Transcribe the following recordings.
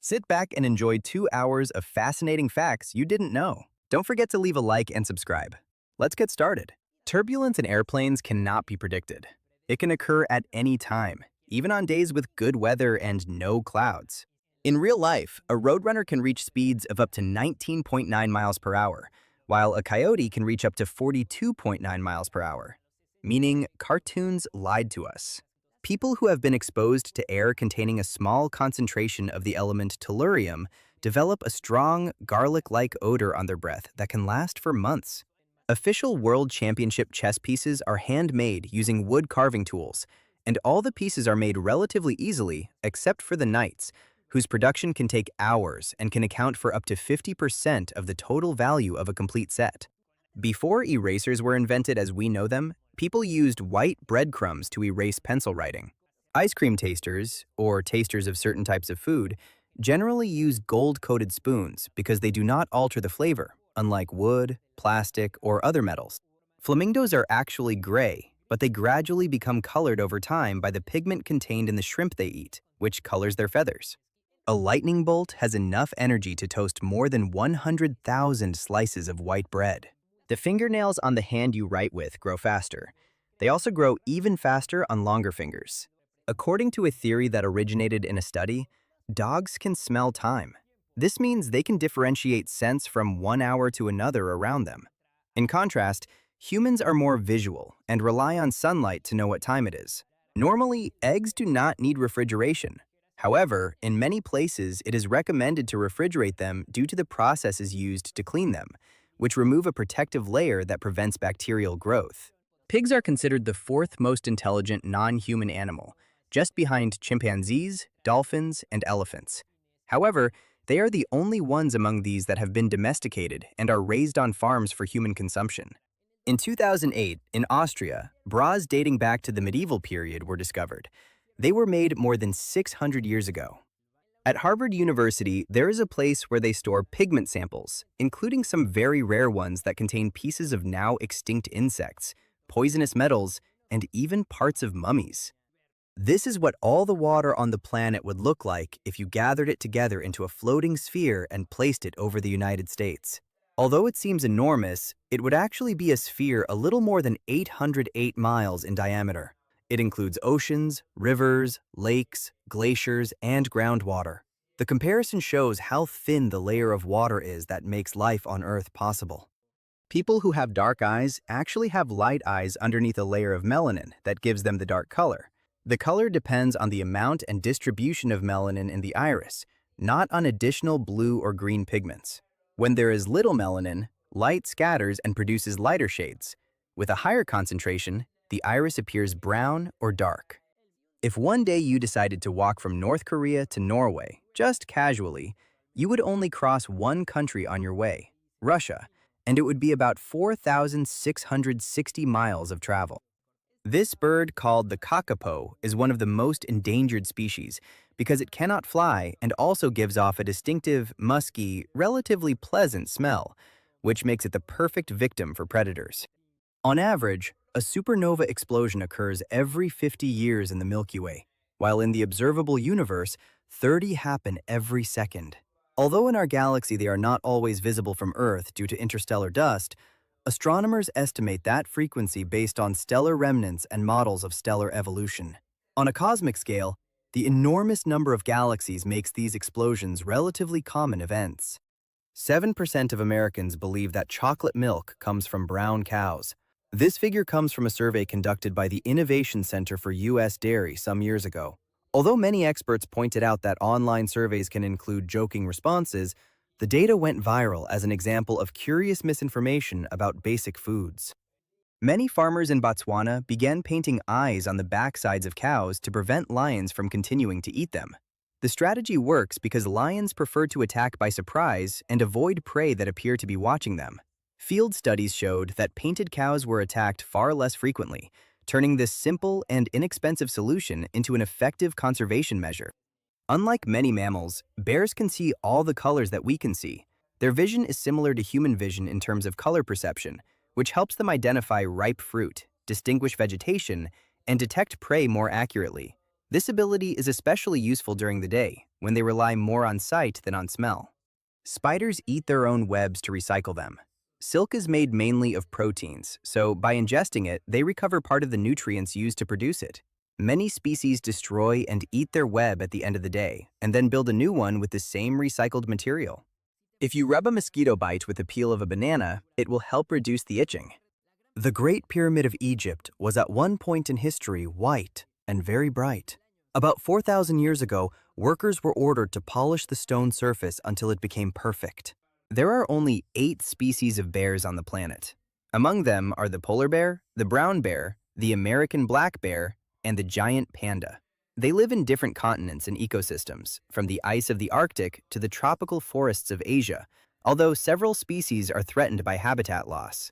Sit back and enjoy 2 hours of fascinating facts you didn't know. Don't forget to leave a like and subscribe. Let's get started. Turbulence in airplanes cannot be predicted. It can occur at any time, even on days with good weather and no clouds. In real life, a roadrunner can reach speeds of up to 19.9 miles per hour, while a coyote can reach up to 42.9 miles per hour. Meaning, cartoons lied to us. People who have been exposed to air containing a small concentration of the element tellurium develop a strong, garlic-like odor on their breath that can last for months. Official World Championship chess pieces are handmade using wood carving tools, and all the pieces are made relatively easily except for the knights, whose production can take hours and can account for up to 50% of the total value of a complete set. Before erasers were invented as we know them, people used white breadcrumbs to erase pencil writing. Ice cream tasters, or tasters of certain types of food, generally use gold-coated spoons because they do not alter the flavor, unlike wood, plastic, or other metals. Flamingos are actually gray, but they gradually become colored over time by the pigment contained in the shrimp they eat, which colors their feathers. A lightning bolt has enough energy to toast more than 100,000 slices of white bread. The fingernails on the hand you write with grow faster. They also grow even faster on longer fingers. According to a theory that originated in a study, dogs can smell time. This means they can differentiate scents from one hour to another around them. In contrast, humans are more visual and rely on sunlight to know what time it is. Normally, eggs do not need refrigeration. However, in many places, it is recommended to refrigerate them due to the processes used to clean them, which remove a protective layer that prevents bacterial growth. Pigs are considered the fourth most intelligent non-human animal, just behind chimpanzees, dolphins, and elephants. However, they are the only ones among these that have been domesticated and are raised on farms for human consumption. In 2008, in Austria, bras dating back to the medieval period were discovered. They were made more than 600 years ago. At Harvard University, there is a place where they store pigment samples, including some very rare ones that contain pieces of now extinct insects, poisonous metals, and even parts of mummies. This is what all the water on the planet would look like if you gathered it together into a floating sphere and placed it over the United States. Although it seems enormous, it would actually be a sphere a little more than 808 miles in diameter. It includes oceans, rivers, lakes, glaciers, and groundwater. The comparison shows how thin the layer of water is that makes life on Earth possible. People who have dark eyes actually have light eyes underneath a layer of melanin that gives them the dark color. The color depends on the amount and distribution of melanin in the iris, not on additional blue or green pigments. When there is little melanin, light scatters and produces lighter shades. With a higher concentration, the iris appears brown or dark. If one day you decided to walk from North Korea to Norway, just casually, you would only cross one country on your way, Russia, and it would be about 4,660 miles of travel. This bird, called the kakapo, is one of the most endangered species because it cannot fly and also gives off a distinctive, musky, relatively pleasant smell, which makes it the perfect victim for predators. On average, a supernova explosion occurs every 50 years in the Milky Way, while in the observable universe, 30 happen every second. Although in our galaxy they are not always visible from Earth due to interstellar dust, astronomers estimate that frequency based on stellar remnants and models of stellar evolution. On a cosmic scale, the enormous number of galaxies makes these explosions relatively common events. 7% of Americans believe that chocolate milk comes from brown cows. This figure comes from a survey conducted by the Innovation Center for U.S. Dairy some years ago. Although many experts pointed out that online surveys can include joking responses, the data went viral as an example of curious misinformation about basic foods. Many farmers in Botswana began painting eyes on the backsides of cows to prevent lions from continuing to eat them. The strategy works because lions prefer to attack by surprise and avoid prey that appear to be watching them. Field studies showed that painted cows were attacked far less frequently, turning this simple and inexpensive solution into an effective conservation measure. Unlike many mammals, bears can see all the colors that we can see. Their vision is similar to human vision in terms of color perception, which helps them identify ripe fruit, distinguish vegetation, and detect prey more accurately. This ability is especially useful during the day, when they rely more on sight than on smell. Spiders eat their own webs to recycle them. Silk is made mainly of proteins, so by ingesting it, they recover part of the nutrients used to produce it. Many species destroy and eat their web at the end of the day, and then build a new one with the same recycled material. If you rub a mosquito bite with the peel of a banana, it will help reduce the itching. The Great Pyramid of Egypt was at one point in history white and very bright. About 4,000 years ago, workers were ordered to polish the stone surface until it became perfect. There are only 8 species of bears on the planet. Among them are the polar bear, the brown bear, the American black bear, and the giant panda. They live in different continents and ecosystems, from the ice of the Arctic to the tropical forests of Asia, although several species are threatened by habitat loss.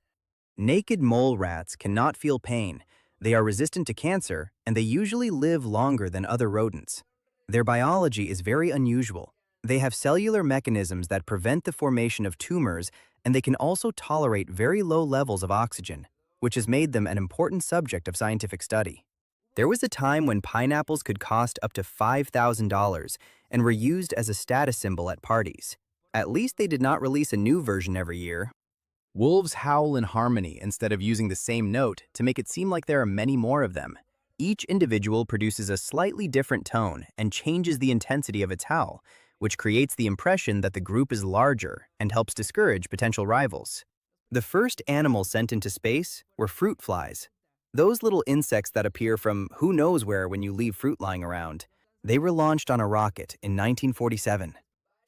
Naked mole rats cannot feel pain. They are resistant to cancer, and they usually live longer than other rodents. Their biology is very unusual. They have cellular mechanisms that prevent the formation of tumors, and they can also tolerate very low levels of oxygen, which has made them an important subject of scientific study. There was a time when pineapples could cost up to $5,000 and were used as a status symbol at parties. At least they did not release a new version every year. Wolves howl in harmony instead of using the same note to make it seem like there are many more of them. Each individual produces a slightly different tone and changes the intensity of its howl, which creates the impression that the group is larger and helps discourage potential rivals. The first animals sent into space were fruit flies. Those little insects that appear from who knows where when you leave fruit lying around. They were launched on a rocket in 1947.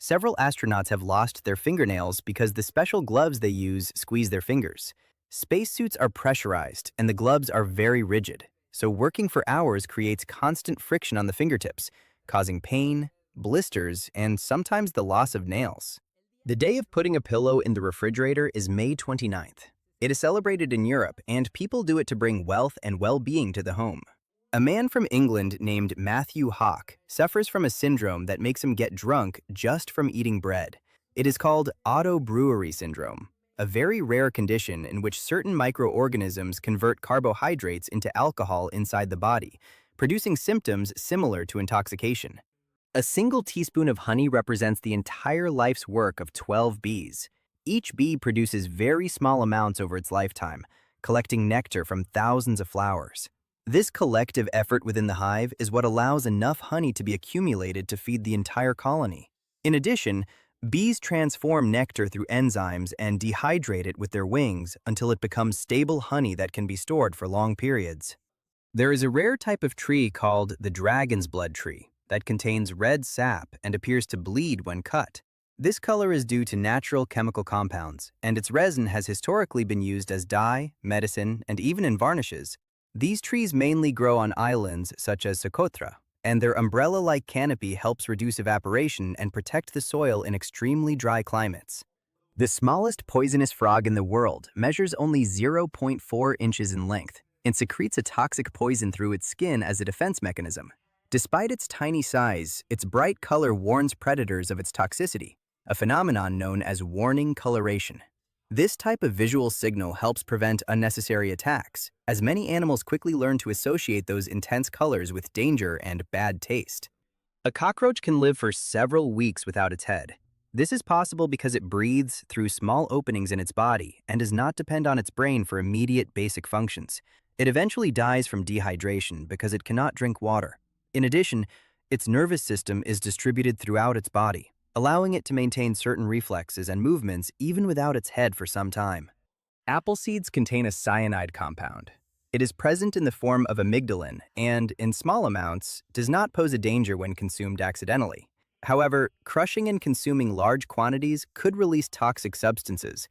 Several astronauts have lost their fingernails because the special gloves they use squeeze their fingers. Spacesuits are pressurized and the gloves are very rigid, so working for hours creates constant friction on the fingertips, causing pain, blisters, and sometimes the loss of nails. The day of putting a pillow in the refrigerator is May 29th. It is celebrated in Europe, and people do it to bring wealth and well-being to the home. A man from England named Matthew Hawke suffers from a syndrome that makes him get drunk just from eating bread. It is called auto-brewery syndrome, a very rare condition in which certain microorganisms convert carbohydrates into alcohol inside the body, producing symptoms similar to intoxication. A single teaspoon of honey represents the entire life's work of 12 bees. Each bee produces very small amounts over its lifetime, collecting nectar from thousands of flowers. This collective effort within the hive is what allows enough honey to be accumulated to feed the entire colony. In addition, bees transform nectar through enzymes and dehydrate it with their wings until it becomes stable honey that can be stored for long periods. There is a rare type of tree called the dragon's blood tree that contains red sap and appears to bleed when cut. This color is due to natural chemical compounds, and its resin has historically been used as dye, medicine, and even in varnishes. These trees mainly grow on islands such as Socotra, and their umbrella-like canopy helps reduce evaporation and protect the soil in extremely dry climates. The smallest poisonous frog in the world measures only 0.4 inches in length and secretes a toxic poison through its skin as a defense mechanism. Despite its tiny size, its bright color warns predators of its toxicity, a phenomenon known as warning coloration. This type of visual signal helps prevent unnecessary attacks, as many animals quickly learn to associate those intense colors with danger and bad taste. A cockroach can live for several weeks without its head. This is possible because it breathes through small openings in its body and does not depend on its brain for immediate basic functions. It eventually dies from dehydration because it cannot drink water. In addition, its nervous system is distributed throughout its body, allowing it to maintain certain reflexes and movements even without its head for some time. Apple seeds contain a cyanide compound. It is present in the form of amygdalin and, in small amounts, does not pose a danger when consumed accidentally. However, crushing and consuming large quantities could release toxic substances,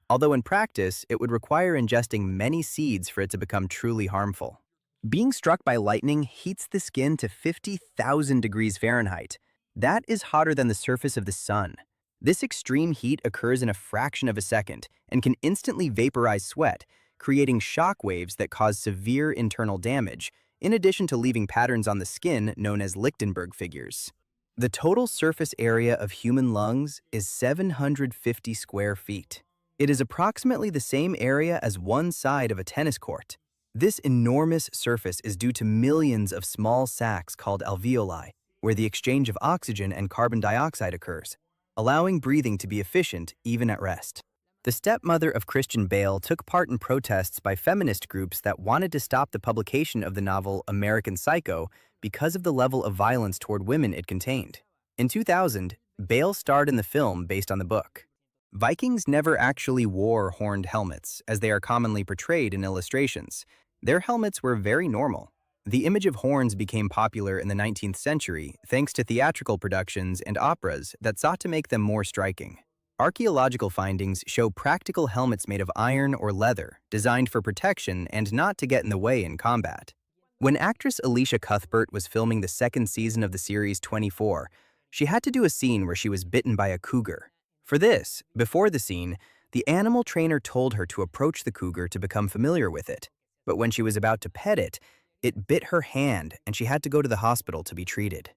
although in practice, it would require ingesting many seeds for it to become truly harmful. Being struck by lightning heats the skin to 50,000 degrees Fahrenheit. That is hotter than the surface of the sun. This extreme heat occurs in a fraction of a second and can instantly vaporize sweat, creating shock waves that cause severe internal damage, in addition to leaving patterns on the skin known as Lichtenberg figures. The total surface area of human lungs is 750 square feet. It is approximately the same area as one side of a tennis court. This enormous surface is due to millions of small sacs called alveoli, where the exchange of oxygen and carbon dioxide occurs, allowing breathing to be efficient even at rest. The stepmother of Christian Bale took part in protests by feminist groups that wanted to stop the publication of the novel American Psycho because of the level of violence toward women it contained. In 2000, Bale starred in the film based on the book. Vikings never actually wore horned helmets, as they are commonly portrayed in illustrations. Their helmets were very normal. The image of horns became popular in the 19th century thanks to theatrical productions and operas that sought to make them more striking. Archaeological findings show practical helmets made of iron or leather, designed for protection and not to get in the way in combat. When actress Alicia Cuthbert was filming the second season of the series 24, she had to do a scene where she was bitten by a cougar. For this, before the scene, the animal trainer told her to approach the cougar to become familiar with it. But when she was about to pet it, it bit her hand and she had to go to the hospital to be treated.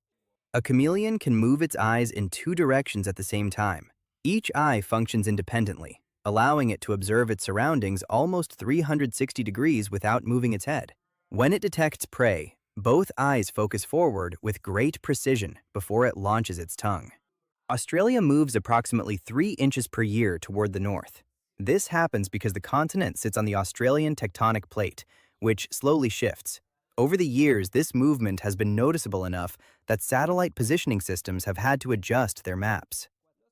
A chameleon can move its eyes in two directions at the same time. Each eye functions independently, allowing it to observe its surroundings almost 360 degrees without moving its head. When it detects prey, both eyes focus forward with great precision before it launches its tongue. Australia moves approximately 3 inches per year toward the north. This happens because the continent sits on the Australian tectonic plate, which slowly shifts. Over the years, this movement has been noticeable enough that satellite positioning systems have had to adjust their maps.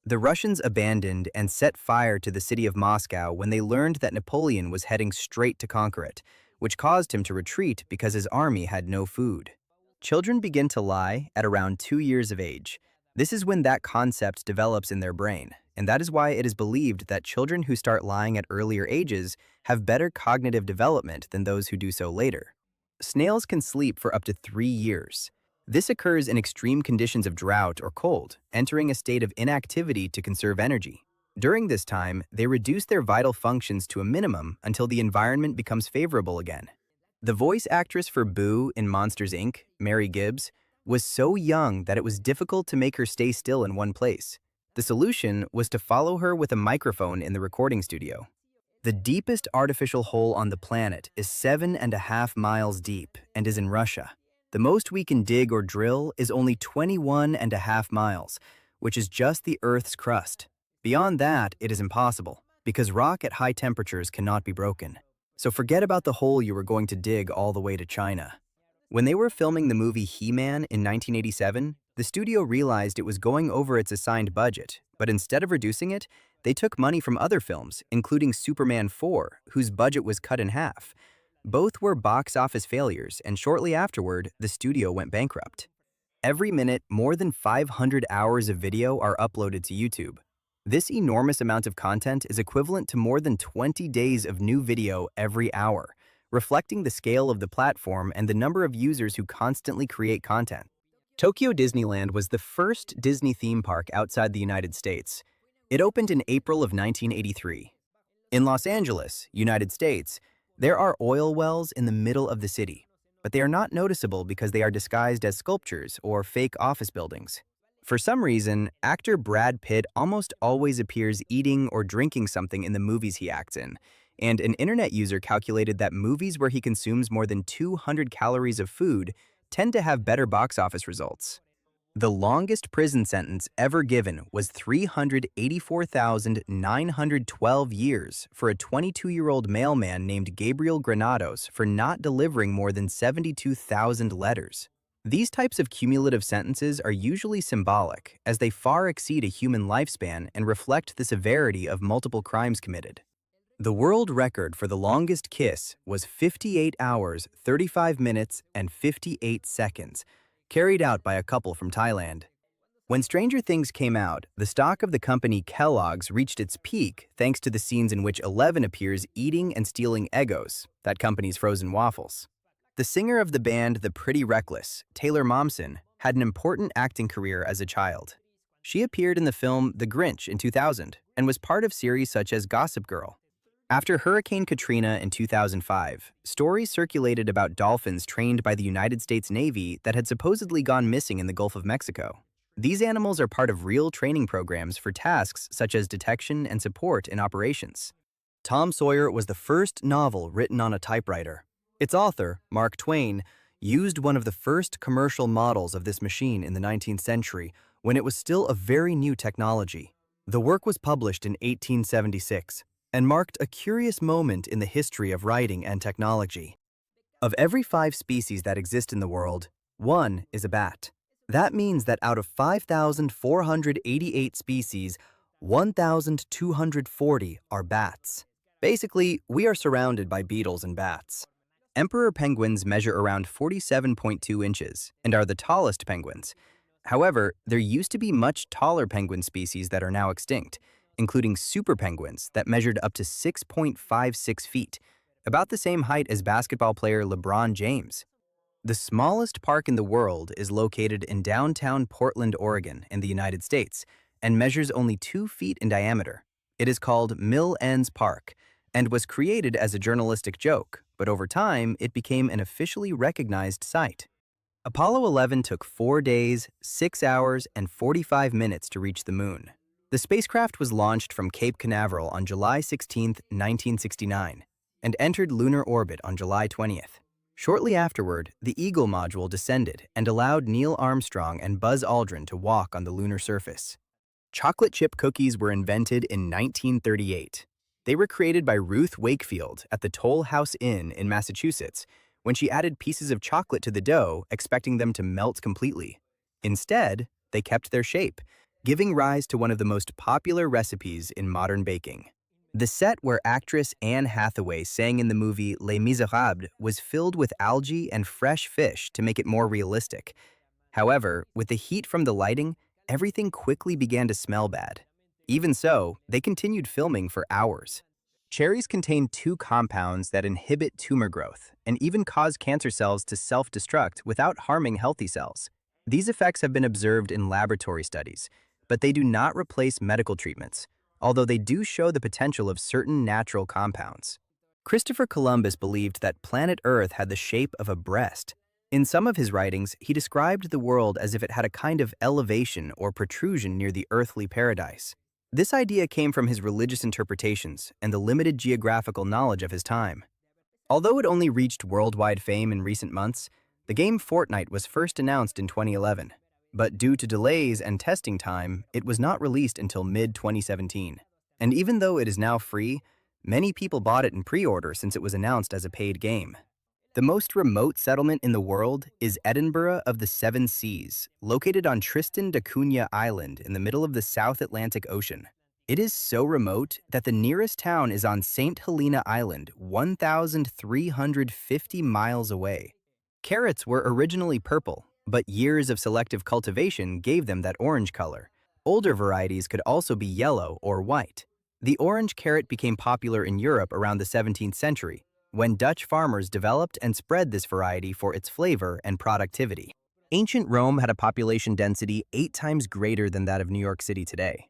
The Russians abandoned and set fire to the city of Moscow when they learned that Napoleon was heading straight to conquer it, which caused him to retreat because his army had no food. Children begin to lie at around 2 years of age. This is when that concept develops in their brain, and that is why it is believed that children who start lying at earlier ages have better cognitive development than those who do so later. Snails can sleep for up to 3 years. This occurs in extreme conditions of drought or cold, entering a state of inactivity to conserve energy. During this time, they reduce their vital functions to a minimum until the environment becomes favorable again. The voice actress for Boo in Monsters, Inc., Mary Gibbs, was so young that it was difficult to make her stay still in one place. The solution was to follow her with a microphone in the recording studio. The deepest artificial hole on the planet is 7.5 miles deep and is in Russia. The most we can dig or drill is only 21.5 miles, which is just the Earth's crust. Beyond that, it is impossible, because rock at high temperatures cannot be broken. So forget about the hole you were going to dig all the way to China. When they were filming the movie He-Man in 1987, the studio realized it was going over its assigned budget, but instead of reducing it, they took money from other films, including Superman 4, whose budget was cut in half. Both were box office failures, and shortly afterward, the studio went bankrupt. Every minute, more than 500 hours of video are uploaded to YouTube. This enormous amount of content is equivalent to more than 20 days of new video every hour, reflecting the scale of the platform and the number of users who constantly create content. Tokyo Disneyland was the first Disney theme park outside the United States. It opened in April of 1983. In Los Angeles, United States, there are oil wells in the middle of the city, but they are not noticeable because they are disguised as sculptures or fake office buildings. For some reason, actor Brad Pitt almost always appears eating or drinking something in the movies he acts in, and an internet user calculated that movies where he consumes more than 200 calories of food tend to have better box office results. The longest prison sentence ever given was 384,912 years for a 22-year-old mailman named Gabriel Granados for not delivering more than 72,000 letters. These types of cumulative sentences are usually symbolic, as they far exceed a human lifespan and reflect the severity of multiple crimes committed. The world record for the longest kiss was 58 hours, 35 minutes, and 58 seconds, carried out by a couple from Thailand. When Stranger Things came out, the stock of the company Kellogg's reached its peak thanks to the scenes in which Eleven appears eating and stealing Eggos, that company's frozen waffles. The singer of the band The Pretty Reckless, Taylor Momsen, had an important acting career as a child. She appeared in the film The Grinch in 2000 and was part of series such as Gossip Girl. After Hurricane Katrina in 2005, stories circulated about dolphins trained by the United States Navy that had supposedly gone missing in the Gulf of Mexico. These animals are part of real training programs for tasks such as detection and support in operations. Tom Sawyer was the first novel written on a typewriter. Its author, Mark Twain, used one of the first commercial models of this machine in the 19th century when it was still a very new technology. The work was published in 1876 and marked a curious moment in the history of writing and technology. Of every 5 species that exist in the world, one is a bat. That means that out of 5,488 species, 1,240 are bats. Basically, we are surrounded by beetles and bats. Emperor penguins measure around 47.2 inches and are the tallest penguins. However, there used to be much taller penguin species that are now extinct, including super penguins that measured up to 6.56 feet, about the same height as basketball player LeBron James. The smallest park in the world is located in downtown Portland, Oregon, in the United States, and measures only 2 feet in diameter. It is called Mill Ends Park and was created as a journalistic joke, but over time it became an officially recognized site. Apollo 11 took 4 days, 6 hours, and 45 minutes to reach the moon. The spacecraft was launched from Cape Canaveral on July 16, 1969, and entered lunar orbit on July 20th. Shortly afterward, the Eagle module descended and allowed Neil Armstrong and Buzz Aldrin to walk on the lunar surface. Chocolate chip cookies were invented in 1938. They were created by Ruth Wakefield at the Toll House Inn in Massachusetts when she added pieces of chocolate to the dough, expecting them to melt completely. Instead, they kept their shape, giving rise to one of the most popular recipes in modern baking. The set where actress Anne Hathaway sang in the movie Les Miserables was filled with algae and fresh fish to make it more realistic. However, with the heat from the lighting, everything quickly began to smell bad. Even so, they continued filming for hours. Cherries contain 2 compounds that inhibit tumor growth and even cause cancer cells to self-destruct without harming healthy cells. These effects have been observed in laboratory studies, but they do not replace medical treatments, although they do show the potential of certain natural compounds. Christopher Columbus believed that planet Earth had the shape of a breast. In some of his writings, he described the world as if it had a kind of elevation or protrusion near the earthly paradise. This idea came from his religious interpretations and the limited geographical knowledge of his time. Although it only reached worldwide fame in recent months, the game Fortnite was first announced in 2011. But due to delays and testing time, it was not released until mid-2017. And even though it is now free, many people bought it in pre-order since it was announced as a paid game. The most remote settlement in the world is Edinburgh of the Seven Seas, located on Tristan da Cunha Island in the middle of the South Atlantic Ocean. It is so remote that the nearest town is on St. Helena Island, 1,350 miles away. Carrots were originally purple, but years of selective cultivation gave them that orange color. Older varieties could also be yellow or white. The orange carrot became popular in Europe around the 17th century, when Dutch farmers developed and spread this variety for its flavor and productivity. Ancient Rome had a population density 8 times greater than that of New York City today.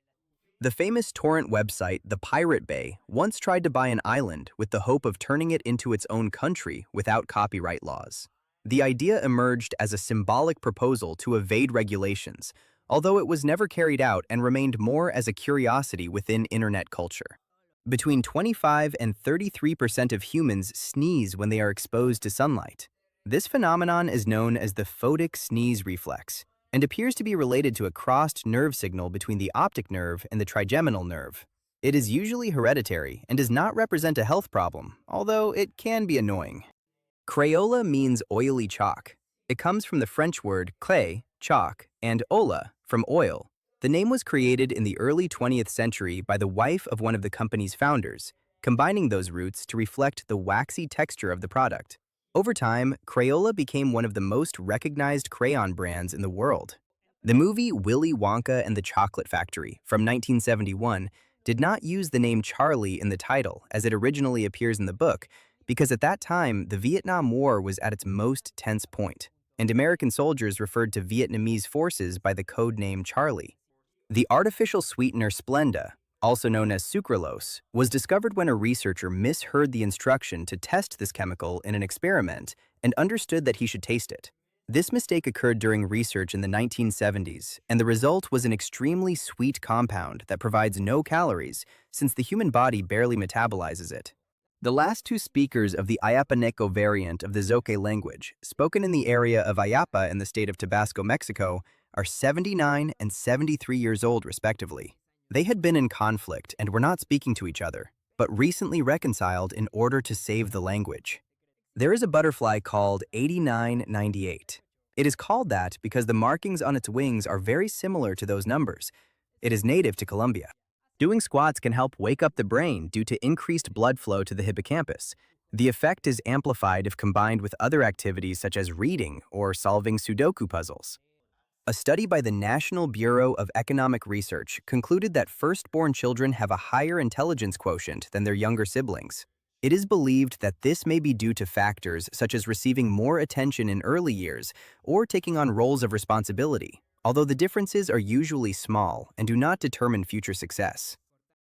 The famous torrent website, The Pirate Bay, once tried to buy an island with the hope of turning it into its own country without copyright laws. The idea emerged as a symbolic proposal to evade regulations, although it was never carried out and remained more as a curiosity within internet culture. Between 25 and 33% of humans sneeze when they are exposed to sunlight. This phenomenon is known as the photic sneeze reflex and appears to be related to a crossed nerve signal between the optic nerve and the trigeminal nerve. It is usually hereditary and does not represent a health problem, although it can be annoying. Crayola means oily chalk. It comes from the French word craie, chalk, and olla, from oil. The name was created in the early 20th century by the wife of one of the company's founders, combining those roots to reflect the waxy texture of the product. Over time, Crayola became one of the most recognized crayon brands in the world. The movie Willy Wonka and the Chocolate Factory from 1971 did not use the name Charlie in the title as it originally appears in the book, because at that time, the Vietnam War was at its most tense point, and American soldiers referred to Vietnamese forces by the code name Charlie. The artificial sweetener Splenda, also known as sucralose, was discovered when a researcher misheard the instruction to test this chemical in an experiment and understood that he should taste it. This mistake occurred during research in the 1970s, and the result was an extremely sweet compound that provides no calories since the human body barely metabolizes it. The last two speakers of the Ayapaneco variant of the Zoque language, spoken in the area of Ayapa in the state of Tabasco, Mexico, are 79 and 73 years old, respectively. They had been in conflict and were not speaking to each other, but recently reconciled in order to save the language. There is a butterfly called 8998. It is called that because the markings on its wings are very similar to those numbers. It is native to Colombia. Doing squats can help wake up the brain due to increased blood flow to the hippocampus. The effect is amplified if combined with other activities such as reading or solving Sudoku puzzles. A study by the National Bureau of Economic Research concluded that firstborn children have a higher intelligence quotient than their younger siblings. It is believed that this may be due to factors such as receiving more attention in early years or taking on roles of responsibility, although the differences are usually small and do not determine future success.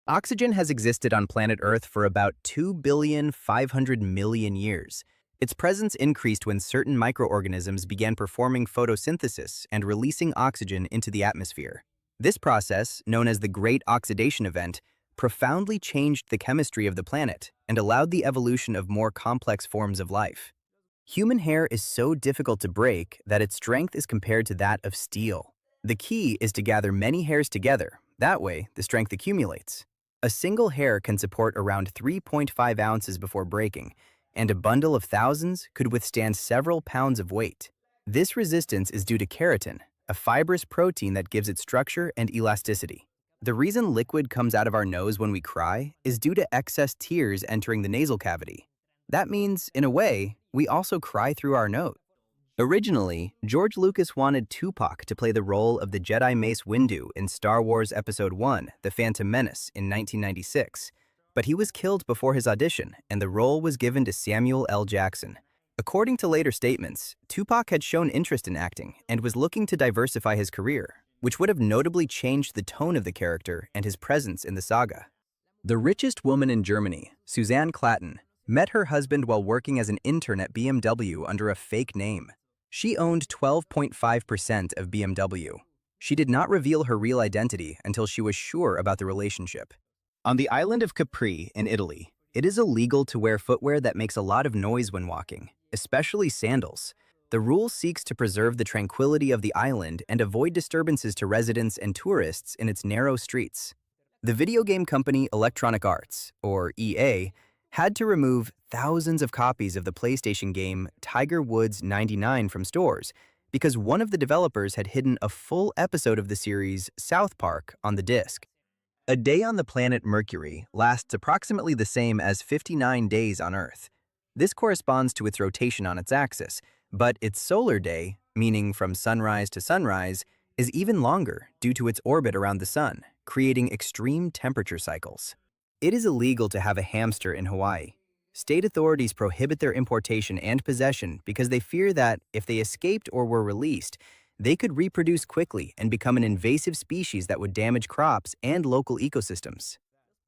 Oxygen has existed on planet Earth for about 2,500,000,000 years. Its presence increased when certain microorganisms began performing photosynthesis and releasing oxygen into the atmosphere. This process, known as the Great Oxidation Event, profoundly changed the chemistry of the planet and allowed the evolution of more complex forms of life. Human hair is so difficult to break that its strength is compared to that of steel. The key is to gather many hairs together. That way, the strength accumulates. A single hair can support around 3.5 ounces before breaking, and a bundle of thousands could withstand several pounds of weight. This resistance is due to keratin, a fibrous protein that gives it structure and elasticity. The reason liquid comes out of our nose when we cry is due to excess tears entering the nasal cavity. That means, in a way, we also cry through our nose. Originally, George Lucas wanted Tupac to play the role of the Jedi Mace Windu in Star Wars Episode I, The Phantom Menace, in 1996, but he was killed before his audition, and the role was given to Samuel L. Jackson. According to later statements, Tupac had shown interest in acting and was looking to diversify his career, which would have notably changed the tone of the character and his presence in the saga. The richest woman in Germany, Suzanne Klatten, met her husband while working as an intern at BMW under a fake name. She owned 12.5% of BMW. She did not reveal her real identity until she was sure about the relationship. On the island of Capri in Italy, it is illegal to wear footwear that makes a lot of noise when walking, especially sandals. The rule seeks to preserve the tranquility of the island and avoid disturbances to residents and tourists in its narrow streets. The video game company Electronic Arts, or EA, had to remove thousands of copies of the PlayStation game Tiger Woods 99 from stores because one of the developers had hidden a full episode of the series South Park on the disc. A day on the planet Mercury lasts approximately the same as 59 days on Earth. This corresponds to its rotation on its axis, but its solar day, meaning from sunrise to sunrise, is even longer due to its orbit around the sun, creating extreme temperature cycles. It is illegal to have a hamster in Hawaii. State authorities prohibit their importation and possession because they fear that, if they escaped or were released, they could reproduce quickly and become an invasive species that would damage crops and local ecosystems.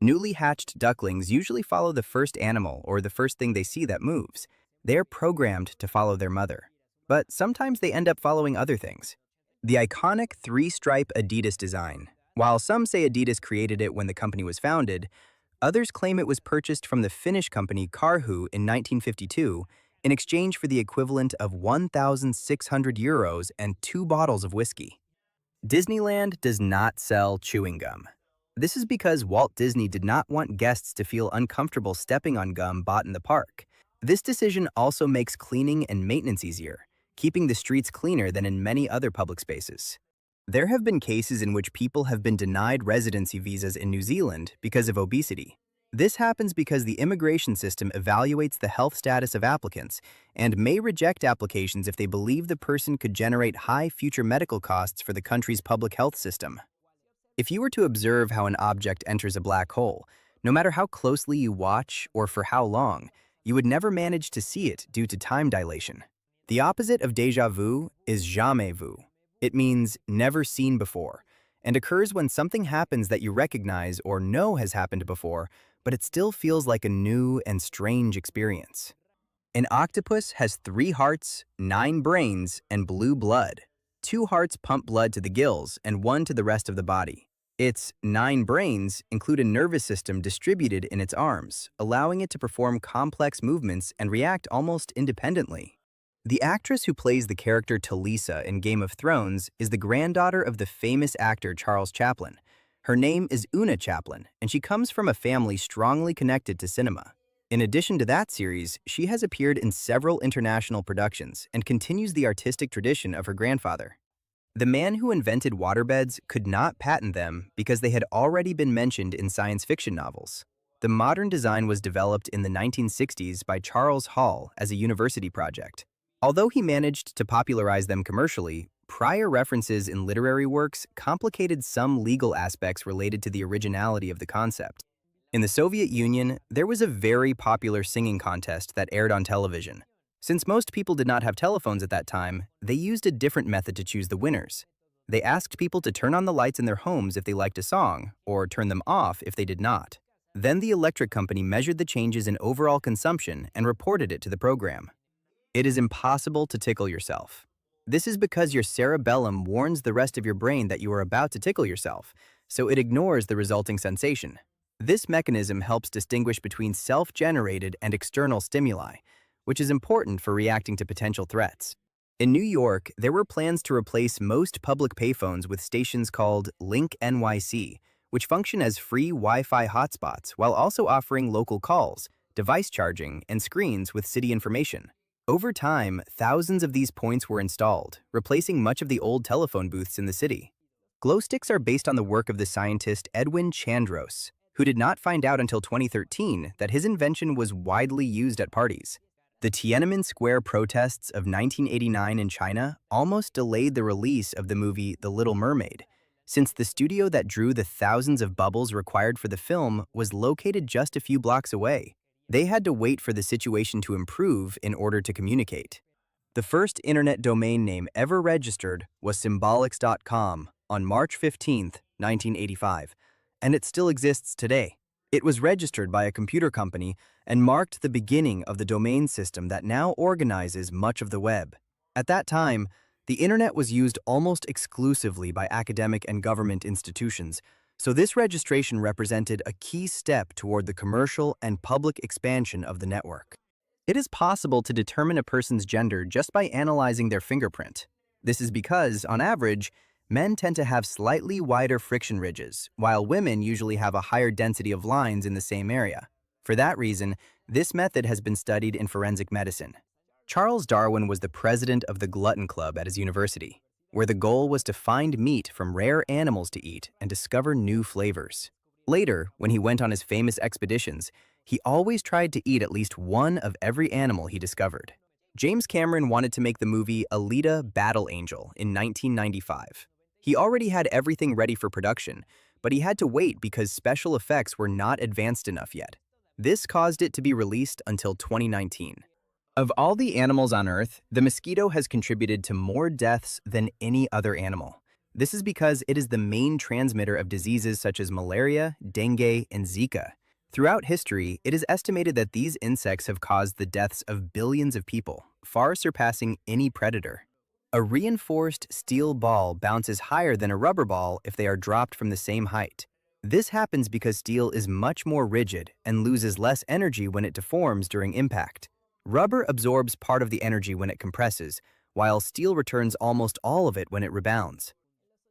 Newly hatched ducklings usually follow the first animal or the first thing they see that moves. They are programmed to follow their mother. But sometimes they end up following other things. The iconic three-stripe Adidas design. While some say Adidas created it when the company was founded, others claim it was purchased from the Finnish company Karhu in 1952 in exchange for the equivalent of 1,600 euros and 2 bottles of whiskey. Disneyland does not sell chewing gum. This is because Walt Disney did not want guests to feel uncomfortable stepping on gum bought in the park. This decision also makes cleaning and maintenance easier, keeping the streets cleaner than in many other public spaces. There have been cases in which people have been denied residency visas in New Zealand because of obesity. This happens because the immigration system evaluates the health status of applicants and may reject applications if they believe the person could generate high future medical costs for the country's public health system. If you were to observe how an object enters a black hole, no matter how closely you watch or for how long, you would never manage to see it due to time dilation. The opposite of déjà vu is jamais vu. It means never seen before, and occurs when something happens that you recognize or know has happened before, but it still feels like a new and strange experience. An octopus has 3 hearts, 9 brains, and blue blood. 2 hearts pump blood to the gills and 1 to the rest of the body. Its 9 brains include a nervous system distributed in its arms, allowing it to perform complex movements and react almost independently. The actress who plays the character Talisa in Game of Thrones is the granddaughter of the famous actor Charles Chaplin. Her name is Una Chaplin, and she comes from a family strongly connected to cinema. In addition to that series, she has appeared in several international productions and continues the artistic tradition of her grandfather. The man who invented waterbeds could not patent them because they had already been mentioned in science fiction novels. The modern design was developed in the 1960s by Charles Hall as a university project. Although he managed to popularize them commercially, prior references in literary works complicated some legal aspects related to the originality of the concept. In the Soviet Union, there was a very popular singing contest that aired on television. Since most people did not have telephones at that time, they used a different method to choose the winners. They asked people to turn on the lights in their homes if they liked a song, or turn them off if they did not. Then the electric company measured the changes in overall consumption and reported it to the program. It is impossible to tickle yourself. This is because your cerebellum warns the rest of your brain that you are about to tickle yourself, so it ignores the resulting sensation. This mechanism helps distinguish between self-generated and external stimuli, which is important for reacting to potential threats. In New York, there were plans to replace most public payphones with stations called Link NYC, which function as free Wi-Fi hotspots while also offering local calls, device charging, and screens with city information. Over time, thousands of these points were installed, replacing much of the old telephone booths in the city. Glow sticks are based on the work of the scientist Edwin Chandros, who did not find out until 2013 that his invention was widely used at parties. The Tiananmen Square protests of 1989 in China almost delayed the release of the movie The Little Mermaid, since the studio that drew the thousands of bubbles required for the film was located just a few blocks away. They had to wait for the situation to improve in order to communicate. The first internet domain name ever registered was symbolics.com on March 15, 1985, and it still exists today. It was registered by a computer company and marked the beginning of the domain system that now organizes much of the web. At that time, the internet was used almost exclusively by academic and government institutions, so this registration represented a key step toward the commercial and public expansion of the network. It is possible to determine a person's gender just by analyzing their fingerprint. This is because, on average, men tend to have slightly wider friction ridges, while women usually have a higher density of lines in the same area. For that reason, this method has been studied in forensic medicine. Charles Darwin was the president of the Glutton Club at his university, where the goal was to find meat from rare animals to eat and discover new flavors. Later, when he went on his famous expeditions, he always tried to eat at least one of every animal he discovered. James Cameron wanted to make the movie Alita: Battle Angel in 1995. He already had everything ready for production, but he had to wait because special effects were not advanced enough yet. This caused it to be released until 2019. Of all the animals on Earth, the mosquito has contributed to more deaths than any other animal. This is because it is the main transmitter of diseases such as malaria, dengue, and Zika. Throughout history, it is estimated that these insects have caused the deaths of billions of people, far surpassing any predator. A reinforced steel ball bounces higher than a rubber ball if they are dropped from the same height. This happens because steel is much more rigid and loses less energy when it deforms during impact. Rubber absorbs part of the energy when it compresses, while steel returns almost all of it when it rebounds.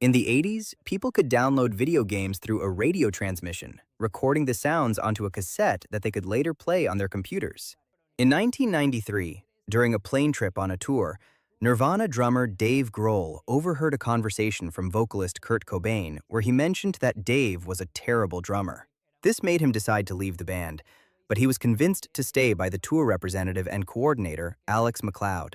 In the 80s, people could download video games through a radio transmission, recording the sounds onto a cassette that they could later play on their computers. In 1993, during a plane trip on a tour, Nirvana drummer Dave Grohl overheard a conversation from vocalist Kurt Cobain where he mentioned that Dave was a terrible drummer. This made him decide to leave the band, but he was convinced to stay by the tour representative and coordinator, Alex McLeod.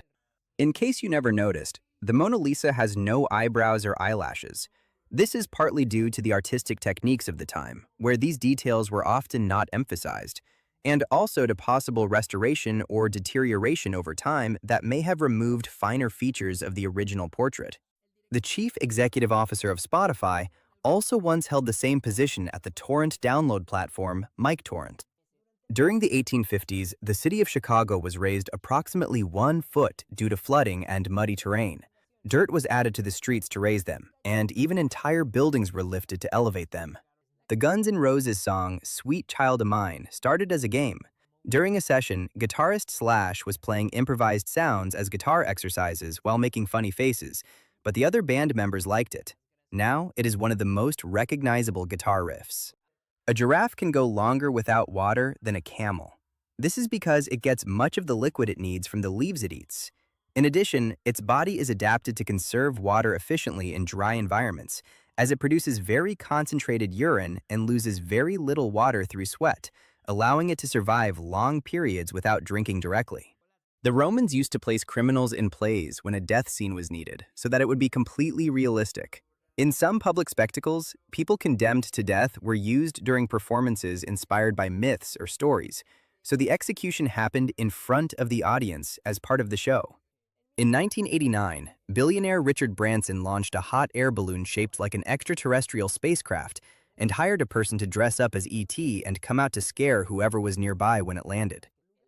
In case you never noticed, the Mona Lisa has no eyebrows or eyelashes. This is partly due to the artistic techniques of the time, where these details were often not emphasized, and also to possible restoration or deterioration over time that may have removed finer features of the original portrait. The chief executive officer of Spotify also once held the same position at the torrent download platform MikeTorrent. During the 1850s, the city of Chicago was raised approximately 1 foot due to flooding and muddy terrain. Dirt was added to the streets to raise them, and even entire buildings were lifted to elevate them. The Guns N' Roses song Sweet Child of Mine started as a game. During a session, guitarist Slash was playing improvised sounds as guitar exercises while making funny faces, but the other band members liked it. Now, it is one of the most recognizable guitar riffs. A giraffe can go longer without water than a camel. This is because it gets much of the liquid it needs from the leaves it eats. In addition, its body is adapted to conserve water efficiently in dry environments, as it produces very concentrated urine and loses very little water through sweat, allowing it to survive long periods without drinking directly. The Romans used to place criminals in plays when a death scene was needed, so that it would be completely realistic. In some public spectacles, people condemned to death were used during performances inspired by myths or stories, so the execution happened in front of the audience as part of the show. In 1989, billionaire Richard Branson launched a hot air balloon shaped like an extraterrestrial spacecraft and hired a person to dress up as E.T. and come out to scare whoever was nearby when it landed.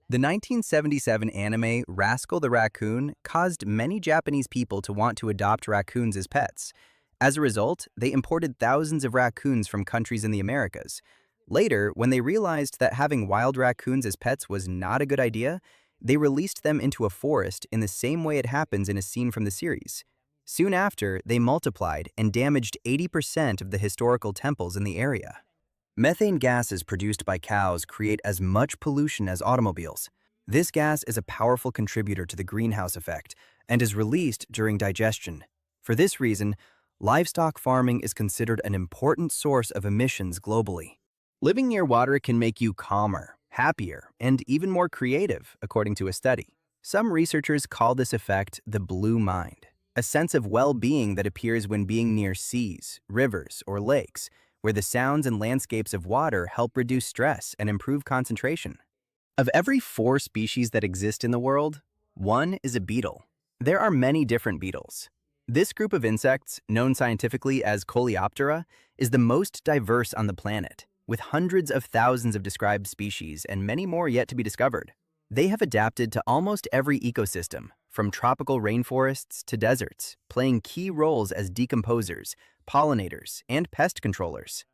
The 1977 anime Rascal the Raccoon caused many Japanese people to want to adopt raccoons as pets. As a result, they imported thousands of raccoons from countries in the Americas. Later, when they realized that having wild raccoons as pets was not a good idea, they released them into a forest in the same way it happens in a scene from the series. Soon after, they multiplied and damaged 80% of the historical temples in the area. Methane gases produced by cows create as much pollution as automobiles. This gas is a powerful contributor to the greenhouse effect and is released during digestion. For this reason, livestock farming is considered an important source of emissions globally. Living near water can make you calmer, happier, and even more creative, according to a study. Some researchers call this effect the blue mind, a sense of well-being that appears when being near seas, rivers, or lakes, where the sounds and landscapes of water help reduce stress and improve concentration. Of every 4 species that exist in the world, one is a beetle. There are many different beetles. This group of insects, known scientifically as Coleoptera, is the most diverse on the planet, with hundreds of thousands of described species and many more yet to be discovered. They have adapted to almost every ecosystem, from tropical rainforests to deserts, playing key roles as decomposers, pollinators, and pest controllers.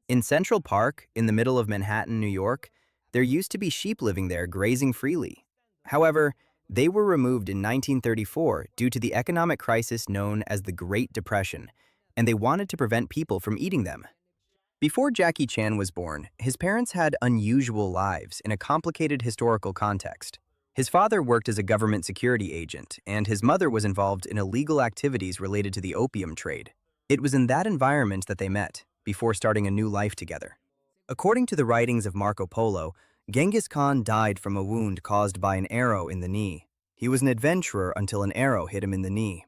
In Central Park, in the middle of Manhattan, New York, there used to be sheep living there grazing freely. However, they were removed in 1934 due to the economic crisis known as the Great Depression, and they wanted to prevent people from eating them. Before Jackie Chan was born, his parents had unusual lives in a complicated historical context. His father worked as a government security agent, and his mother was involved in illegal activities related to the opium trade. It was in that environment that they met, before starting a new life together. According to the writings of Marco Polo, Genghis Khan died from a wound caused by an arrow in the knee. He was an adventurer until an arrow hit him in the knee.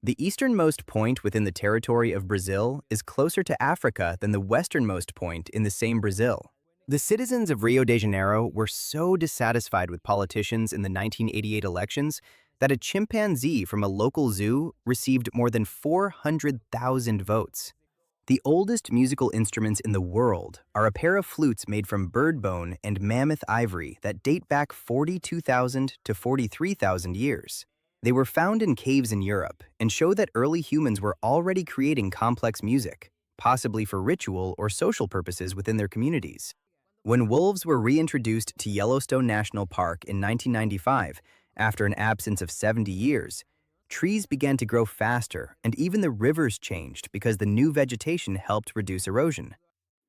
The easternmost point within the territory of Brazil is closer to Africa than the westernmost point in the same Brazil. The citizens of Rio de Janeiro were so dissatisfied with politicians in the 1988 elections that a chimpanzee from a local zoo received more than 400,000 votes. The oldest musical instruments in the world are a pair of flutes made from bird bone and mammoth ivory that date back 42,000 to 43,000 years. They were found in caves in Europe and show that early humans were already creating complex music, possibly for ritual or social purposes within their communities. When wolves were reintroduced to Yellowstone National Park in 1995, after an absence of 70 years, trees began to grow faster and even the rivers changed because the new vegetation helped reduce erosion.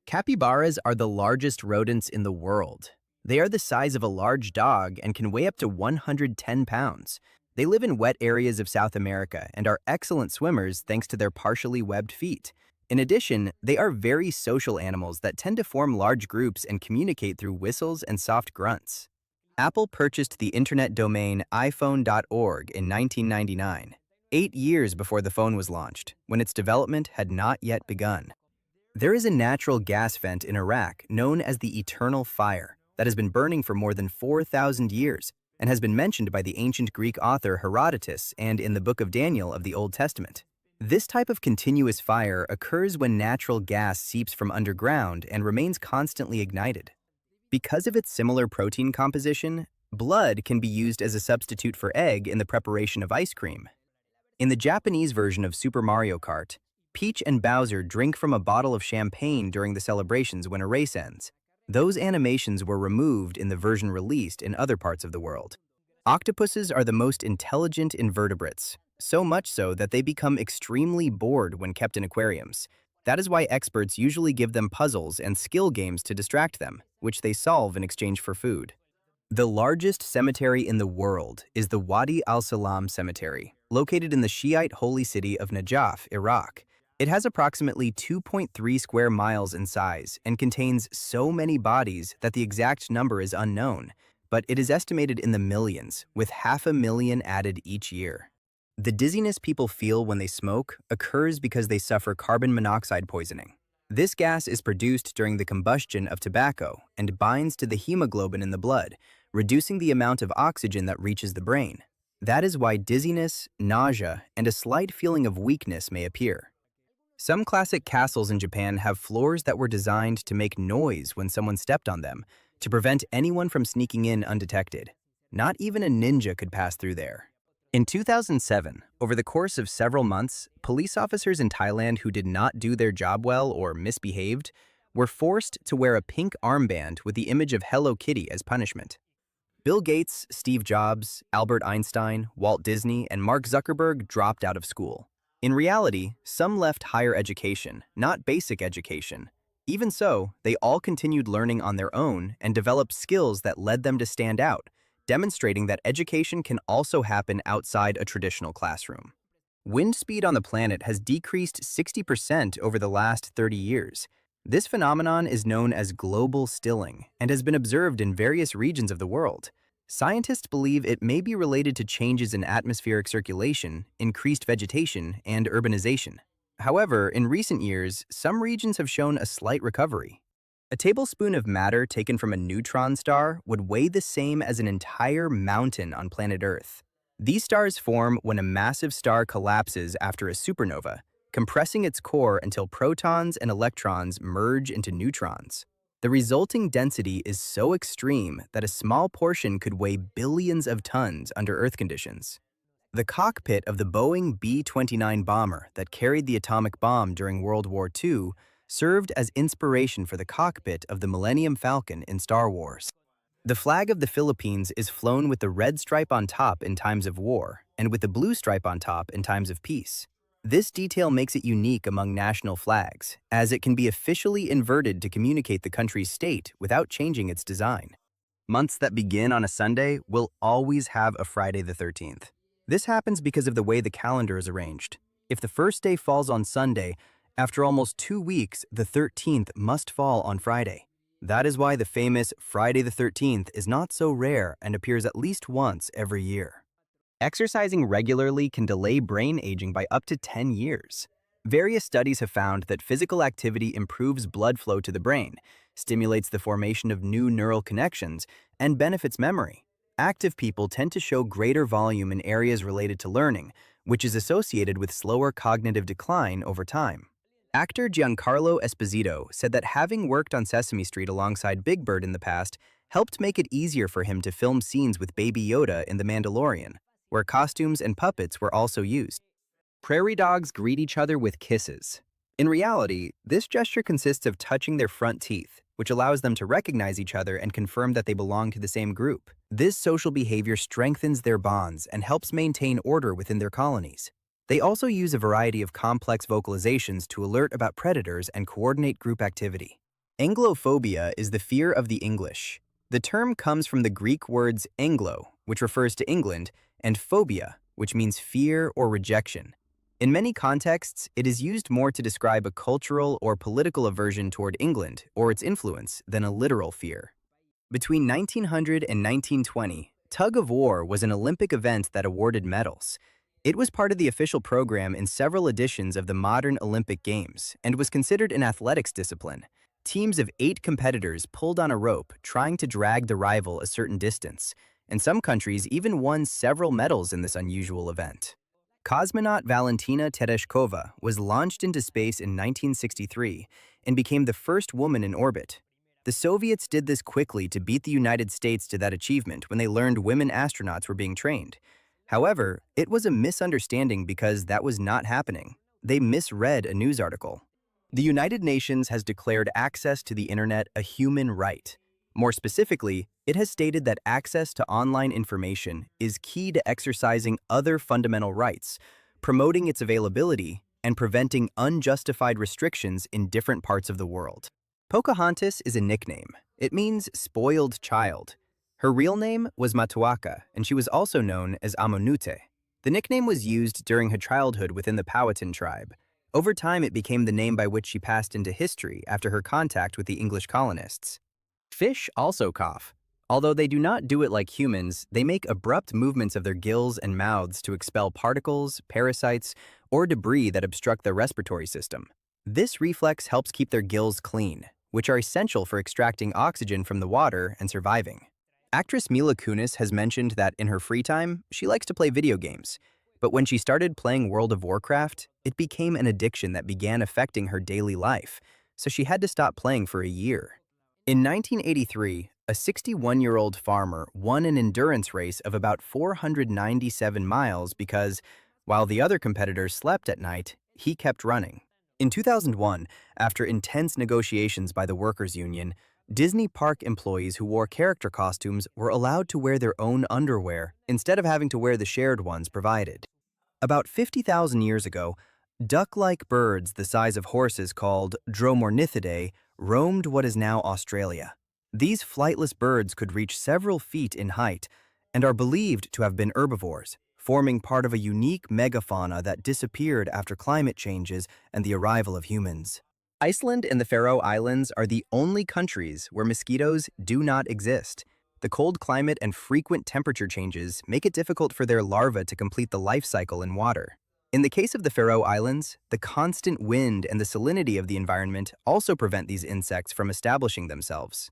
Capybaras are the largest rodents in the world. They are the size of a large dog and can weigh up to 110 pounds. They live in wet areas of South America and are excellent swimmers thanks to their partially webbed feet. In addition, they are very social animals that tend to form large groups and communicate through whistles and soft grunts. Apple purchased the internet domain iPhone.org in 1999, 8 years before the phone was launched, when its development had not yet begun. There is a natural gas vent in Iraq known as the Eternal Fire that has been burning for more than 4,000 years and has been mentioned by the ancient Greek author Herodotus and in the Book of Daniel of the Old Testament. This type of continuous fire occurs when natural gas seeps from underground and remains constantly ignited. Because of its similar protein composition, blood can be used as a substitute for egg in the preparation of ice cream. In the Japanese version of Super Mario Kart, Peach and Bowser drink from a bottle of champagne during the celebrations when a race ends. Those animations were removed in the version released in other parts of the world. Octopuses are the most intelligent invertebrates, so much so that they become extremely bored when kept in aquariums. That is why experts usually give them puzzles and skill games to distract them, which they solve in exchange for food. The largest cemetery in the world is the Wadi al-Salam Cemetery, located in the Shiite holy city of Najaf, Iraq. It has approximately 2.3 square miles in size and contains so many bodies that the exact number is unknown, but it is estimated in the millions, with 500,000 added each year. The dizziness people feel when they smoke occurs because they suffer carbon monoxide poisoning. This gas is produced during the combustion of tobacco and binds to the hemoglobin in the blood, reducing the amount of oxygen that reaches the brain. That is why dizziness, nausea, and a slight feeling of weakness may appear. Some classic castles in Japan have floors that were designed to make noise when someone stepped on them, to prevent anyone from sneaking in undetected. Not even a ninja could pass through there. In 2007, over the course of several months, police officers in Thailand who did not do their job well or misbehaved were forced to wear a pink armband with the image of Hello Kitty as punishment. Bill Gates, Steve Jobs, Albert Einstein, Walt Disney, and Mark Zuckerberg dropped out of school. In reality, some left higher education, not basic education. Even so, they all continued learning on their own and developed skills that led them to stand out, demonstrating that education can also happen outside a traditional classroom. Wind speed on the planet has decreased 60% over the last 30 years. This phenomenon is known as global stilling and has been observed in various regions of the world. Scientists believe it may be related to changes in atmospheric circulation, increased vegetation, and urbanization. However, in recent years, some regions have shown a slight recovery. A tablespoon of matter taken from a neutron star would weigh the same as an entire mountain on planet Earth. These stars form when a massive star collapses after a supernova, compressing its core until protons and electrons merge into neutrons. The resulting density is so extreme that a small portion could weigh billions of tons under Earth conditions. The cockpit of the Boeing B-29 bomber that carried the atomic bomb during World War II served as inspiration for the cockpit of the Millennium Falcon in Star Wars. The flag of the Philippines is flown with the red stripe on top in times of war and with the blue stripe on top in times of peace. This detail makes it unique among national flags, as it can be officially inverted to communicate the country's state without changing its design. Months that begin on a Sunday will always have a Friday the 13th. This happens because of the way the calendar is arranged. If the first day falls on Sunday, after almost 2 weeks, the 13th must fall on Friday. That is why the famous Friday the 13th is not so rare and appears at least once every year. Exercising regularly can delay brain aging by up to 10 years. Various studies have found that physical activity improves blood flow to the brain, stimulates the formation of new neural connections, and benefits memory. Active people tend to show greater volume in areas related to learning, which is associated with slower cognitive decline over time. Actor Giancarlo Esposito said that having worked on Sesame Street alongside Big Bird in the past helped make it easier for him to film scenes with Baby Yoda in The Mandalorian, where costumes and puppets were also used. Prairie dogs greet each other with kisses. In reality, this gesture consists of touching their front teeth, which allows them to recognize each other and confirm that they belong to the same group. This social behavior strengthens their bonds and helps maintain order within their colonies. They also use a variety of complex vocalizations to alert about predators and coordinate group activity. Anglophobia is the fear of the English. The term comes from the Greek words Anglo, which refers to England, and phobia, which means fear or rejection. In many contexts, it is used more to describe a cultural or political aversion toward England or its influence than a literal fear. Between 1900 and 1920, tug of war was an Olympic event that awarded medals. It was part of the official program in several editions of the modern Olympic Games and was considered an athletics discipline. Teams of 8 competitors pulled on a rope trying to drag the rival a certain distance, and some countries even won several medals in this unusual event. Cosmonaut Valentina Tereshkova was launched into space in 1963 and became the first woman in orbit. The Soviets did this quickly to beat the United States to that achievement when they learned women astronauts were being trained. However, it was a misunderstanding because that was not happening. They misread a news article. The United Nations has declared access to the internet a human right. More specifically, it has stated that access to online information is key to exercising other fundamental rights, promoting its availability, and preventing unjustified restrictions in different parts of the world. Pocahontas is a nickname. It means spoiled child. Her real name was Matuaka, and she was also known as Amonute. The nickname was used during her childhood within the Powhatan tribe. Over time, it became the name by which she passed into history after her contact with the English colonists. Fish also cough. Although they do not do it like humans, they make abrupt movements of their gills and mouths to expel particles, parasites, or debris that obstruct their respiratory system. This reflex helps keep their gills clean, which are essential for extracting oxygen from the water and surviving. Actress Mila Kunis has mentioned that in her free time, she likes to play video games. But when she started playing World of Warcraft, it became an addiction that began affecting her daily life, so she had to stop playing for a year. In 1983, a 61-year-old farmer won an endurance race of about 497 miles because, while the other competitors slept at night, he kept running. In 2001, after intense negotiations by the workers' union, Disney park employees who wore character costumes were allowed to wear their own underwear instead of having to wear the shared ones provided. About 50,000 years ago, duck-like birds the size of horses called Dromornithidae roamed what is now Australia. These flightless birds could reach several feet in height and are believed to have been herbivores, forming part of a unique megafauna that disappeared after climate changes and the arrival of humans. Iceland and the Faroe Islands are the only countries where mosquitoes do not exist. The cold climate and frequent temperature changes make it difficult for their larvae to complete the life cycle in water. In the case of the Faroe Islands, the constant wind and the salinity of the environment also prevent these insects from establishing themselves.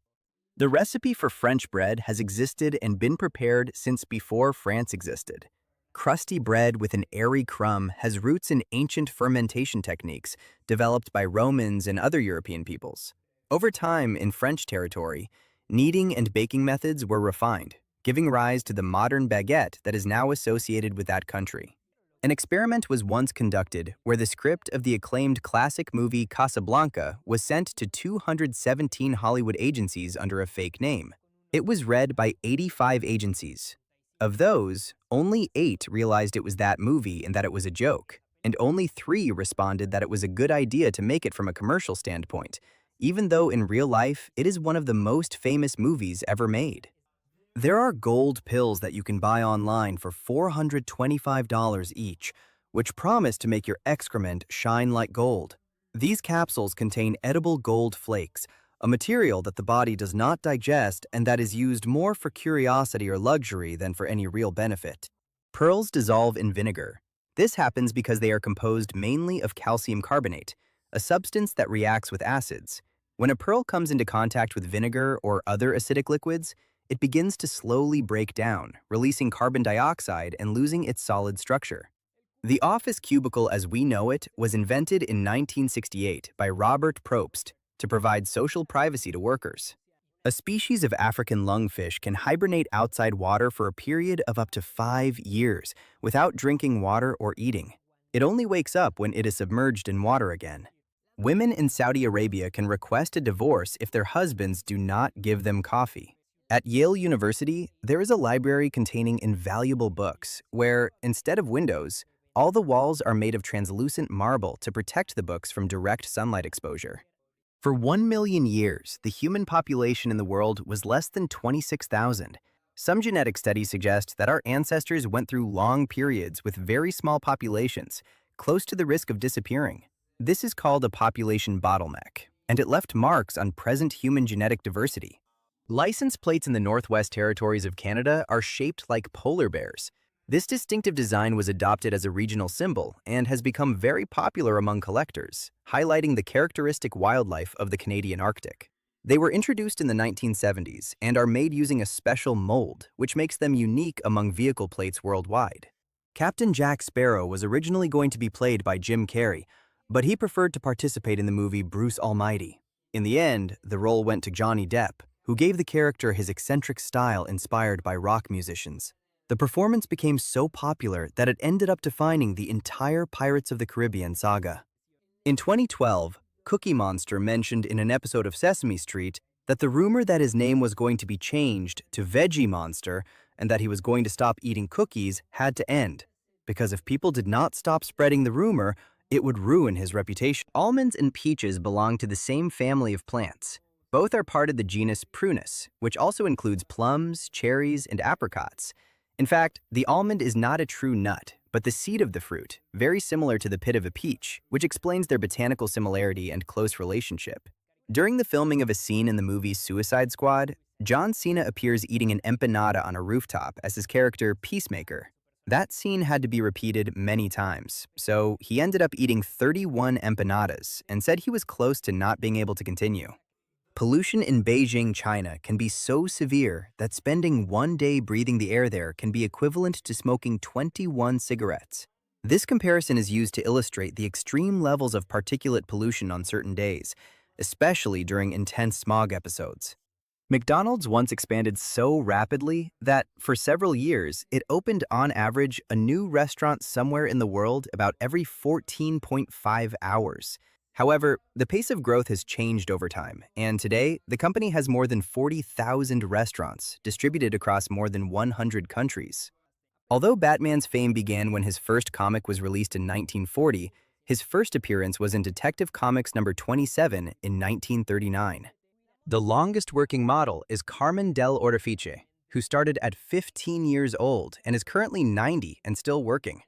The recipe for French bread has existed and been prepared since before France existed. Crusty bread with an airy crumb has roots in ancient fermentation techniques developed by Romans and other European peoples. Over time, in French territory, kneading and baking methods were refined, giving rise to the modern baguette that is now associated with that country. An experiment was once conducted where the script of the acclaimed classic movie Casablanca was sent to 217 Hollywood agencies under a fake name. It was read by 85 agencies. Of those, only 8 realized it was that movie and that it was a joke, and only 3 responded that it was a good idea to make it from a commercial standpoint, even though in real life it is one of the most famous movies ever made. There are gold pills that you can buy online for $425 each, which promise to make your excrement shine like gold. These capsules contain edible gold flakes, a material that the body does not digest and that is used more for curiosity or luxury than for any real benefit. Pearls dissolve in vinegar. This happens because they are composed mainly of calcium carbonate, a substance that reacts with acids. When a pearl comes into contact with vinegar or other acidic liquids, it begins to slowly break down, releasing carbon dioxide and losing its solid structure. The office cubicle as we know it was invented in 1968 by Robert Probst to provide social privacy to workers. A species of African lungfish can hibernate outside water for a period of up to 5 years without drinking water or eating. It only wakes up when it is submerged in water again. Women in Saudi Arabia can request a divorce if their husbands do not give them coffee. At Yale University, there is a library containing invaluable books where, instead of windows, all the walls are made of translucent marble to protect the books from direct sunlight exposure. For 1 million years, the human population in the world was less than 26,000. Some genetic studies suggest that our ancestors went through long periods with very small populations, close to the risk of disappearing. This is called a population bottleneck, and it left marks on present human genetic diversity. License plates in the Northwest Territories of Canada are shaped like polar bears. This distinctive design was adopted as a regional symbol and has become very popular among collectors, highlighting the characteristic wildlife of the Canadian Arctic. They were introduced in the 1970s and are made using a special mold, which makes them unique among vehicle plates worldwide. Captain Jack Sparrow was originally going to be played by Jim Carrey, but he preferred to participate in the movie Bruce Almighty. In the end, the role went to Johnny Depp, who gave the character his eccentric style inspired by rock musicians. The performance became so popular that it ended up defining the entire Pirates of the Caribbean saga. In 2012, Cookie Monster mentioned in an episode of Sesame Street that the rumor that his name was going to be changed to Veggie Monster and that he was going to stop eating cookies had to end, because if people did not stop spreading the rumor, it would ruin his reputation. Almonds and peaches belong to the same family of plants. Both are part of the genus Prunus, which also includes plums, cherries, and apricots. In fact, the almond is not a true nut, but the seed of the fruit, very similar to the pit of a peach, which explains their botanical similarity and close relationship. During the filming of a scene in the movie Suicide Squad, John Cena appears eating an empanada on a rooftop as his character Peacemaker. That scene had to be repeated many times, so he ended up eating 31 empanadas and said he was close to not being able to continue. Pollution in Beijing, China can be so severe that spending one day breathing the air there can be equivalent to smoking 21 cigarettes. This comparison is used to illustrate the extreme levels of particulate pollution on certain days, especially during intense smog episodes. McDonald's once expanded so rapidly that, for several years, it opened on average a new restaurant somewhere in the world about every 14.5 hours. However, the pace of growth has changed over time, and today, the company has more than 40,000 restaurants distributed across more than 100 countries. Although Batman's fame began when his first comic was released in 1940, his first appearance was in Detective Comics number 27 in 1939. The longest working model is Carmen del Ortifice, who started at 15 years old and is currently 90 and still working.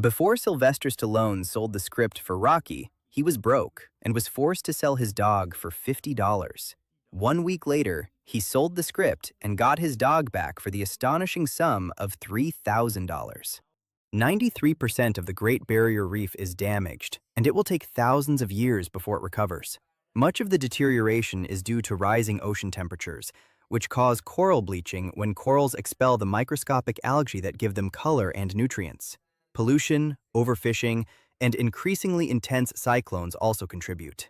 Before Sylvester Stallone sold the script for Rocky, he was broke and was forced to sell his dog for $50. 1 week later, he sold the script and got his dog back for the astonishing sum of $3,000. 93% of the Great Barrier Reef is damaged, and it will take thousands of years before it recovers. Much of the deterioration is due to rising ocean temperatures, which cause coral bleaching when corals expel the microscopic algae that give them color and nutrients. Pollution, overfishing, and increasingly intense cyclones also contribute.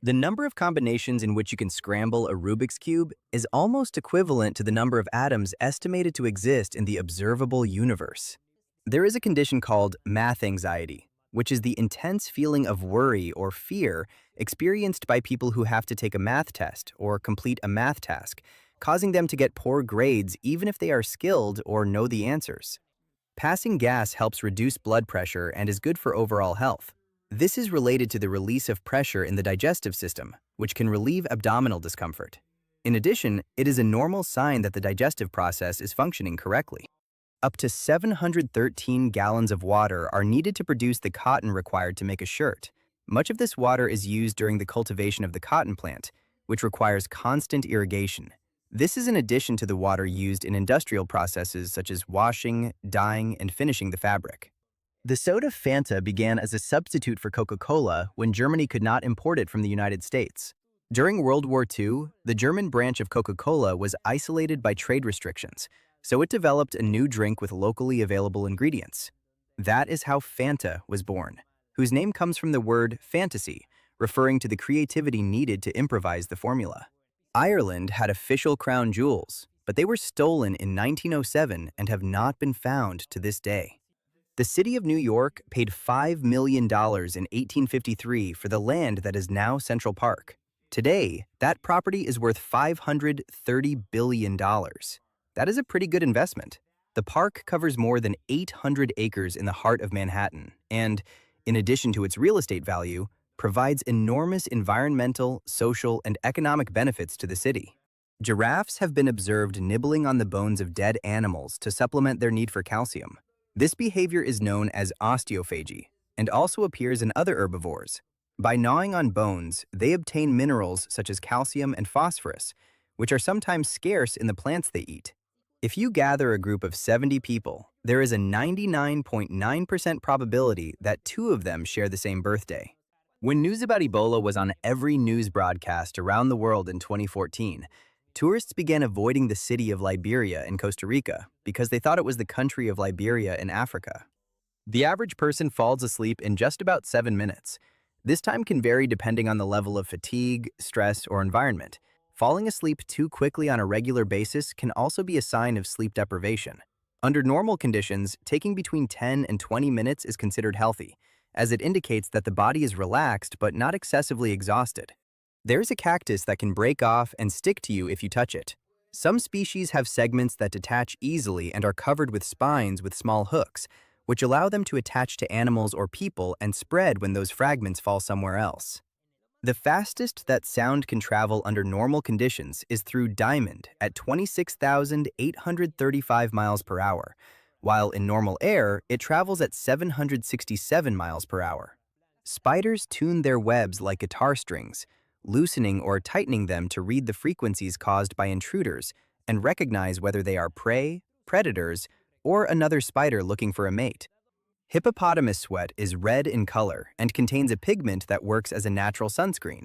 The number of combinations in which you can scramble a Rubik's Cube is almost equivalent to the number of atoms estimated to exist in the observable universe. There is a condition called math anxiety, which is the intense feeling of worry or fear experienced by people who have to take a math test or complete a math task, causing them to get poor grades even if they are skilled or know the answers. Passing gas helps reduce blood pressure and is good for overall health. This is related to the release of pressure in the digestive system, which can relieve abdominal discomfort. In addition, it is a normal sign that the digestive process is functioning correctly. Up to 713 gallons of water are needed to produce the cotton required to make a shirt. Much of this water is used during the cultivation of the cotton plant, which requires constant irrigation. This is in addition to the water used in industrial processes such as washing, dyeing, and finishing the fabric. The soda Fanta began as a substitute for Coca-Cola when Germany could not import it from the United States. During World War II, the German branch of Coca-Cola was isolated by trade restrictions, so it developed a new drink with locally available ingredients. That is how Fanta was born, whose name comes from the word fantasy, referring to the creativity needed to improvise the formula. Ireland had official crown jewels, but they were stolen in 1907 and have not been found to this day. The city of New York paid $5 million in 1853 for the land that is now Central Park. Today, that property is worth $530 billion. That is a pretty good investment. The park covers more than 800 acres in the heart of Manhattan and, in addition to its real estate value, provides enormous environmental, social, and economic benefits to the city. Giraffes have been observed nibbling on the bones of dead animals to supplement their need for calcium. This behavior is known as osteophagy and also appears in other herbivores. By gnawing on bones, they obtain minerals such as calcium and phosphorus, which are sometimes scarce in the plants they eat. If you gather a group of 70 people, there is a 99.9% probability that 2 of them share the same birthday. When news about Ebola was on every news broadcast around the world in 2014, tourists began avoiding the city of Liberia in Costa Rica because they thought it was the country of Liberia in Africa. The average person falls asleep in just about 7 minutes. This time can vary depending on the level of fatigue, stress, or environment. Falling asleep too quickly on a regular basis can also be a sign of sleep deprivation. Under normal conditions, taking between 10 and 20 minutes is considered healthy, as it indicates that the body is relaxed but not excessively exhausted. There's a cactus that can break off and stick to you if you touch it. Some species have segments that detach easily and are covered with spines with small hooks, which allow them to attach to animals or people and spread when those fragments fall somewhere else. The fastest that sound can travel under normal conditions is through diamond at 26,835 miles per hour, while in normal air, it travels at 767 miles per hour. Spiders tune their webs like guitar strings, loosening or tightening them to read the frequencies caused by intruders and recognize whether they are prey, predators, or another spider looking for a mate. Hippopotamus sweat is red in color and contains a pigment that works as a natural sunscreen.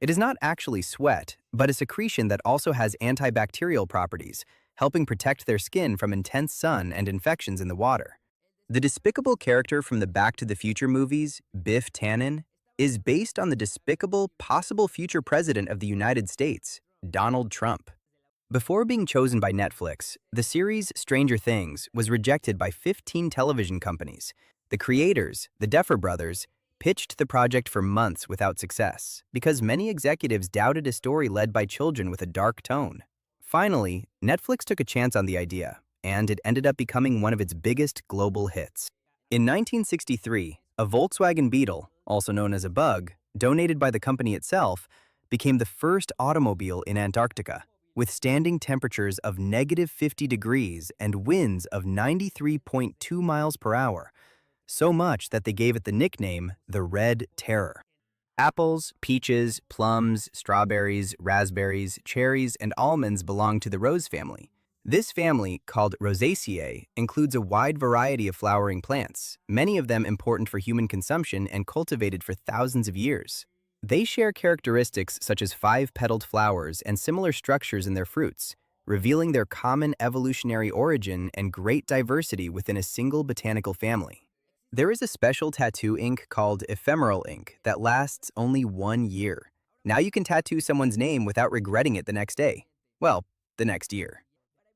It is not actually sweat, but a secretion that also has antibacterial properties, helping protect their skin from intense sun and infections in the water. The despicable character from the Back to the Future movies, Biff Tannen, is based on the despicable possible future president of the United States, Donald Trump. Before being chosen by Netflix, the series Stranger Things was rejected by 15 television companies. The creators, the Duffer Brothers, pitched the project for months without success because many executives doubted a story led by children with a dark tone. Finally, Netflix took a chance on the idea, and it ended up becoming one of its biggest global hits. In 1963, a Volkswagen Beetle, also known as a bug, donated by the company itself, became the first automobile in Antarctica, withstanding temperatures of -50 degrees and winds of 93.2 miles per hour, so much that they gave it the nickname the Red Terror. Apples, peaches, plums, strawberries, raspberries, cherries, and almonds belong to the rose family. This family, called Rosaceae, includes a wide variety of flowering plants, many of them important for human consumption and cultivated for thousands of years. They share characteristics such as five-petaled flowers and similar structures in their fruits, revealing their common evolutionary origin and great diversity within a single botanical family. There is a special tattoo ink called ephemeral ink that lasts only 1 year. Now you can tattoo someone's name without regretting it the next day. Well, the next year.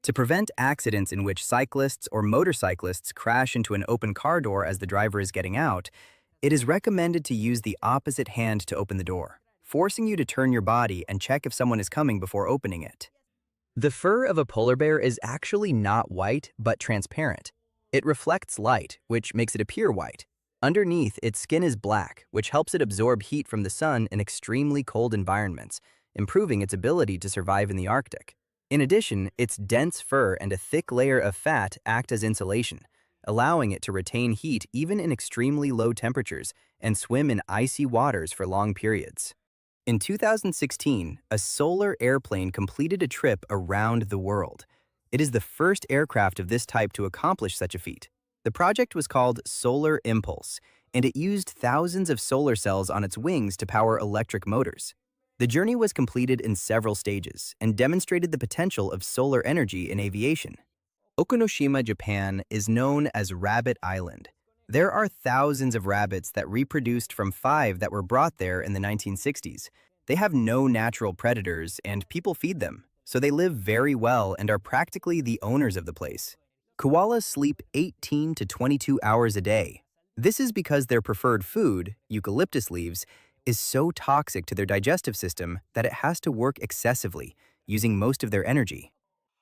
To prevent accidents in which cyclists or motorcyclists crash into an open car door as the driver is getting out, it is recommended to use the opposite hand to open the door, forcing you to turn your body and check if someone is coming before opening it. The fur of a polar bear is actually not white, but transparent. It reflects light, which makes it appear white. Underneath, its skin is black, which helps it absorb heat from the sun in extremely cold environments, improving its ability to survive in the Arctic. In addition, its dense fur and a thick layer of fat act as insulation, allowing it to retain heat even in extremely low temperatures and swim in icy waters for long periods. In 2016, a solar airplane completed a trip around the world. It is the first aircraft of this type to accomplish such a feat. The project was called Solar Impulse, and it used thousands of solar cells on its wings to power electric motors. The journey was completed in several stages and demonstrated the potential of solar energy in aviation. Okunoshima, Japan is known as Rabbit Island. There are thousands of rabbits that reproduced from 5 that were brought there in the 1960s. They have no natural predators and people feed them, so they live very well and are practically the owners of the place. Koalas sleep 18 to 22 hours a day. This is because their preferred food, eucalyptus leaves, is so toxic to their digestive system that it has to work excessively, using most of their energy.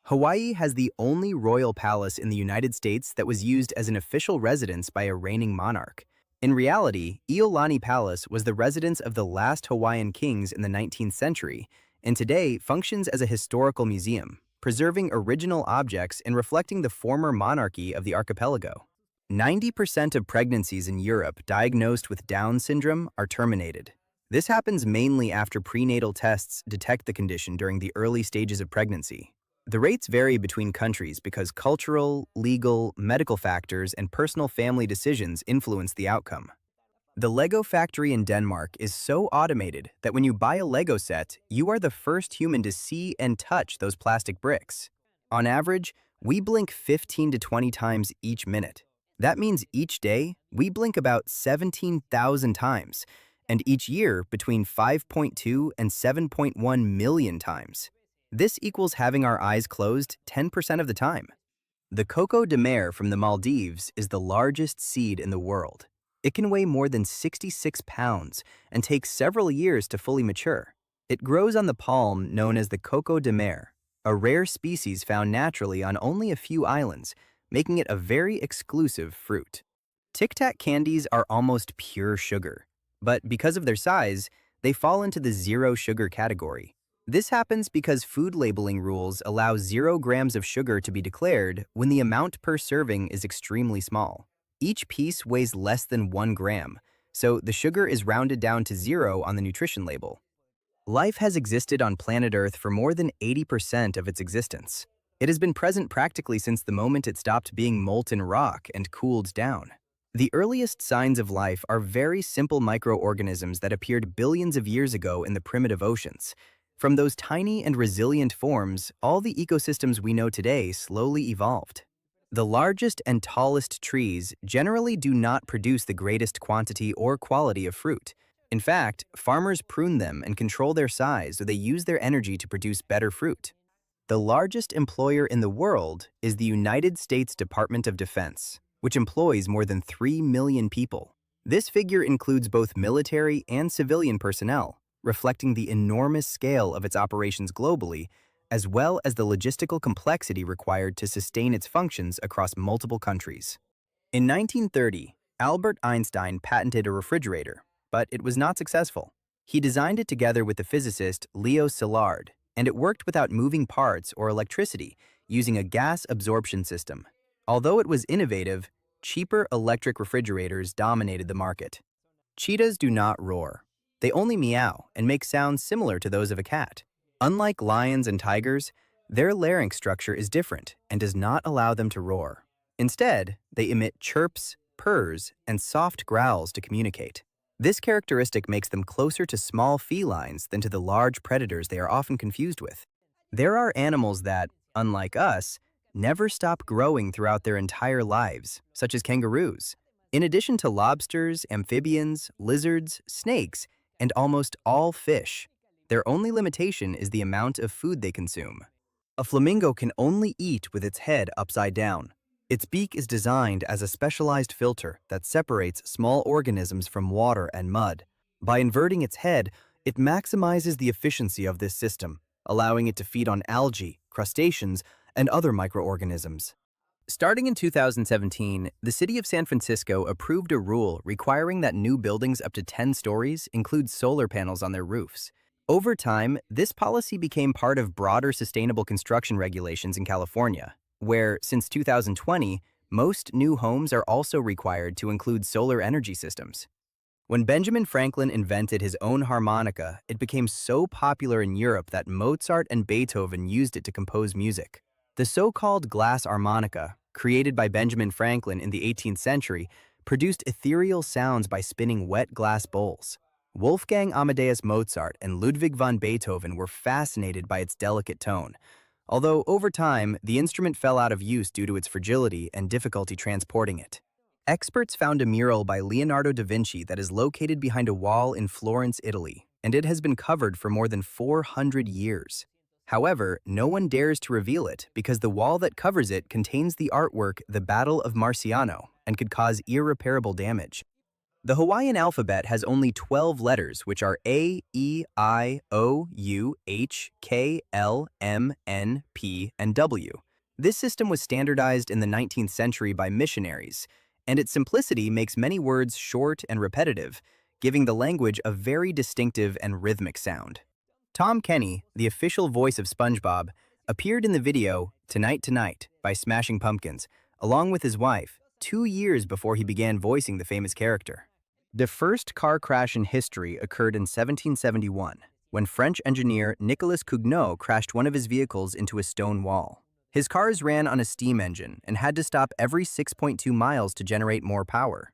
Hawaii has the only royal palace in the United States that was used as an official residence by a reigning monarch. In reality, Iolani Palace was the residence of the last Hawaiian kings in the 19th century, and today functions as a historical museum, preserving original objects and reflecting the former monarchy of the archipelago. 90% of pregnancies in Europe diagnosed with Down syndrome are terminated. This happens mainly after prenatal tests detect the condition during the early stages of pregnancy. The rates vary between countries because cultural, legal, medical factors, and personal family decisions influence the outcome. The Lego factory in Denmark is so automated that when you buy a Lego set, you are the first human to see and touch those plastic bricks. On average, we blink 15 to 20 times each minute. That means each day, we blink about 17,000 times, and each year between 5.2 and 7.1 million times. This equals having our eyes closed 10% of the time. The coco de mer from the Maldives is the largest seed in the world. It can weigh more than 66 pounds and takes several years to fully mature. It grows on the palm known as the coco de mer, a rare species found naturally on only a few islands, making it a very exclusive fruit. Tic Tac candies are almost pure sugar, but because of their size, they fall into the zero sugar category. This happens because food labeling rules allow 0 grams of sugar to be declared when the amount per serving is extremely small. Each piece weighs less than 1 gram, so the sugar is rounded down to 0 on the nutrition label. Life has existed on planet Earth for more than 80% of its existence. It has been present practically since the moment it stopped being molten rock and cooled down. The earliest signs of life are very simple microorganisms that appeared billions of years ago in the primitive oceans. From those tiny and resilient forms, all the ecosystems we know today slowly evolved. The largest and tallest trees generally do not produce the greatest quantity or quality of fruit. In fact, farmers prune them and control their size so they use their energy to produce better fruit. The largest employer in the world is the United States Department of Defense, which employs more than 3 million people. This figure includes both military and civilian personnel, reflecting the enormous scale of its operations globally, as well as the logistical complexity required to sustain its functions across multiple countries. In 1930, Albert Einstein patented a refrigerator, but it was not successful. He designed it together with the physicist Leo Szilard, and it worked without moving parts or electricity, using a gas absorption system. Although it was innovative, cheaper electric refrigerators dominated the market. Cheetahs do not roar. They only meow and make sounds similar to those of a cat. Unlike lions and tigers, their larynx structure is different and does not allow them to roar. Instead, they emit chirps, purrs, and soft growls to communicate. This characteristic makes them closer to small felines than to the large predators they are often confused with. There are animals that, unlike us, never stop growing throughout their entire lives, such as kangaroos. In addition to lobsters, amphibians, lizards, snakes, and almost all fish, their only limitation is the amount of food they consume. A flamingo can only eat with its head upside down. Its beak is designed as a specialized filter that separates small organisms from water and mud. By inverting its head, it maximizes the efficiency of this system, allowing it to feed on algae, crustaceans, and other microorganisms. Starting in 2017, the city of San Francisco approved a rule requiring that new buildings up to 10 stories include solar panels on their roofs. Over time, this policy became part of broader sustainable construction regulations in California, where, since 2020, most new homes are also required to include solar energy systems. When Benjamin Franklin invented his own harmonica, it became so popular in Europe that Mozart and Beethoven used it to compose music. The so-called glass harmonica, created by Benjamin Franklin in the 18th century, produced ethereal sounds by spinning wet glass bowls. Wolfgang Amadeus Mozart and Ludwig van Beethoven were fascinated by its delicate tone, although over time, the instrument fell out of use due to its fragility and difficulty transporting it. Experts found a mural by Leonardo da Vinci that is located behind a wall in Florence, Italy, and it has been covered for more than 400 years. However, no one dares to reveal it because the wall that covers it contains the artwork The Battle of Marciano and could cause irreparable damage. The Hawaiian alphabet has only 12 letters, which are A, E, I, O, U, H, K, L, M, N, P, and W. This system was standardized in the 19th century by missionaries, and its simplicity makes many words short and repetitive, giving the language a very distinctive and rhythmic sound. Tom Kenny, the official voice of SpongeBob, appeared in the video Tonight Tonight by Smashing Pumpkins, along with his wife, 2 years before he began voicing the famous character. The first car crash in history occurred in 1771, when French engineer Nicolas Cugnot crashed one of his vehicles into a stone wall. His cars ran on a steam engine and had to stop every 6.2 miles to generate more power.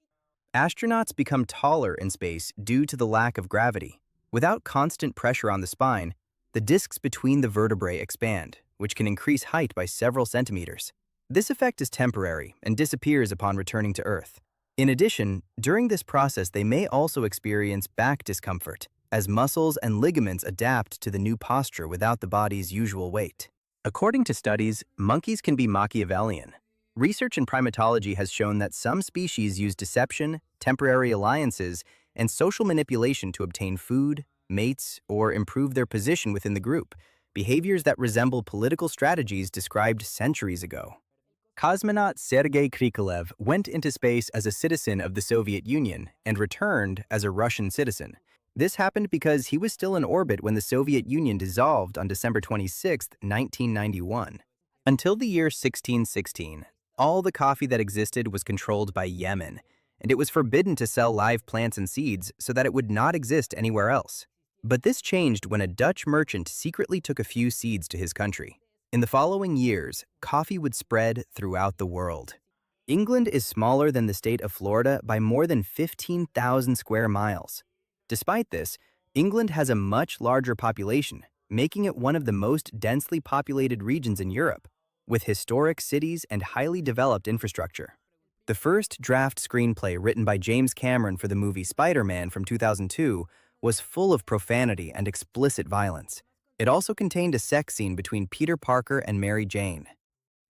Astronauts become taller in space due to the lack of gravity. Without constant pressure on the spine, the discs between the vertebrae expand, which can increase height by several centimeters. This effect is temporary and disappears upon returning to Earth. In addition, during this process they may also experience back discomfort, as muscles and ligaments adapt to the new posture without the body's usual weight. According to studies, monkeys can be Machiavellian. Research in primatology has shown that some species use deception, temporary alliances, and social manipulation to obtain food, mates, or improve their position within the group, behaviors that resemble political strategies described centuries ago. Cosmonaut Sergei Krikalev went into space as a citizen of the Soviet Union and returned as a Russian citizen. This happened because he was still in orbit when the Soviet Union dissolved on December 26, 1991. Until the year 1616, all the coffee that existed was controlled by Yemen, and it was forbidden to sell live plants and seeds so that it would not exist anywhere else. But this changed when a Dutch merchant secretly took a few seeds to his country. In the following years, coffee would spread throughout the world. England is smaller than the state of Florida by more than 15,000 square miles. Despite this, England has a much larger population, making it one of the most densely populated regions in Europe, with historic cities and highly developed infrastructure. The first draft screenplay written by James Cameron for the movie Spider-Man from 2002 was full of profanity and explicit violence. It also contained a sex scene between Peter Parker and Mary Jane.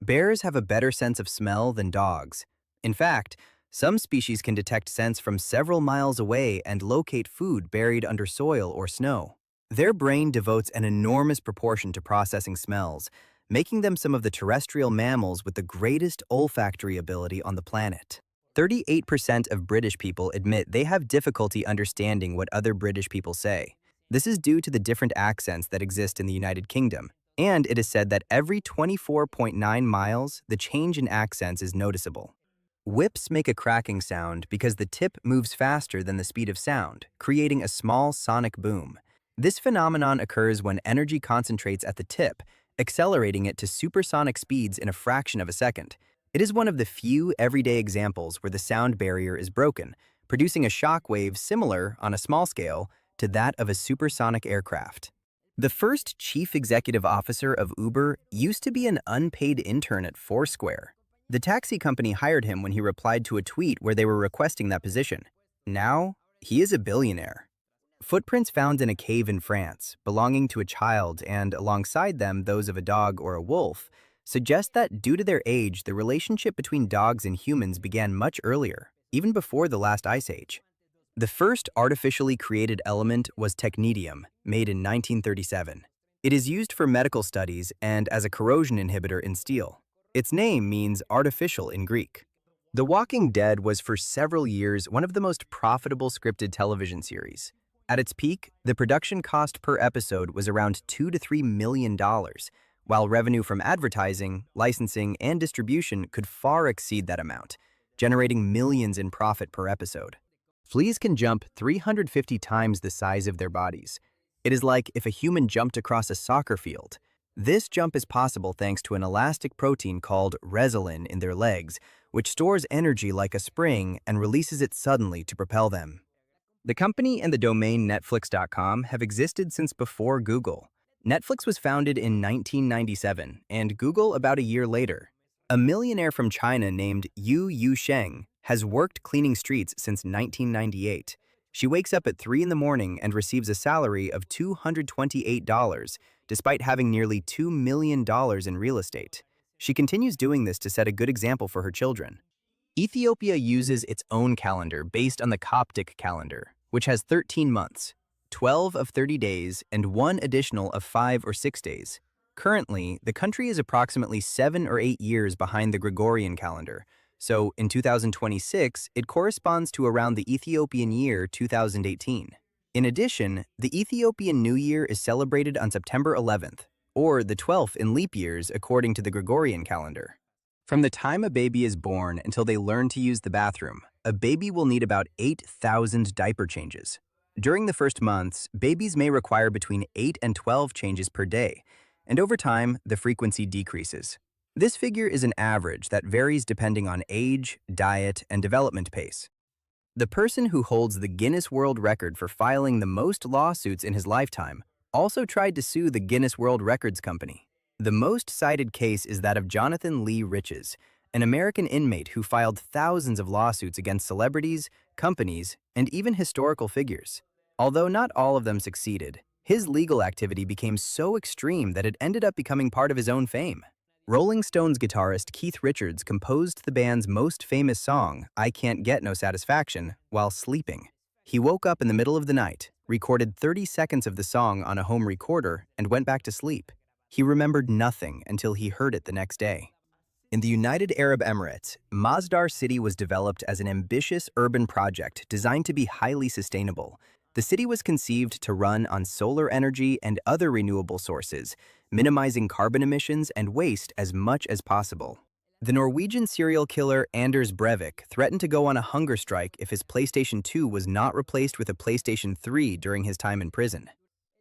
Bears have a better sense of smell than dogs. In fact, some species can detect scents from several miles away and locate food buried under soil or snow. Their brain devotes an enormous proportion to processing smells, making them some of the terrestrial mammals with the greatest olfactory ability on the planet. 38% of British people admit they have difficulty understanding what other British people say. This is due to the different accents that exist in the United Kingdom, and it is said that every 24.9 miles, the change in accents is noticeable. Whips make a cracking sound because the tip moves faster than the speed of sound, creating a small sonic boom. This phenomenon occurs when energy concentrates at the tip, accelerating it to supersonic speeds in a fraction of a second. It is one of the few everyday examples where the sound barrier is broken, producing a shock wave similar, on a small scale, to that of a supersonic aircraft. The first chief executive officer of Uber used to be an unpaid intern at Foursquare. The taxi company hired him when he replied to a tweet where they were requesting that position. Now, he is a billionaire. Footprints found in a cave in France, belonging to a child and, alongside them, those of a dog or a wolf, suggest that due to their age, the relationship between dogs and humans began much earlier, even before the last ice age. The first artificially created element was technetium, made in 1937. It is used for medical studies and as a corrosion inhibitor in steel. Its name means artificial in Greek. The Walking Dead was for several years one of the most profitable scripted television series. At its peak, the production cost per episode was around $2 to $3 million, while revenue from advertising, licensing, and distribution could far exceed that amount, generating millions in profit per episode. Fleas can jump 350 times the size of their bodies. It is like if a human jumped across a soccer field. This jump is possible thanks to an elastic protein called resilin in their legs, which stores energy like a spring and releases it suddenly to propel them. The company and the domain Netflix.com have existed since before Google. Netflix was founded in 1997 and Google about a year later. A millionaire from China named Yu Yusheng has worked cleaning streets since 1998. She wakes up at 3 in the morning and receives a salary of $228, despite having nearly $2 million in real estate. She continues doing this to set a good example for her children. Ethiopia uses its own calendar based on the Coptic calendar, which has 13 months, 12 of 30 days, and one additional of 5 or 6 days. Currently, the country is approximately 7 or 8 years behind the Gregorian calendar, so in 2026, it corresponds to around the Ethiopian year 2018. In addition, the Ethiopian New Year is celebrated on September 11th, or the 12th in leap years according to the Gregorian calendar. From the time a baby is born until they learn to use the bathroom, a baby will need about 8,000 diaper changes. During the first months, babies may require between 8 and 12 changes per day, and over time, the frequency decreases. This figure is an average that varies depending on age, diet, and development pace. The person who holds the Guinness World Record for filing the most lawsuits in his lifetime also tried to sue the Guinness World Records Company. The most cited case is that of Jonathan Lee Riches, an American inmate who filed thousands of lawsuits against celebrities, companies, and even historical figures. Although not all of them succeeded, his legal activity became so extreme that it ended up becoming part of his own fame. Rolling Stones guitarist Keith Richards composed the band's most famous song, I Can't Get No Satisfaction, while sleeping. He woke up in the middle of the night, recorded 30 seconds of the song on a home recorder, and went back to sleep. He remembered nothing until he heard it the next day. In the United Arab Emirates, Masdar City was developed as an ambitious urban project designed to be highly sustainable. The city was conceived to run on solar energy and other renewable sources, minimizing carbon emissions and waste as much as possible. The Norwegian serial killer Anders Breivik threatened to go on a hunger strike if his PlayStation 2 was not replaced with a PlayStation 3 during his time in prison.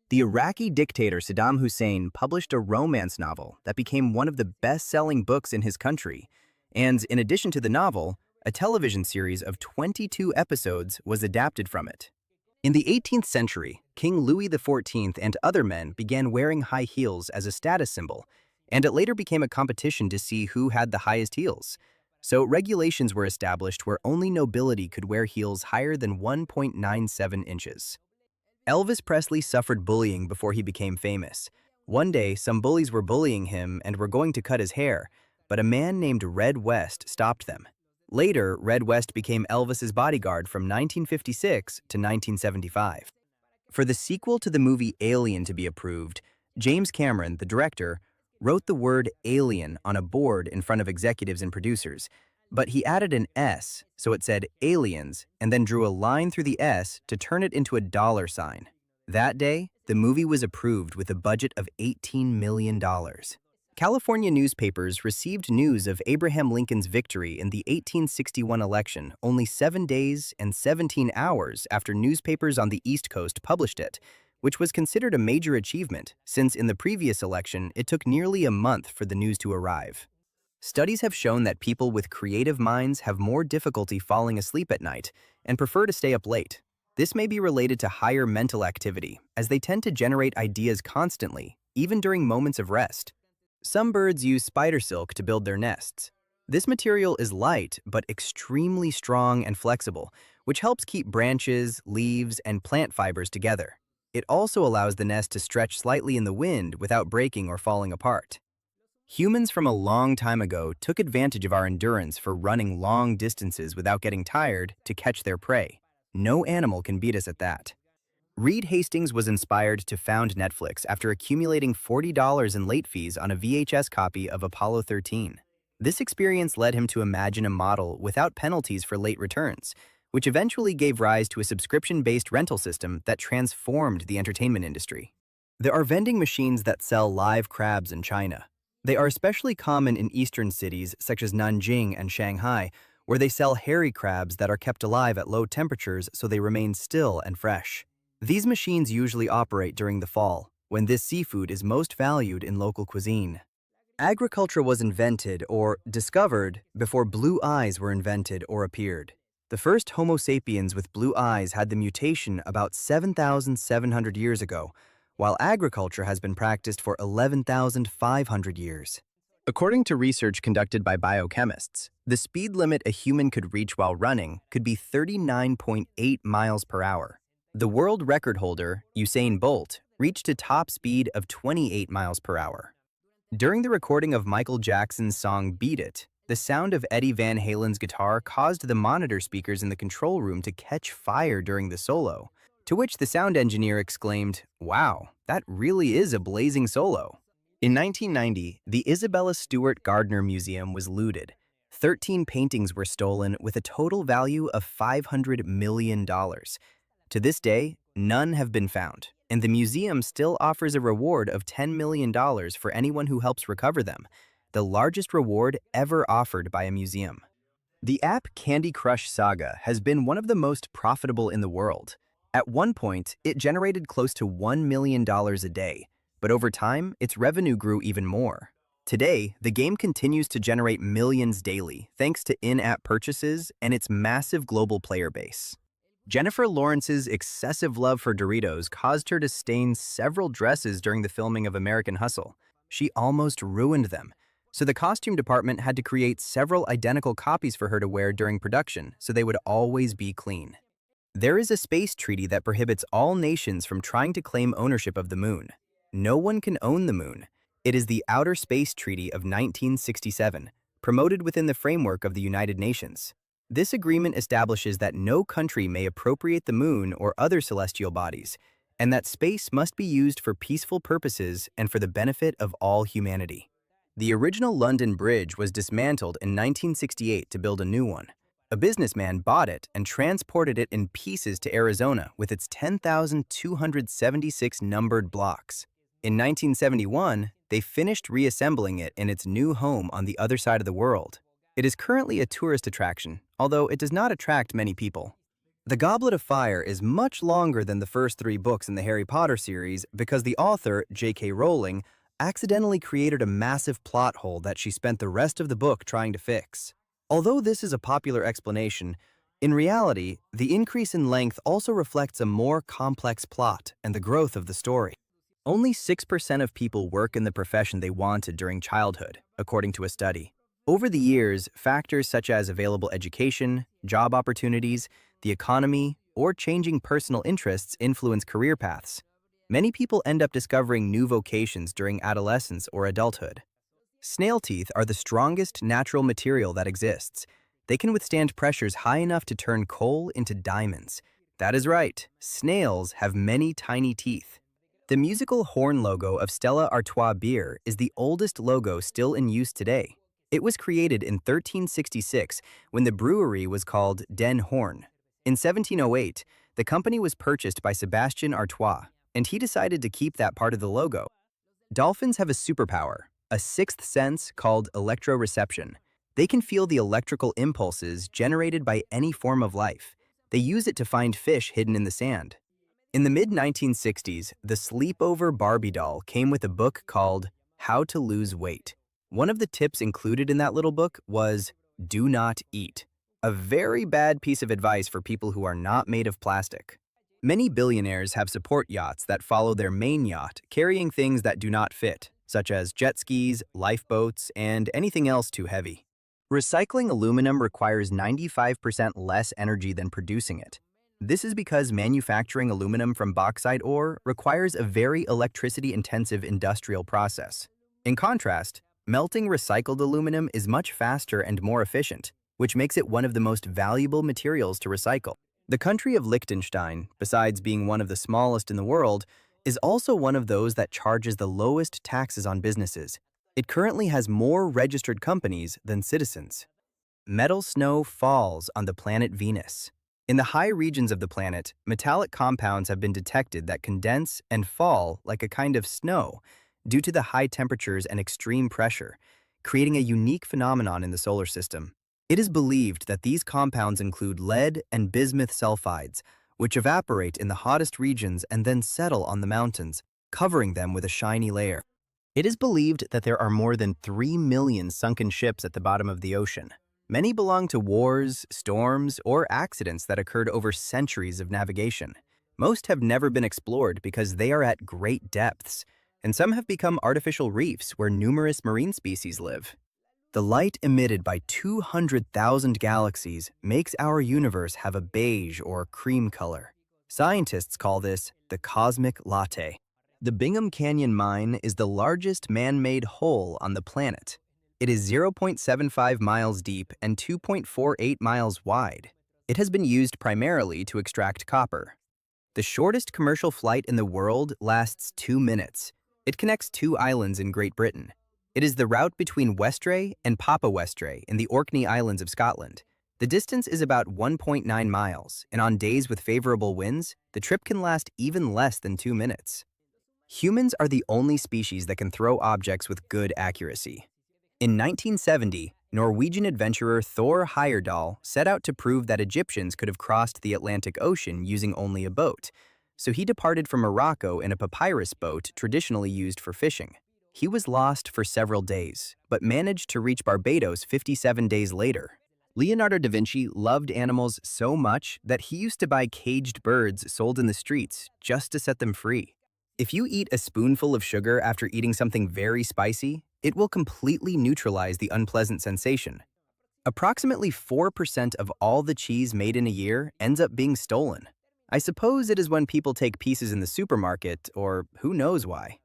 The Iraqi dictator Saddam Hussein published a romance novel that became one of the best-selling books in his country, and in addition to the novel, a television series of 22 episodes was adapted from it. In the 18th century, King Louis XIV and other men began wearing high heels as a status symbol, and it later became a competition to see who had the highest heels. So regulations were established where only nobility could wear heels higher than 1.97 inches. Elvis Presley suffered bullying before he became famous. One day, some bullies were bullying him and were going to cut his hair, but a man named Red West stopped them. Later, Red West became Elvis's bodyguard from 1956 to 1975. For the sequel to the movie Alien to be approved, James Cameron, the director, wrote the word alien on a board in front of executives and producers, but he added an S, so it said aliens, and then drew a line through the S to turn it into a dollar sign. That day, the movie was approved with a budget of $18 million. California newspapers received news of Abraham Lincoln's victory in the 1861 election only 7 days and 17 hours after newspapers on the East Coast published it, which was considered a major achievement since in the previous election it took nearly a month for the news to arrive. Studies have shown that people with creative minds have more difficulty falling asleep at night and prefer to stay up late. This may be related to higher mental activity, as they tend to generate ideas constantly, even during moments of rest. Some birds use spider silk to build their nests. This material is light but extremely strong and flexible, which helps keep branches, leaves, and plant fibers together. It also allows the nest to stretch slightly in the wind without breaking or falling apart. Humans from a long time ago took advantage of our endurance for running long distances without getting tired to catch their prey. No animal can beat us at that. Reed Hastings was inspired to found Netflix after accumulating $40 in late fees on a VHS copy of Apollo 13. This experience led him to imagine a model without penalties for late returns, which eventually gave rise to a subscription-based rental system that transformed the entertainment industry. There are vending machines that sell live crabs in China. They are especially common in eastern cities such as Nanjing and Shanghai, where they sell hairy crabs that are kept alive at low temperatures so they remain still and fresh. These machines usually operate during the fall, when this seafood is most valued in local cuisine. Agriculture was invented or discovered before blue eyes were invented or appeared. The first Homo sapiens with blue eyes had the mutation about 7,700 years ago, while agriculture has been practiced for 11,500 years. According to research conducted by biochemists, the speed limit a human could reach while running could be 39.8 miles per hour. The world record holder, Usain Bolt, reached a top speed of 28 miles per hour. During the recording of Michael Jackson's song Beat It, the sound of Eddie Van Halen's guitar caused the monitor speakers in the control room to catch fire during the solo, to which the sound engineer exclaimed, "Wow, that really is a blazing solo." In 1990, the Isabella Stewart Gardner Museum was looted. 13 paintings were stolen with a total value of $500 million. To this day, none have been found, and the museum still offers a reward of $10 million for anyone who helps recover them, the largest reward ever offered by a museum. The app Candy Crush Saga has been one of the most profitable in the world. At one point, it generated close to $1 million a day, but over time, its revenue grew even more. Today, the game continues to generate millions daily thanks to in-app purchases and its massive global player base. Jennifer Lawrence's excessive love for Doritos caused her to stain several dresses during the filming of American Hustle. She almost ruined them, so the costume department had to create several identical copies for her to wear during production so they would always be clean. There is a space treaty that prohibits all nations from trying to claim ownership of the moon. No one can own the moon. It is the Outer Space Treaty of 1967, promoted within the framework of the United Nations. This agreement establishes that no country may appropriate the moon or other celestial bodies, and that space must be used for peaceful purposes and for the benefit of all humanity. The original London Bridge was dismantled in 1968 to build a new one. A businessman bought it and transported it in pieces to Arizona with its 10,276 numbered blocks. In 1971, they finished reassembling it in its new home on the other side of the world. It is currently a tourist attraction, although it does not attract many people. The Goblet of Fire is much longer than the first 3 books in the Harry Potter series because the author, J.K. Rowling, accidentally created a massive plot hole that she spent the rest of the book trying to fix. Although this is a popular explanation, in reality, the increase in length also reflects a more complex plot and the growth of the story. Only 6% of people work in the profession they wanted during childhood, according to a study. Over the years, factors such as available education, job opportunities, the economy, or changing personal interests influence career paths. Many people end up discovering new vocations during adolescence or adulthood. Snail teeth are the strongest natural material that exists. They can withstand pressures high enough to turn coal into diamonds. That is right, snails have many tiny teeth. The musical horn logo of Stella Artois beer is the oldest logo still in use today. It was created in 1366 when the brewery was called Den Horn. In 1708, the company was purchased by Sebastien Artois, and he decided to keep that part of the logo. Dolphins have a superpower, a sixth sense called electroreception. They can feel the electrical impulses generated by any form of life. They use it to find fish hidden in the sand. In the mid-1960s, the sleepover Barbie doll came with a book called How to Lose Weight. One of the tips included in that little book was, do not eat. A very bad piece of advice for people who are not made of plastic. Many billionaires have support yachts that follow their main yacht, carrying things that do not fit, such as jet skis, lifeboats, and anything else too heavy. Recycling aluminum requires 95% less energy than producing it. This is because manufacturing aluminum from bauxite ore requires a very electricity-intensive industrial process. In contrast, melting recycled aluminum is much faster and more efficient, which makes it one of the most valuable materials to recycle. The country of Liechtenstein, besides being one of the smallest in the world, is also one of those that charges the lowest taxes on businesses. It currently has more registered companies than citizens. Metal snow falls on the planet Venus. In the high regions of the planet, metallic compounds have been detected that condense and fall like a kind of snow due to the high temperatures and extreme pressure, creating a unique phenomenon in the solar system. It is believed that these compounds include lead and bismuth sulfides, which evaporate in the hottest regions and then settle on the mountains, covering them with a shiny layer. It is believed that there are more than 3 million sunken ships at the bottom of the ocean. Many belong to wars, storms, or accidents that occurred over centuries of navigation. Most have never been explored because they are at great depths, and some have become artificial reefs where numerous marine species live. The light emitted by 200,000 galaxies makes our universe have a beige or cream color. Scientists call this the cosmic latte. The Bingham Canyon Mine is the largest man-made hole on the planet. It is 0.75 miles deep and 2.48 miles wide. It has been used primarily to extract copper. The shortest commercial flight in the world lasts 2 minutes. It connects 2 islands in Great Britain. It is the route between Westray and Papa Westray in the Orkney Islands of Scotland. The distance is about 1.9 miles, and on days with favorable winds, the trip can last even less than 2 minutes. Humans are the only species that can throw objects with good accuracy. In 1970, Norwegian adventurer Thor Heyerdahl set out to prove that Egyptians could have crossed the Atlantic Ocean using only a boat, so he departed from Morocco in a papyrus boat traditionally used for fishing. He was lost for several days, but managed to reach Barbados 57 days later. Leonardo da Vinci loved animals so much that he used to buy caged birds sold in the streets just to set them free. If you eat a spoonful of sugar after eating something very spicy, it will completely neutralize the unpleasant sensation. Approximately 4% of all the cheese made in a year ends up being stolen. I suppose it is when people take pieces in the supermarket, or who knows why.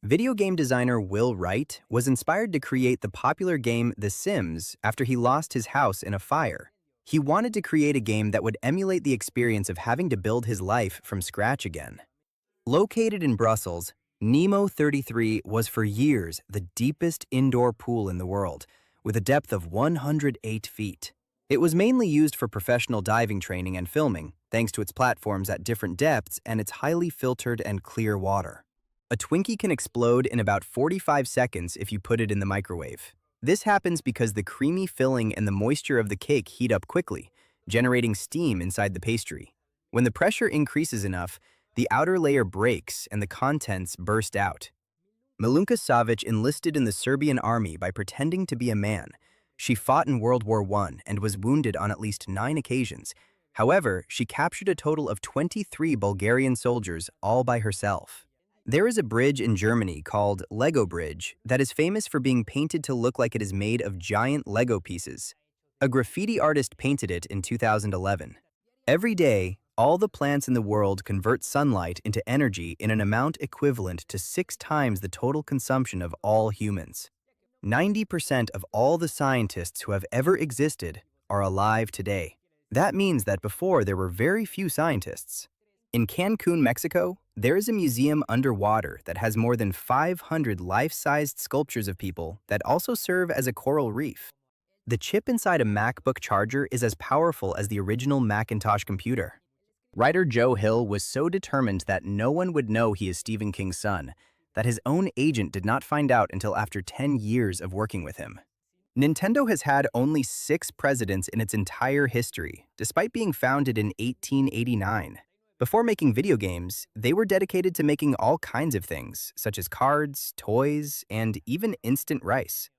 Video game designer Will Wright was inspired to create the popular game The Sims after he lost his house in a fire. He wanted to create a game that would emulate the experience of having to build his life from scratch again. Located in Brussels, Nemo 33 was for years the deepest indoor pool in the world, with a depth of 108 feet. It was mainly used for professional diving training and filming, thanks to its platforms at different depths and its highly filtered and clear water. A Twinkie can explode in about 45 seconds if you put it in the microwave. This happens because the creamy filling and the moisture of the cake heat up quickly, generating steam inside the pastry. When the pressure increases enough, the outer layer breaks and the contents burst out. Milunka Savic enlisted in the Serbian army by pretending to be a man. She fought in World War I and was wounded on at least 9 occasions. However, she captured a total of 23 Bulgarian soldiers all by herself. There is a bridge in Germany called Lego Bridge that is famous for being painted to look like it is made of giant Lego pieces. A graffiti artist painted it in 2011. Every day, all the plants in the world convert sunlight into energy in an amount equivalent to 6 times the total consumption of all humans. 90% of all the scientists who have ever existed are alive today. That means that before there were very few scientists. In Cancun, Mexico, there is a museum underwater that has more than 500 life-sized sculptures of people that also serve as a coral reef. The chip inside a MacBook charger is as powerful as the original Macintosh computer. Writer Joe Hill was so determined that no one would know he is Stephen King's son that his own agent did not find out until after 10 years of working with him. Nintendo has had only 6 presidents in its entire history, despite being founded in 1889. Before making video games, they were dedicated to making all kinds of things, such as cards, toys, and even instant rice.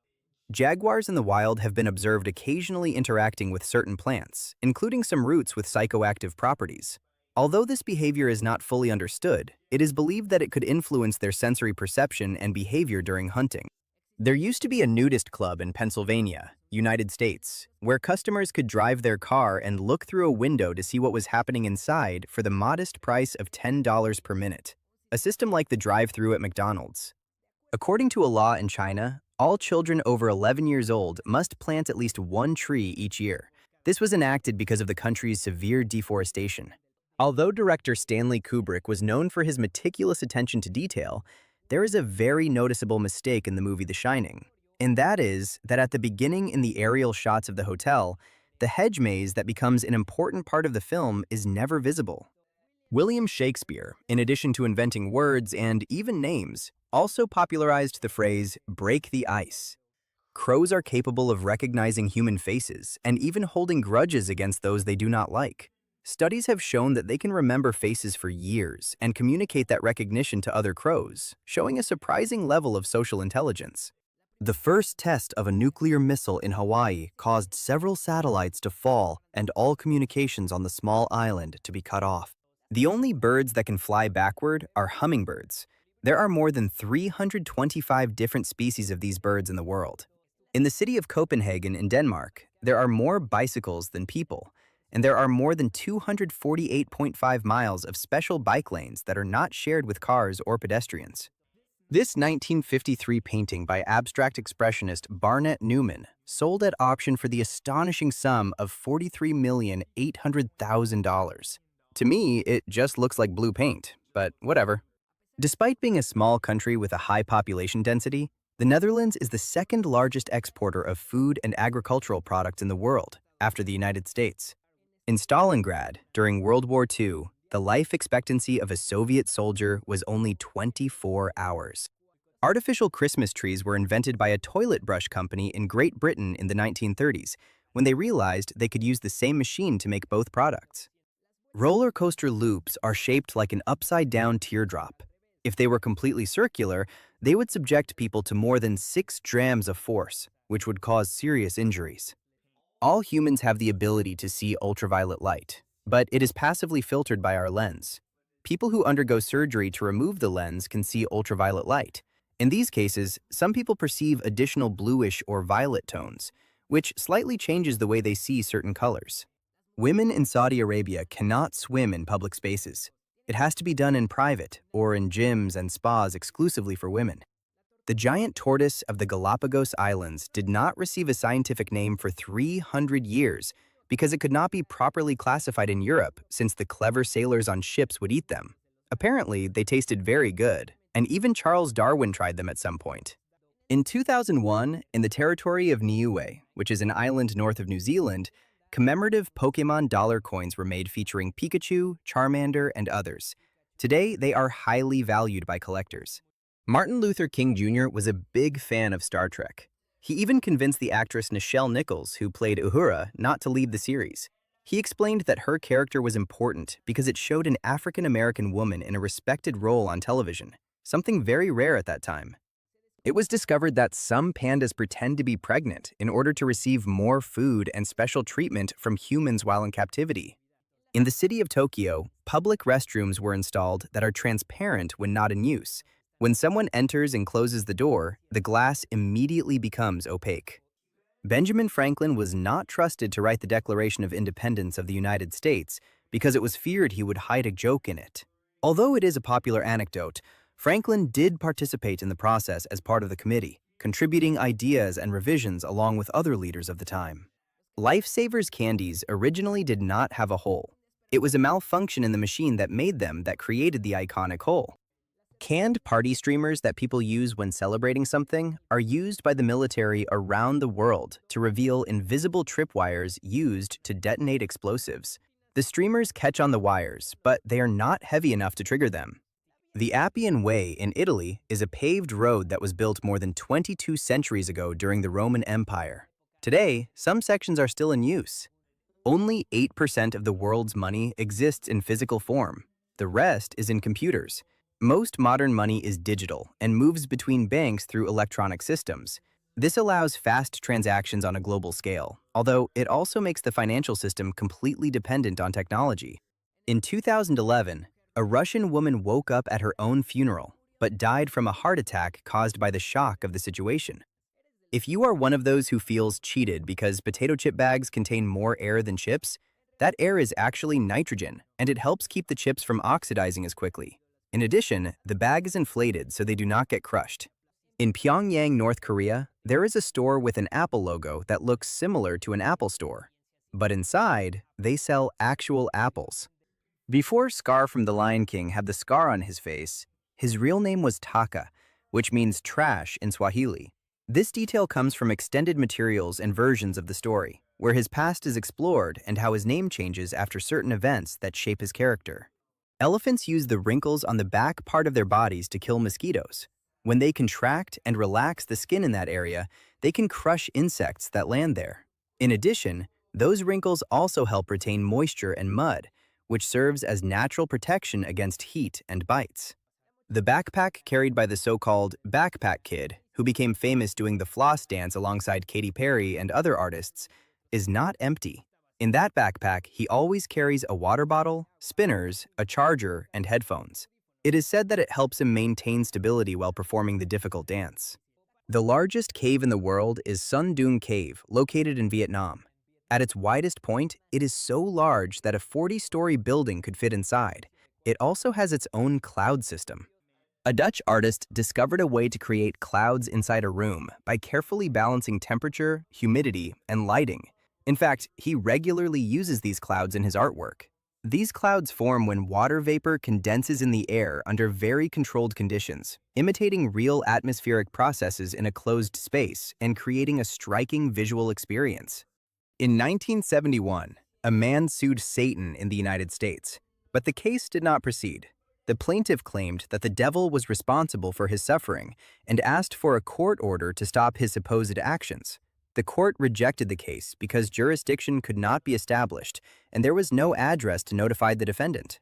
Jaguars in the wild have been observed occasionally interacting with certain plants, including some roots with psychoactive properties. Although this behavior is not fully understood, it is believed that it could influence their sensory perception and behavior during hunting. There used to be a nudist club in Pennsylvania, United States, where customers could drive their car and look through a window to see what was happening inside for the modest price of $10 per minute, a system like the drive-thru at McDonald's. According to a law in China, all children over 11 years old must plant at least 1 tree each year. This was enacted because of the country's severe deforestation. Although director Stanley Kubrick was known for his meticulous attention to detail, there is a very noticeable mistake in the movie The Shining, and that is that at the beginning in the aerial shots of the hotel, the hedge maze that becomes an important part of the film is never visible. William Shakespeare, in addition to inventing words and even names, also popularized the phrase, "break the ice." Crows are capable of recognizing human faces and even holding grudges against those they do not like. Studies have shown that they can remember faces for years and communicate that recognition to other crows, showing a surprising level of social intelligence. The first test of a nuclear missile in Hawaii caused several satellites to fall and all communications on the small island to be cut off. The only birds that can fly backward are hummingbirds. There are more than 325 different species of these birds in the world. In the city of Copenhagen in Denmark, there are more bicycles than people, and there are more than 248.5 miles of special bike lanes that are not shared with cars or pedestrians. This 1953 painting by abstract expressionist Barnett Newman sold at auction for the astonishing sum of $43,800,000. To me, it just looks like blue paint, but whatever. Despite being a small country with a high population density, the Netherlands is the second largest exporter of food and agricultural products in the world, after the United States. In Stalingrad, during World War II, the life expectancy of a Soviet soldier was only 24 hours. Artificial Christmas trees were invented by a toilet brush company in Great Britain in the 1930s, when they realized they could use the same machine to make both products. Roller coaster loops are shaped like an upside-down teardrop. If they were completely circular, they would subject people to more than 6 drams of force, which would cause serious injuries. All humans have the ability to see ultraviolet light, but it is passively filtered by our lens. People who undergo surgery to remove the lens can see ultraviolet light. In these cases, some people perceive additional bluish or violet tones, which slightly changes the way they see certain colors. Women in Saudi Arabia cannot swim in public spaces. It has to be done in private or in gyms and spas exclusively for women. The giant tortoise of the Galapagos Islands did not receive a scientific name for 300 years because it could not be properly classified in Europe since the clever sailors on ships would eat them. Apparently, they tasted very good, and even Charles Darwin tried them at some point. In 2001, in the territory of Niue, which is an island north of New Zealand, commemorative Pokemon dollar coins were made featuring Pikachu, Charmander, and others. Today, they are highly valued by collectors. Martin Luther King Jr. was a big fan of Star Trek. He even convinced the actress Nichelle Nichols, who played Uhura, not to leave the series. He explained that her character was important because it showed an African-American woman in a respected role on television, something very rare at that time. It was discovered that some pandas pretend to be pregnant in order to receive more food and special treatment from humans while in captivity. In the city of Tokyo, public restrooms were installed that are transparent when not in use. When someone enters and closes the door, the glass immediately becomes opaque. Benjamin Franklin was not trusted to write the Declaration of Independence of the United States because it was feared he would hide a joke in it. Although it is a popular anecdote, Franklin did participate in the process as part of the committee, contributing ideas and revisions along with other leaders of the time. Lifesavers candies originally did not have a hole. It was a malfunction in the machine that made them that created the iconic hole. Canned party streamers that people use when celebrating something are used by the military around the world to reveal invisible tripwires used to detonate explosives. The streamers catch on the wires, but they are not heavy enough to trigger them. The Appian Way in Italy is a paved road that was built more than 22 centuries ago during the Roman Empire. Today, some sections are still in use. Only 8% of the world's money exists in physical form. The rest is in computers. Most modern money is digital and moves between banks through electronic systems. This allows fast transactions on a global scale, although it also makes the financial system completely dependent on technology. In 2011, a Russian woman woke up at her own funeral, but died from a heart attack caused by the shock of the situation. If you are one of those who feels cheated because potato chip bags contain more air than chips, that air is actually nitrogen, and it helps keep the chips from oxidizing as quickly. In addition, the bag is inflated so they do not get crushed. In Pyongyang, North Korea, there is a store with an Apple logo that looks similar to an Apple store. But inside, they sell actual apples. Before Scar from The Lion King had the scar on his face, his real name was Taka, which means trash in Swahili. This detail comes from extended materials and versions of the story, where his past is explored and how his name changes after certain events that shape his character. Elephants use the wrinkles on the back part of their bodies to kill mosquitoes. When they contract and relax the skin in that area, they can crush insects that land there. In addition, those wrinkles also help retain moisture and mud, which serves as natural protection against heat and bites. The backpack carried by the so-called backpack kid, who became famous doing the floss dance alongside Katy Perry and other artists, is not empty. In that backpack, he always carries a water bottle, spinners, a charger, and headphones. It is said that it helps him maintain stability while performing the difficult dance. The largest cave in the world is Sun Dung Cave, located in Vietnam. At its widest point, it is so large that a 40-story building could fit inside. It also has its own cloud system. A Dutch artist discovered a way to create clouds inside a room by carefully balancing temperature, humidity, and lighting. In fact, he regularly uses these clouds in his artwork. These clouds form when water vapor condenses in the air under very controlled conditions, imitating real atmospheric processes in a closed space and creating a striking visual experience. In 1971, a man sued Satan in the United States, but the case did not proceed. The plaintiff claimed that the devil was responsible for his suffering and asked for a court order to stop his supposed actions. The court rejected the case because jurisdiction could not be established and there was no address to notify the defendant.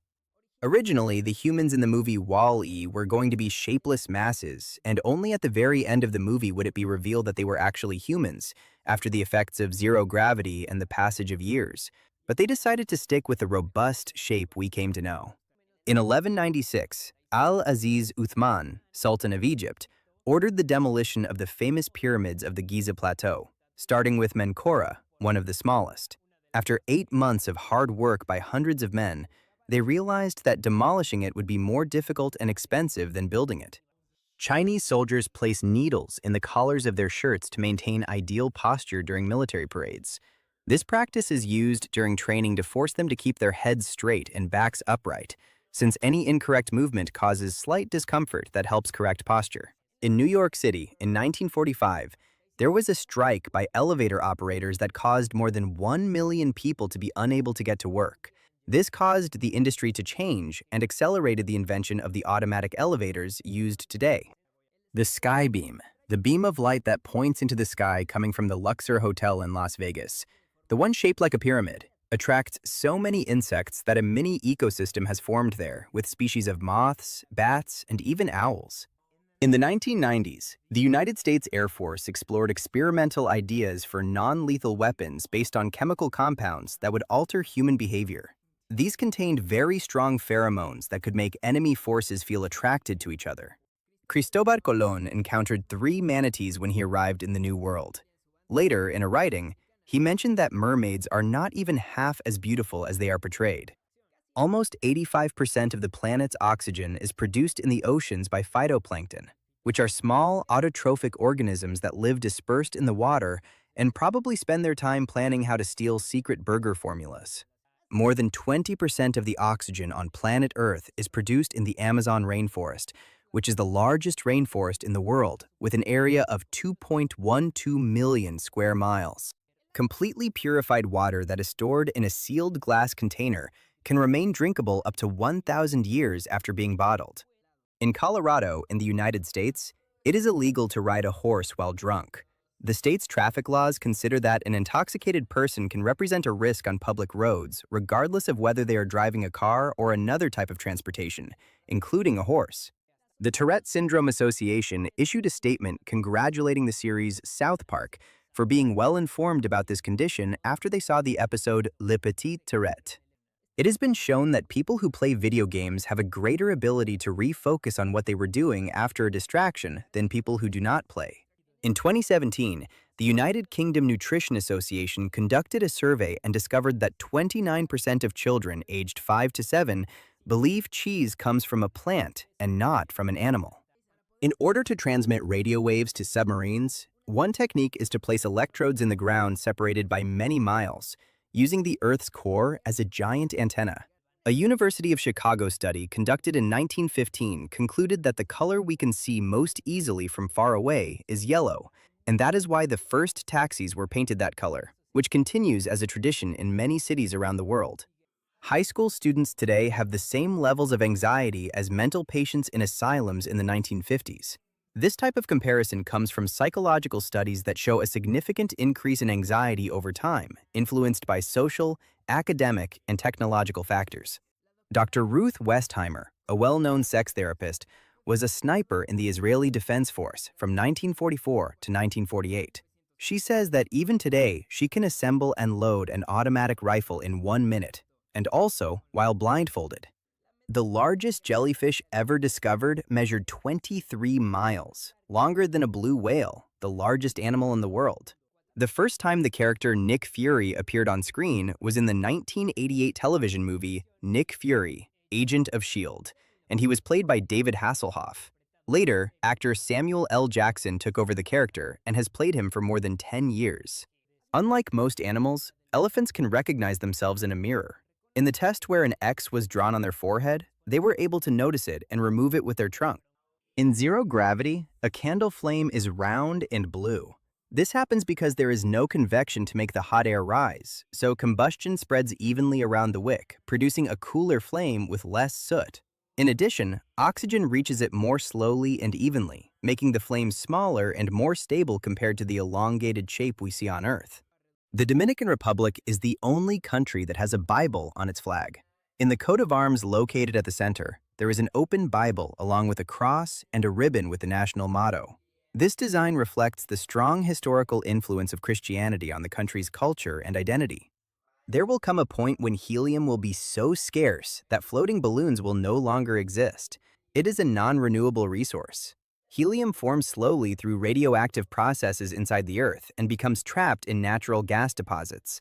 Originally, the humans in the movie Wall-E were going to be shapeless masses, and only at the very end of the movie would it be revealed that they were actually humans, after the effects of zero gravity and the passage of years. But they decided to stick with the robust shape we came to know. In 1196, Al-Aziz Uthman, Sultan of Egypt, ordered the demolition of the famous pyramids of the Giza Plateau, starting with Menkora, one of the smallest. After 8 months of hard work by hundreds of men, They realized that demolishing it would be more difficult and expensive than building it. Chinese soldiers place needles in the collars of their shirts to maintain ideal posture during military parades. This practice is used during training to force them to keep their heads straight and backs upright, since any incorrect movement causes slight discomfort that helps correct posture. In New York City, in 1945, there was a strike by elevator operators that caused more than 1 million people to be unable to get to work. This caused the industry to change and accelerated the invention of the automatic elevators used today. The sky beam, the beam of light that points into the sky coming from the Luxor Hotel in Las Vegas, the one shaped like a pyramid, attracts so many insects that a mini ecosystem has formed there with species of moths, bats, and even owls. In the 1990s, the United States Air Force explored experimental ideas for non-lethal weapons based on chemical compounds that would alter human behavior. These contained very strong pheromones that could make enemy forces feel attracted to each other. Cristobal Colon encountered 3 manatees when he arrived in the New World. Later, in a writing, he mentioned that mermaids are not even half as beautiful as they are portrayed. Almost 85% of the planet's oxygen is produced in the oceans by phytoplankton, which are small autotrophic organisms that live dispersed in the water and probably spend their time planning how to steal secret burger formulas. More than 20% of the oxygen on planet Earth is produced in the Amazon rainforest, which is the largest rainforest in the world, with an area of 2.12 million square miles. Completely purified water that is stored in a sealed glass container can remain drinkable up to 1,000 years after being bottled. In Colorado, in the United States, it is illegal to ride a horse while drunk. The state's traffic laws consider that an intoxicated person can represent a risk on public roads, regardless of whether they are driving a car or another type of transportation, including a horse. The Tourette Syndrome Association issued a statement congratulating the series South Park for being well informed about this condition after they saw the episode Le Petit Tourette. It has been shown that people who play video games have a greater ability to refocus on what they were doing after a distraction than people who do not play. In 2017, the United Kingdom Nutrition Association conducted a survey and discovered that 29% of children aged 5 to 7 believe cheese comes from a plant and not from an animal. In order to transmit radio waves to submarines, one technique is to place electrodes in the ground separated by many miles, using the Earth's core as a giant antenna. A University of Chicago study conducted in 1915 concluded that the color we can see most easily from far away is yellow, and that is why the first taxis were painted that color, which continues as a tradition in many cities around the world. High school students today have the same levels of anxiety as mental patients in asylums in the 1950s. This type of comparison comes from psychological studies that show a significant increase in anxiety over time, influenced by social, academic, and technological factors. Dr. Ruth Westheimer, a well-known sex therapist, was a sniper in the Israeli Defense Force from 1944 to 1948. She says that even today, she can assemble and load an automatic rifle in 1 minute, and also while blindfolded. The largest jellyfish ever discovered measured 23 miles, longer than a blue whale, the largest animal in the world. The first time the character Nick Fury appeared on screen was in the 1988 television movie Nick Fury, Agent of S.H.I.E.L.D., and he was played by David Hasselhoff. Later, actor Samuel L. Jackson took over the character and has played him for more than 10 years. Unlike most animals, elephants can recognize themselves in a mirror. In the test where an X was drawn on their forehead, they were able to notice it and remove it with their trunk. In zero gravity, a candle flame is round and blue. This happens because there is no convection to make the hot air rise, so combustion spreads evenly around the wick, producing a cooler flame with less soot. In addition, oxygen reaches it more slowly and evenly, making the flame smaller and more stable compared to the elongated shape we see on Earth. The Dominican Republic is the only country that has a Bible on its flag. In the coat of arms located at the center, there is an open Bible along with a cross and a ribbon with the national motto. This design reflects the strong historical influence of Christianity on the country's culture and identity. There will come a point when helium will be so scarce that floating balloons will no longer exist. It is a non-renewable resource. Helium forms slowly through radioactive processes inside the Earth and becomes trapped in natural gas deposits.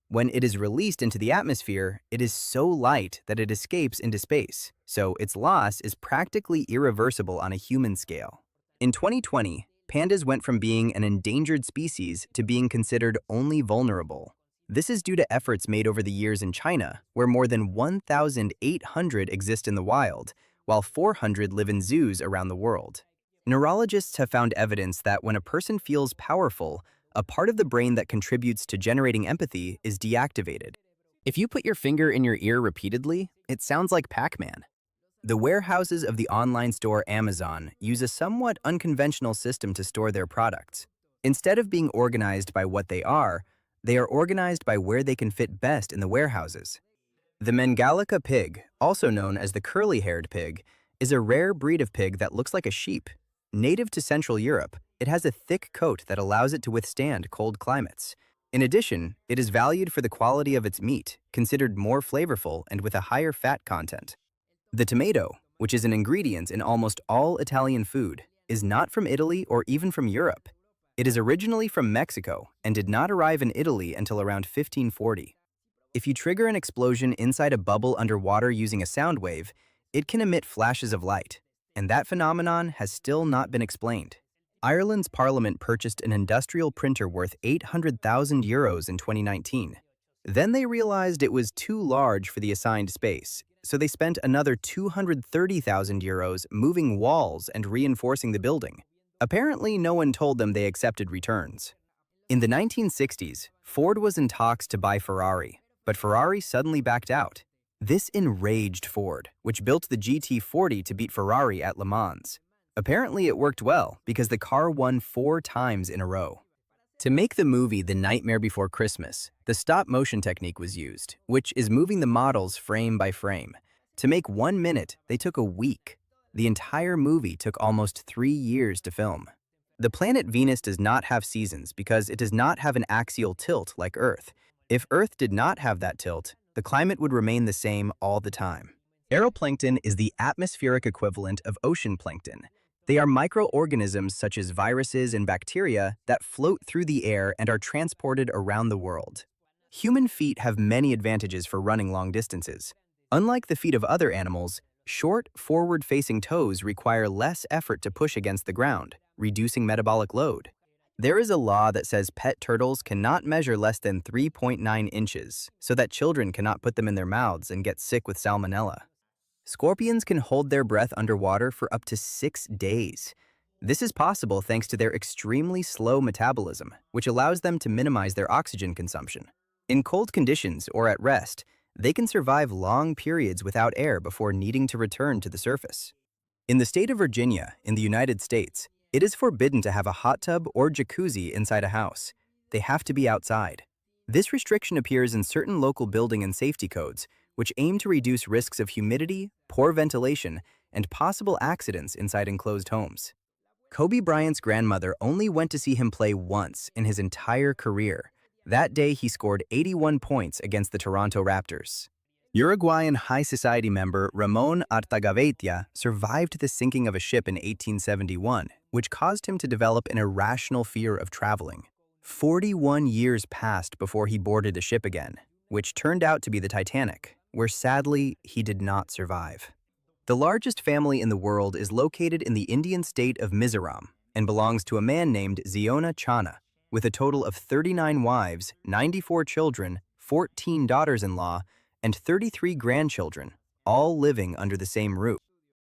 When it is released into the atmosphere, it is so light that it escapes into space, so its loss is practically irreversible on a human scale. In 2020, pandas went from being an endangered species to being considered only vulnerable. This is due to efforts made over the years in China, where more than 1,800 exist in the wild, while 400 live in zoos around the world. Neurologists have found evidence that when a person feels powerful, a part of the brain that contributes to generating empathy is deactivated. If you put your finger in your ear repeatedly, it sounds like Pac-Man. The warehouses of the online store Amazon use a somewhat unconventional system to store their products. Instead of being organized by what they are organized by where they can fit best in the warehouses. The Mangalica pig, also known as the curly-haired pig, is a rare breed of pig that looks like a sheep. Native to Central Europe, it has a thick coat that allows it to withstand cold climates. In addition, it is valued for the quality of its meat, considered more flavorful and with a higher fat content. The tomato, which is an ingredient in almost all Italian food, is not from Italy or even from Europe. It is originally from Mexico and did not arrive in Italy until around 1540. If you trigger an explosion inside a bubble underwater using a sound wave, it can emit flashes of light, and that phenomenon has still not been explained. Ireland's parliament purchased an industrial printer worth €800,000 in 2019. Then they realized it was too large for the assigned space, so they spent another €230,000 moving walls and reinforcing the building. Apparently, no one told them they accepted returns. In the 1960s, Ford was in talks to buy Ferrari, but Ferrari suddenly backed out. This enraged Ford, which built the GT40 to beat Ferrari at Le Mans. Apparently, it worked well because the car won 4 times in a row. To make the movie The Nightmare Before Christmas, the stop-motion technique was used, which is moving the models frame by frame. To make 1 minute, they took a week. The entire movie took almost 3 years to film. The planet Venus does not have seasons because it does not have an axial tilt like Earth. If Earth did not have that tilt, the climate would remain the same all the time. Aeroplankton is the atmospheric equivalent of ocean plankton. They are microorganisms such as viruses and bacteria that float through the air and are transported around the world. Human feet have many advantages for running long distances. Unlike the feet of other animals, short, forward-facing toes require less effort to push against the ground, reducing metabolic load. There is a law that says pet turtles cannot measure less than 3.9 inches, so that children cannot put them in their mouths and get sick with salmonella. Scorpions can hold their breath underwater for up to 6 days. This is possible thanks to their extremely slow metabolism, which allows them to minimize their oxygen consumption. In cold conditions or at rest, they can survive long periods without air before needing to return to the surface. In the state of Virginia, in the United States, it is forbidden to have a hot tub or jacuzzi inside a house. They have to be outside. This restriction appears in certain local building and safety codes, which aim to reduce risks of humidity, poor ventilation, and possible accidents inside enclosed homes. Kobe Bryant's grandmother only went to see him play once in his entire career. That day, he scored 81 points against the Toronto Raptors. Uruguayan high society member Ramon Artagaveitia survived the sinking of a ship in 1871, which caused him to develop an irrational fear of traveling. 41 years passed before he boarded the ship again, which turned out to be the Titanic, where sadly he did not survive. The largest family in the world is located in the Indian state of Mizoram and belongs to a man named Ziona Chana, with a total of 39 wives, 94 children, 14 daughters-in-law, and 33 grandchildren, all living under the same roof.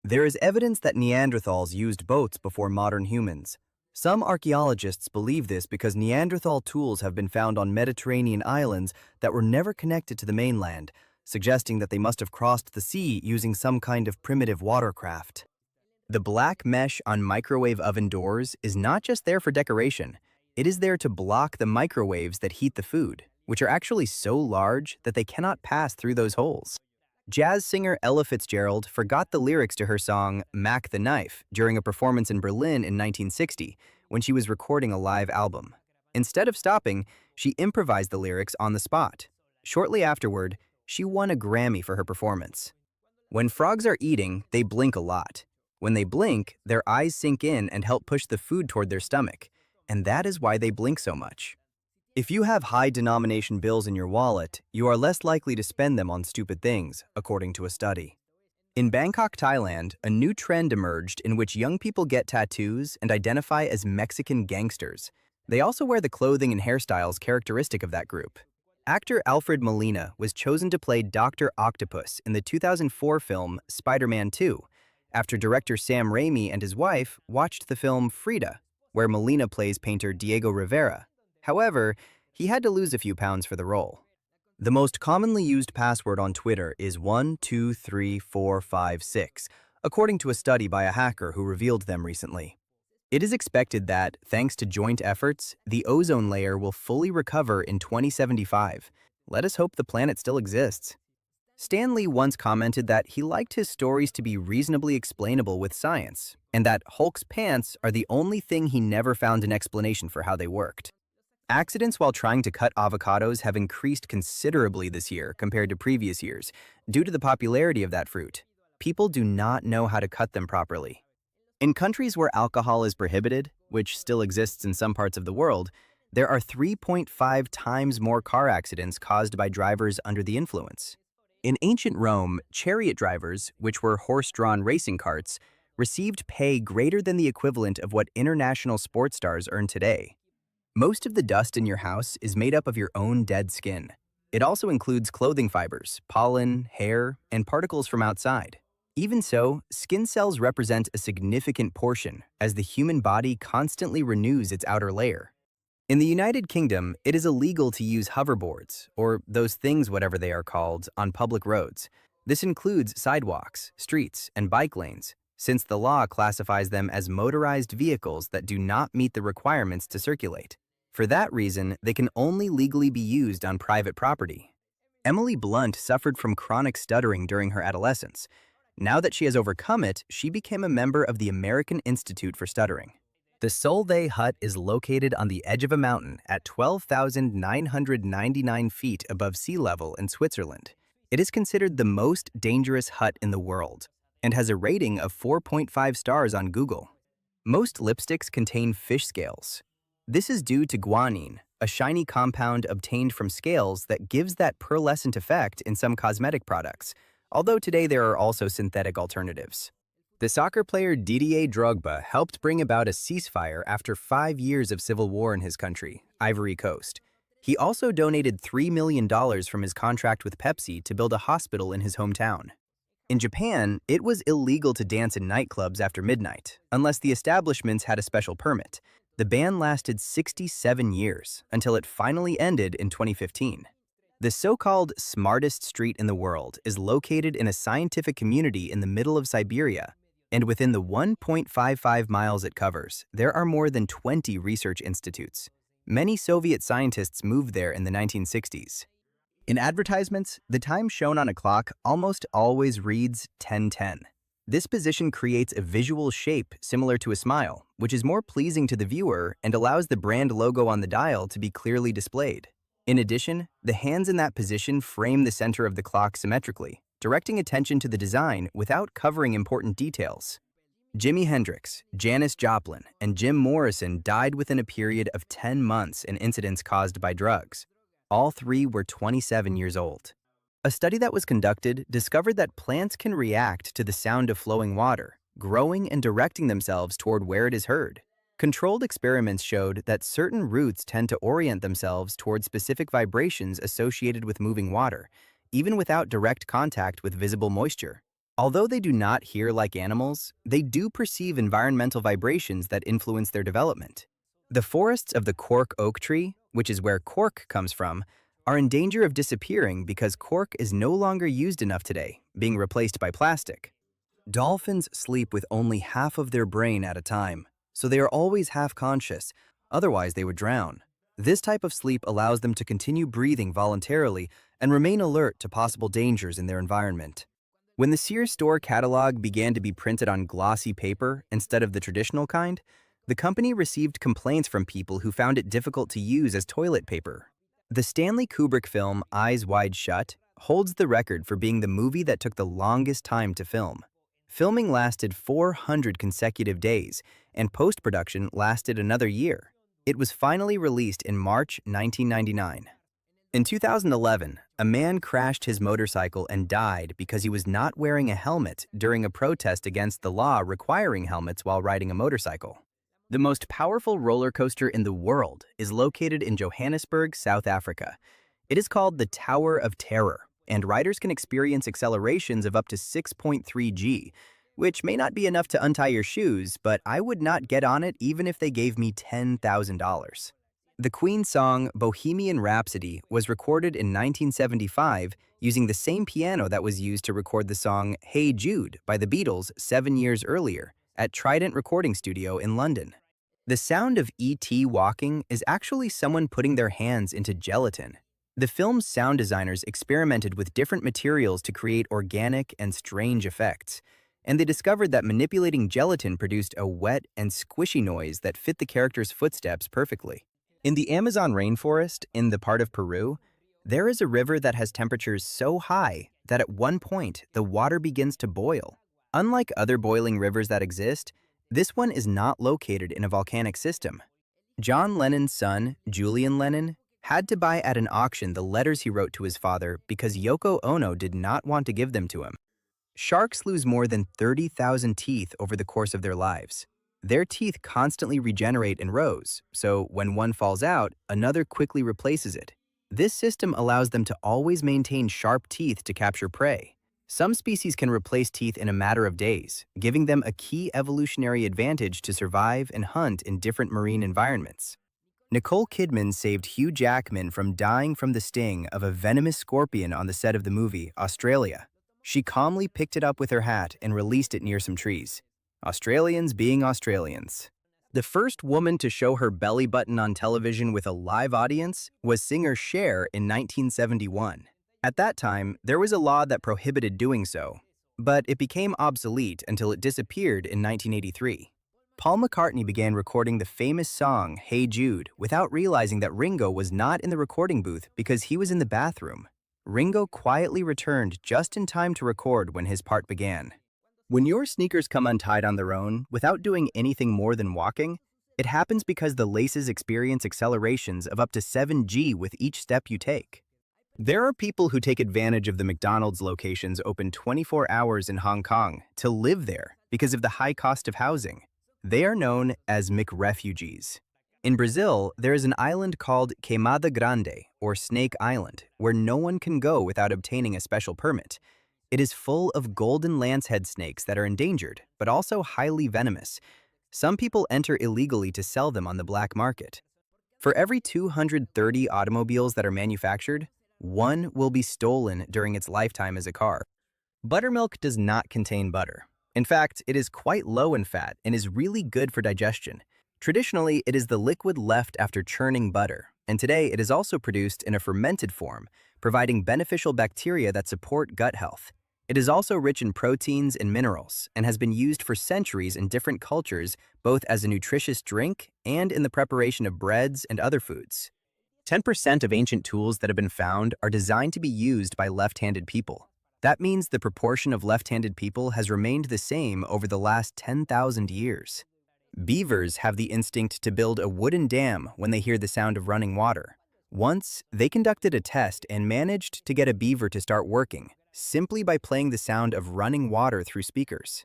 There is evidence that Neanderthals used boats before modern humans. Some archaeologists believe this because Neanderthal tools have been found on Mediterranean islands that were never connected to the mainland, suggesting that they must have crossed the sea using some kind of primitive watercraft. The black mesh on microwave oven doors is not just there for decoration. It is there to block the microwaves that heat the food, which are actually so large that they cannot pass through those holes. Jazz singer Ella Fitzgerald forgot the lyrics to her song Mac the Knife during a performance in Berlin in 1960 when she was recording a live album. Instead of stopping, she improvised the lyrics on the spot. Shortly afterward, she won a Grammy for her performance. When frogs are eating, they blink a lot. When they blink, their eyes sink in and help push the food toward their stomach, and that is why they blink so much. If you have high-denomination bills in your wallet, you are less likely to spend them on stupid things, according to a study. In Bangkok, Thailand, a new trend emerged in which young people get tattoos and identify as Mexican gangsters. They also wear the clothing and hairstyles characteristic of that group. Actor Alfred Molina was chosen to play Dr. Octopus in the 2004 film Spider-Man 2, after director Sam Raimi and his wife watched the film Frida, where Molina plays painter Diego Rivera. However, he had to lose a few pounds for the role. The most commonly used password on Twitter is 123456, according to a study by a hacker who revealed them recently. It is expected that, thanks to joint efforts, the ozone layer will fully recover in 2075. Let us hope the planet still exists. Stan Lee once commented that he liked his stories to be reasonably explainable with science, and that Hulk's pants are the only thing he never found an explanation for how they worked. Accidents while trying to cut avocados have increased considerably this year compared to previous years due to the popularity of that fruit. People do not know how to cut them properly. In countries where alcohol is prohibited, which still exists in some parts of the world, there are 3.5 times more car accidents caused by drivers under the influence. In ancient Rome, chariot drivers, which were horse-drawn racing carts, received pay greater than the equivalent of what international sports stars earn today. Most of the dust in your house is made up of your own dead skin. It also includes clothing fibers, pollen, hair, and particles from outside. Even so, skin cells represent a significant portion, as the human body constantly renews its outer layer. In the United Kingdom, it is illegal to use hoverboards, or those things whatever they are called, on public roads. This includes sidewalks, streets, and bike lanes, since the law classifies them as motorized vehicles that do not meet the requirements to circulate. For that reason, they can only legally be used on private property. Emily Blunt suffered from chronic stuttering during her adolescence. Now that she has overcome it, she became a member of the American Institute for Stuttering. The Solvay hut is located on the edge of a mountain at 12,999 feet above sea level in Switzerland. It is considered the most dangerous hut in the world and has a rating of 4.5 stars on Google. Most lipsticks contain fish scales. This is due to guanine, a shiny compound obtained from scales that gives that pearlescent effect in some cosmetic products, although today there are also synthetic alternatives. The soccer player Didier Drogba helped bring about a ceasefire after 5 years of civil war in his country, Ivory Coast. He also donated $3 million from his contract with Pepsi to build a hospital in his hometown. In Japan, it was illegal to dance in nightclubs after midnight, unless the establishments had a special permit. The ban lasted 67 years, until it finally ended in 2015. The so-called smartest street in the world is located in a scientific community in the middle of Siberia, and within the 1.55 miles it covers, there are more than 20 research institutes. Many Soviet scientists moved there in the 1960s. In advertisements, the time shown on a clock almost always reads 10:10. This position creates a visual shape similar to a smile, which is more pleasing to the viewer and allows the brand logo on the dial to be clearly displayed. In addition, the hands in that position frame the center of the clock symmetrically, directing attention to the design without covering important details. Jimi Hendrix, Janis Joplin, and Jim Morrison died within a period of 10 months in incidents caused by drugs. All three were 27 years old. A study that was conducted discovered that plants can react to the sound of flowing water, growing and directing themselves toward where it is heard. Controlled experiments showed that certain roots tend to orient themselves toward specific vibrations associated with moving water, even without direct contact with visible moisture. Although they do not hear like animals, they do perceive environmental vibrations that influence their development. The forests of the cork oak tree, which is where cork comes from, are in danger of disappearing because cork is no longer used enough today, being replaced by plastic. Dolphins sleep with only half of their brain at a time, so they are always half-conscious, otherwise they would drown. This type of sleep allows them to continue breathing voluntarily and remain alert to possible dangers in their environment. When the Sears store catalog began to be printed on glossy paper instead of the traditional kind, the company received complaints from people who found it difficult to use as toilet paper. The Stanley Kubrick film Eyes Wide Shut holds the record for being the movie that took the longest time to film. Filming lasted 400 consecutive days, and post-production lasted another year. It was finally released in March 1999. In 2011, a man crashed his motorcycle and died because he was not wearing a helmet during a protest against the law requiring helmets while riding a motorcycle. The most powerful roller coaster in the world is located in Johannesburg, South Africa. It is called the Tower of Terror, and riders can experience accelerations of up to 6.3 G, which may not be enough to untie your shoes, but I would not get on it even if they gave me $10,000. The Queen song Bohemian Rhapsody was recorded in 1975 using the same piano that was used to record the song Hey Jude by the Beatles 7 years earlier at Trident Recording Studio in London. The sound of E.T. walking is actually someone putting their hands into gelatin. The film's sound designers experimented with different materials to create organic and strange effects, and they discovered that manipulating gelatin produced a wet and squishy noise that fit the character's footsteps perfectly. In the Amazon rainforest, in the part of Peru, there is a river that has temperatures so high that at one point the water begins to boil. Unlike other boiling rivers that exist, this one is not located in a volcanic system. John Lennon's son, Julian Lennon, had to buy at an auction the letters he wrote to his father because Yoko Ono did not want to give them to him. Sharks lose more than 30,000 teeth over the course of their lives. Their teeth constantly regenerate in rows, so when one falls out, another quickly replaces it. This system allows them to always maintain sharp teeth to capture prey. Some species can replace teeth in a matter of days, giving them a key evolutionary advantage to survive and hunt in different marine environments. Nicole Kidman saved Hugh Jackman from dying from the sting of a venomous scorpion on the set of the movie Australia. She calmly picked it up with her hat and released it near some trees. Australians being Australians. The first woman to show her belly button on television with a live audience was singer Cher in 1971. At that time, there was a law that prohibited doing so, but it became obsolete until it disappeared in 1983. Paul McCartney began recording the famous song Hey Jude without realizing that Ringo was not in the recording booth because he was in the bathroom. Ringo quietly returned just in time to record when his part began. When your sneakers come untied on their own, without doing anything more than walking, it happens because the laces experience accelerations of up to 7G with each step you take. There are people who take advantage of the McDonald's locations open 24 hours in Hong Kong to live there because of the high cost of housing. They are known as McRefugees. In Brazil, there is an island called Queimada Grande, or Snake Island, where no one can go without obtaining a special permit. It is full of golden lancehead snakes that are endangered, but also highly venomous. Some people enter illegally to sell them on the black market. For every 230 automobiles that are manufactured, one will be stolen during its lifetime as a car. Buttermilk does not contain butter. In fact, it is quite low in fat and is really good for digestion. Traditionally, it is the liquid left after churning butter, and today it is also produced in a fermented form, providing beneficial bacteria that support gut health. It is also rich in proteins and minerals and has been used for centuries in different cultures, both as a nutritious drink and in the preparation of breads and other foods. 10% of ancient tools that have been found are designed to be used by left-handed people. That means the proportion of left-handed people has remained the same over the last 10,000 years. Beavers have the instinct to build a wooden dam when they hear the sound of running water. Once, they conducted a test and managed to get a beaver to start working, simply by playing the sound of running water through speakers.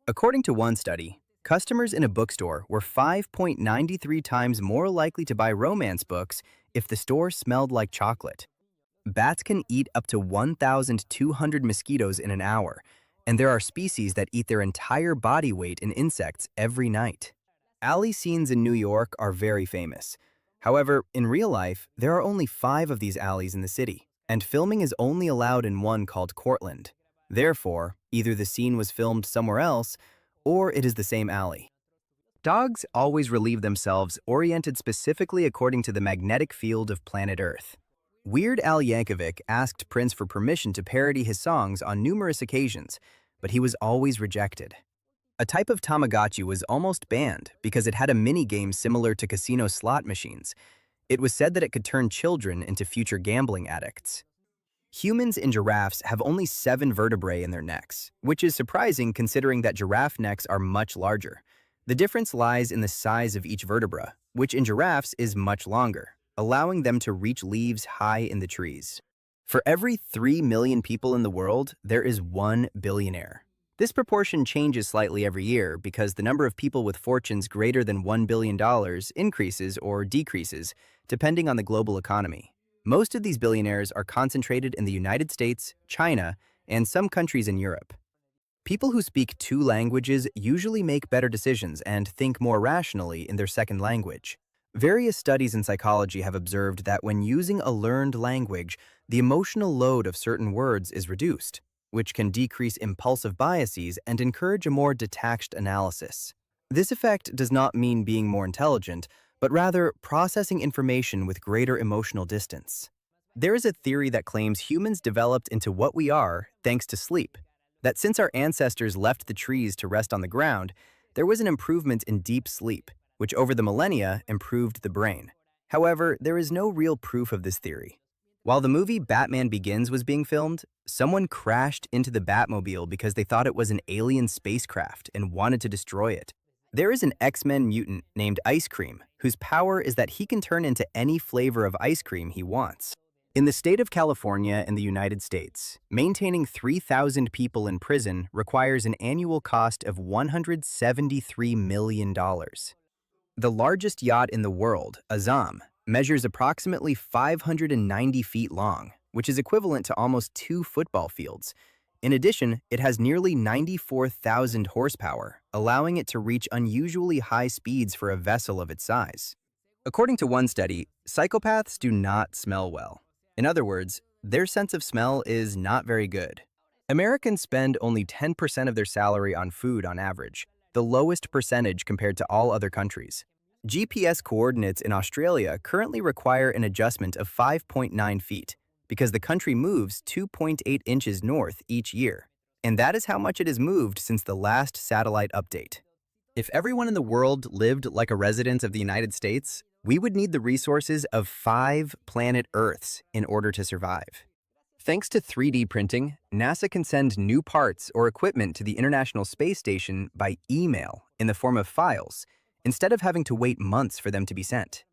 According to one study, customers in a bookstore were 5.93 times more likely to buy romance books if the store smelled like chocolate. Bats can eat up to 1,200 mosquitoes in an hour, and there are species that eat their entire body weight in insects every night. Alley scenes in New York are very famous. However, in real life, there are only 5 of these alleys in the city, and filming is only allowed in one called Cortlandt. Therefore, either the scene was filmed somewhere else, or it is the same alley. Dogs always relieve themselves oriented specifically according to the magnetic field of planet Earth. Weird Al Yankovic asked Prince for permission to parody his songs on numerous occasions, but he was always rejected. A type of Tamagotchi was almost banned because it had a mini-game similar to casino slot machines. It was said that it could turn children into future gambling addicts. Humans and giraffes have only 7 vertebrae in their necks, which is surprising considering that giraffe necks are much larger. The difference lies in the size of each vertebra. which in giraffes is much longer, allowing them to reach leaves high in the trees. For every 3 million people in the world, there is one billionaire. This proportion changes slightly every year because the number of people with fortunes greater than $1 billion increases or decreases, depending on the global economy. Most of these billionaires are concentrated in the United States, China, and some countries in Europe. People who speak two languages usually make better decisions and think more rationally in their second language. Various studies in psychology have observed that when using a learned language, the emotional load of certain words is reduced, which can decrease impulsive biases and encourage a more detached analysis. This effect does not mean being more intelligent, but rather processing information with greater emotional distance. There is a theory that claims humans developed into what we are thanks to sleep, that since our ancestors left the trees to rest on the ground, there was an improvement in deep sleep, which over the millennia improved the brain. However, there is no real proof of this theory. While the movie Batman Begins was being filmed, someone crashed into the Batmobile because they thought it was an alien spacecraft and wanted to destroy it. There is an X-Men mutant named Ice Cream, whose power is that he can turn into any flavor of ice cream he wants. In the state of California in the United States, maintaining 3,000 people in prison requires an annual cost of $173 million. The largest yacht in the world, Azam, measures approximately 590 feet long, which is equivalent to almost 2 football fields. In addition, it has nearly 94,000 horsepower, allowing it to reach unusually high speeds for a vessel of its size. According to one study, psychopaths do not smell well. In other words, their sense of smell is not very good. Americans spend only 10% of their salary on food on average, the lowest percentage compared to all other countries. GPS coordinates in Australia currently require an adjustment of 5.9 feet because the country moves 2.8 inches north each year, and that is how much it has moved since the last satellite update. If everyone in the world lived like a resident of the United States, we would need the resources of 5 planet Earths in order to survive. Thanks to 3D printing, NASA can send new parts or equipment to the International Space Station by email in the form of files, instead of having to wait months for them to be sent.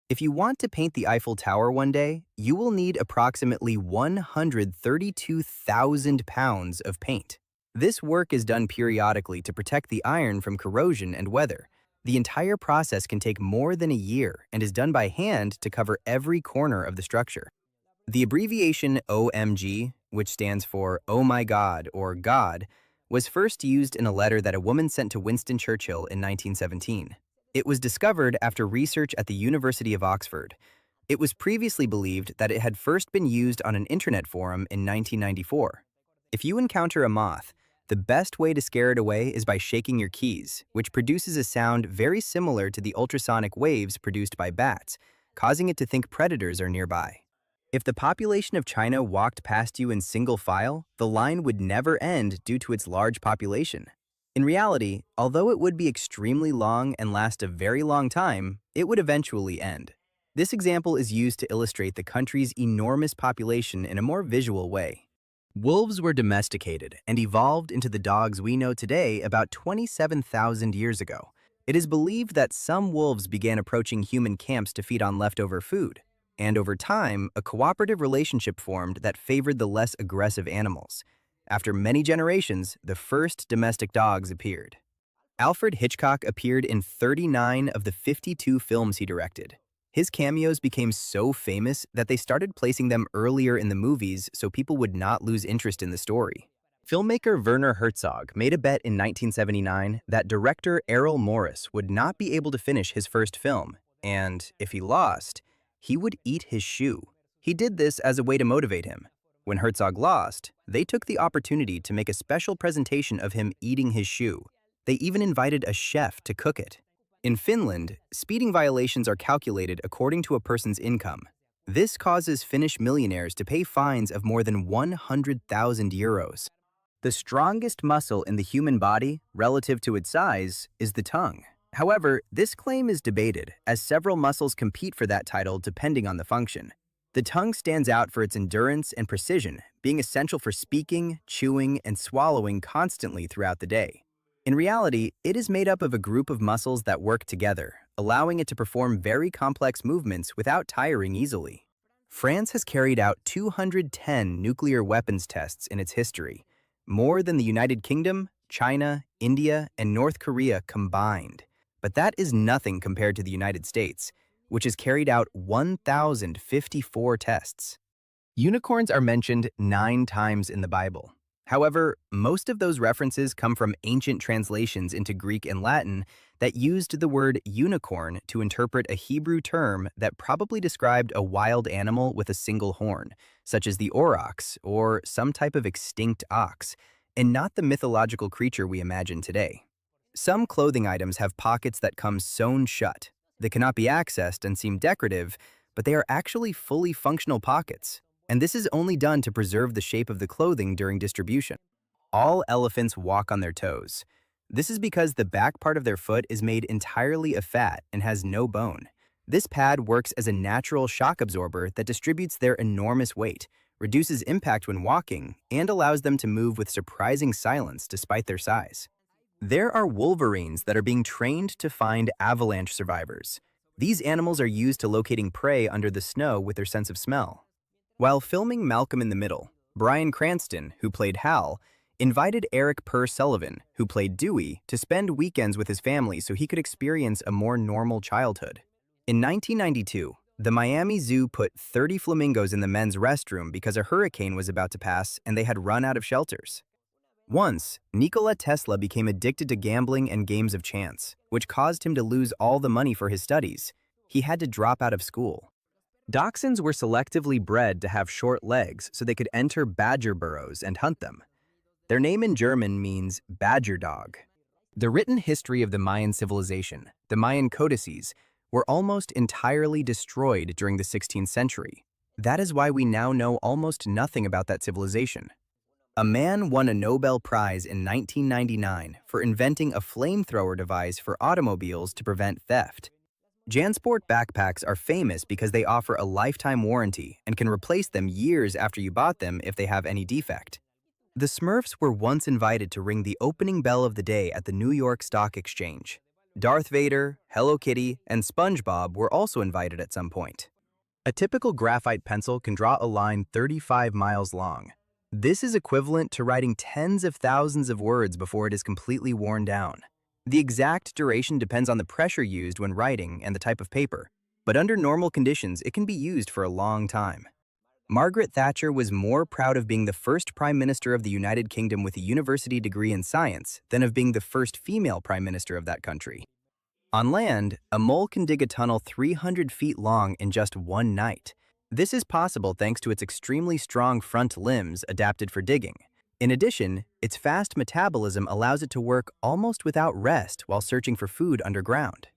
If you want to paint the Eiffel Tower one day, you will need approximately 132,000 pounds of paint. This work is done periodically to protect the iron from corrosion and weather. The entire process can take more than a year and is done by hand to cover every corner of the structure. The abbreviation OMG, which stands for Oh My God or God, was first used in a letter that a woman sent to Winston Churchill in 1917. It was discovered after research at the University of Oxford. It was previously believed that it had first been used on an internet forum in 1994. If you encounter a moth, the best way to scare it away is by shaking your keys, which produces a sound very similar to the ultrasonic waves produced by bats, causing it to think predators are nearby. If the population of China walked past you in single file, the line would never end due to its large population. In reality, although it would be extremely long and last a very long time, it would eventually end. This example is used to illustrate the country's enormous population in a more visual way. Wolves were domesticated and evolved into the dogs we know today about 27,000 years ago. It is believed that some wolves began approaching human camps to feed on leftover food, and over time, a cooperative relationship formed that favored the less aggressive animals. After many generations, the first domestic dogs appeared. Alfred Hitchcock appeared in 39 of the 52 films he directed. His cameos became so famous that they started placing them earlier in the movies so people would not lose interest in the story. Filmmaker Werner Herzog made a bet in 1979 that director Errol Morris would not be able to finish his first film, and if he lost, he would eat his shoe. He did this as a way to motivate him. When Herzog lost, they took the opportunity to make a special presentation of him eating his shoe. They even invited a chef to cook it. In Finland, speeding violations are calculated according to a person's income. This causes Finnish millionaires to pay fines of more than 100,000 euros. The strongest muscle in the human body, relative to its size, is the tongue. However, this claim is debated, as several muscles compete for that title depending on the function. The tongue stands out for its endurance and precision, being essential for speaking, chewing, and swallowing constantly throughout the day. In reality, it is made up of a group of muscles that work together, allowing it to perform very complex movements without tiring easily. France has carried out 210 nuclear weapons tests in its history, more than the United Kingdom, China, India, and North Korea combined. But that is nothing compared to the United States, which has carried out 1,054 tests. Unicorns are mentioned 9 times in the Bible. However, most of those references come from ancient translations into Greek and Latin that used the word unicorn to interpret a Hebrew term that probably described a wild animal with a single horn, such as the aurochs or some type of extinct ox, and not the mythological creature we imagine today. Some clothing items have pockets that come sewn shut. They cannot be accessed and seem decorative, but they are actually fully functional pockets, and this is only done to preserve the shape of the clothing during distribution. All elephants walk on their toes. This is because the back part of their foot is made entirely of fat and has no bone. This pad works as a natural shock absorber that distributes their enormous weight, reduces impact when walking, and allows them to move with surprising silence despite their size. There are wolverines that are being trained to find avalanche survivors. These animals are used to locating prey under the snow with their sense of smell. While filming Malcolm in the Middle, Bryan Cranston, who played Hal, invited Eric Purr Sullivan, who played Dewey, to spend weekends with his family so he could experience a more normal childhood. In 1992, the Miami Zoo put 30 flamingos in the men's restroom because a hurricane was about to pass and they had run out of shelters. Once, Nikola Tesla became addicted to gambling and games of chance, which caused him to lose all the money for his studies. He had to drop out of school. Dachshunds were selectively bred to have short legs so they could enter badger burrows and hunt them. Their name in German means badger dog. The written history of the Mayan civilization, the Mayan codices, were almost entirely destroyed during the 16th century. That is why we now know almost nothing about that civilization. A man won a Nobel Prize in 1999 for inventing a flamethrower device for automobiles to prevent theft. JanSport backpacks are famous because they offer a lifetime warranty and can replace them years after you bought them if they have any defect. The Smurfs were once invited to ring the opening bell of the day at the New York Stock Exchange. Darth Vader, Hello Kitty, and SpongeBob were also invited at some point. A typical graphite pencil can draw a line 35 miles long. This is equivalent to writing tens of thousands of words before it is completely worn down. The exact duration depends on the pressure used when writing and the type of paper, but under normal conditions, it can be used for a long time. Margaret Thatcher was more proud of being the first Prime Minister of the United Kingdom with a university degree in science than of being the first female Prime Minister of that country. On land, a mole can dig a tunnel 300 feet long in just one night. This is possible thanks to its extremely strong front limbs adapted for digging. In addition, its fast metabolism allows it to work almost without rest while searching for food underground.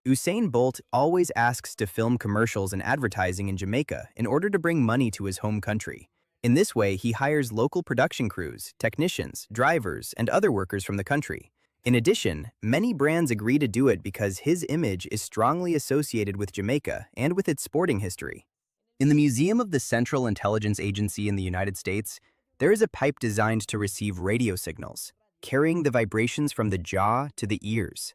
Usain Bolt always asks to film commercials and advertising in Jamaica in order to bring money to his home country. In this way, he hires local production crews, technicians, drivers, and other workers from the country. In addition, many brands agree to do it because his image is strongly associated with Jamaica and with its sporting history. In the Museum of the Central Intelligence Agency in the United States, there is a pipe designed to receive radio signals, carrying the vibrations from the jaw to the ears.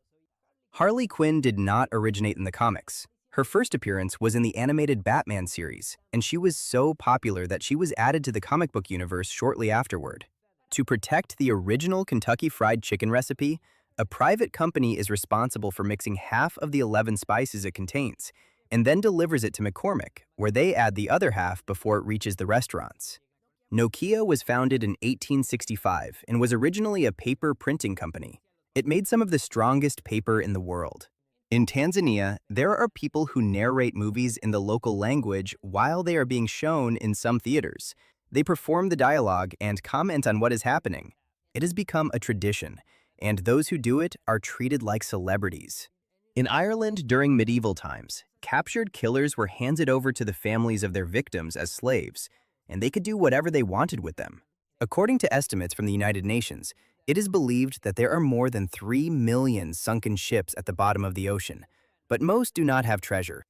Harley Quinn did not originate in the comics. Her first appearance was in the animated Batman series, and she was so popular that she was added to the comic book universe shortly afterward. To protect the original Kentucky Fried Chicken recipe, a private company is responsible for mixing half of the 11 spices it contains, and then delivers it to McCormick, where they add the other half before it reaches the restaurants. Nokia was founded in 1865 and was originally a paper printing company. It made some of the strongest paper in the world. In Tanzania, there are people who narrate movies in the local language while they are being shown in some theaters. They perform the dialogue and comment on what is happening. It has become a tradition, and those who do it are treated like celebrities. In Ireland during medieval times, captured killers were handed over to the families of their victims as slaves, and they could do whatever they wanted with them. According to estimates from the United Nations, it is believed that there are more than 3 million sunken ships at the bottom of the ocean, but most do not have treasure.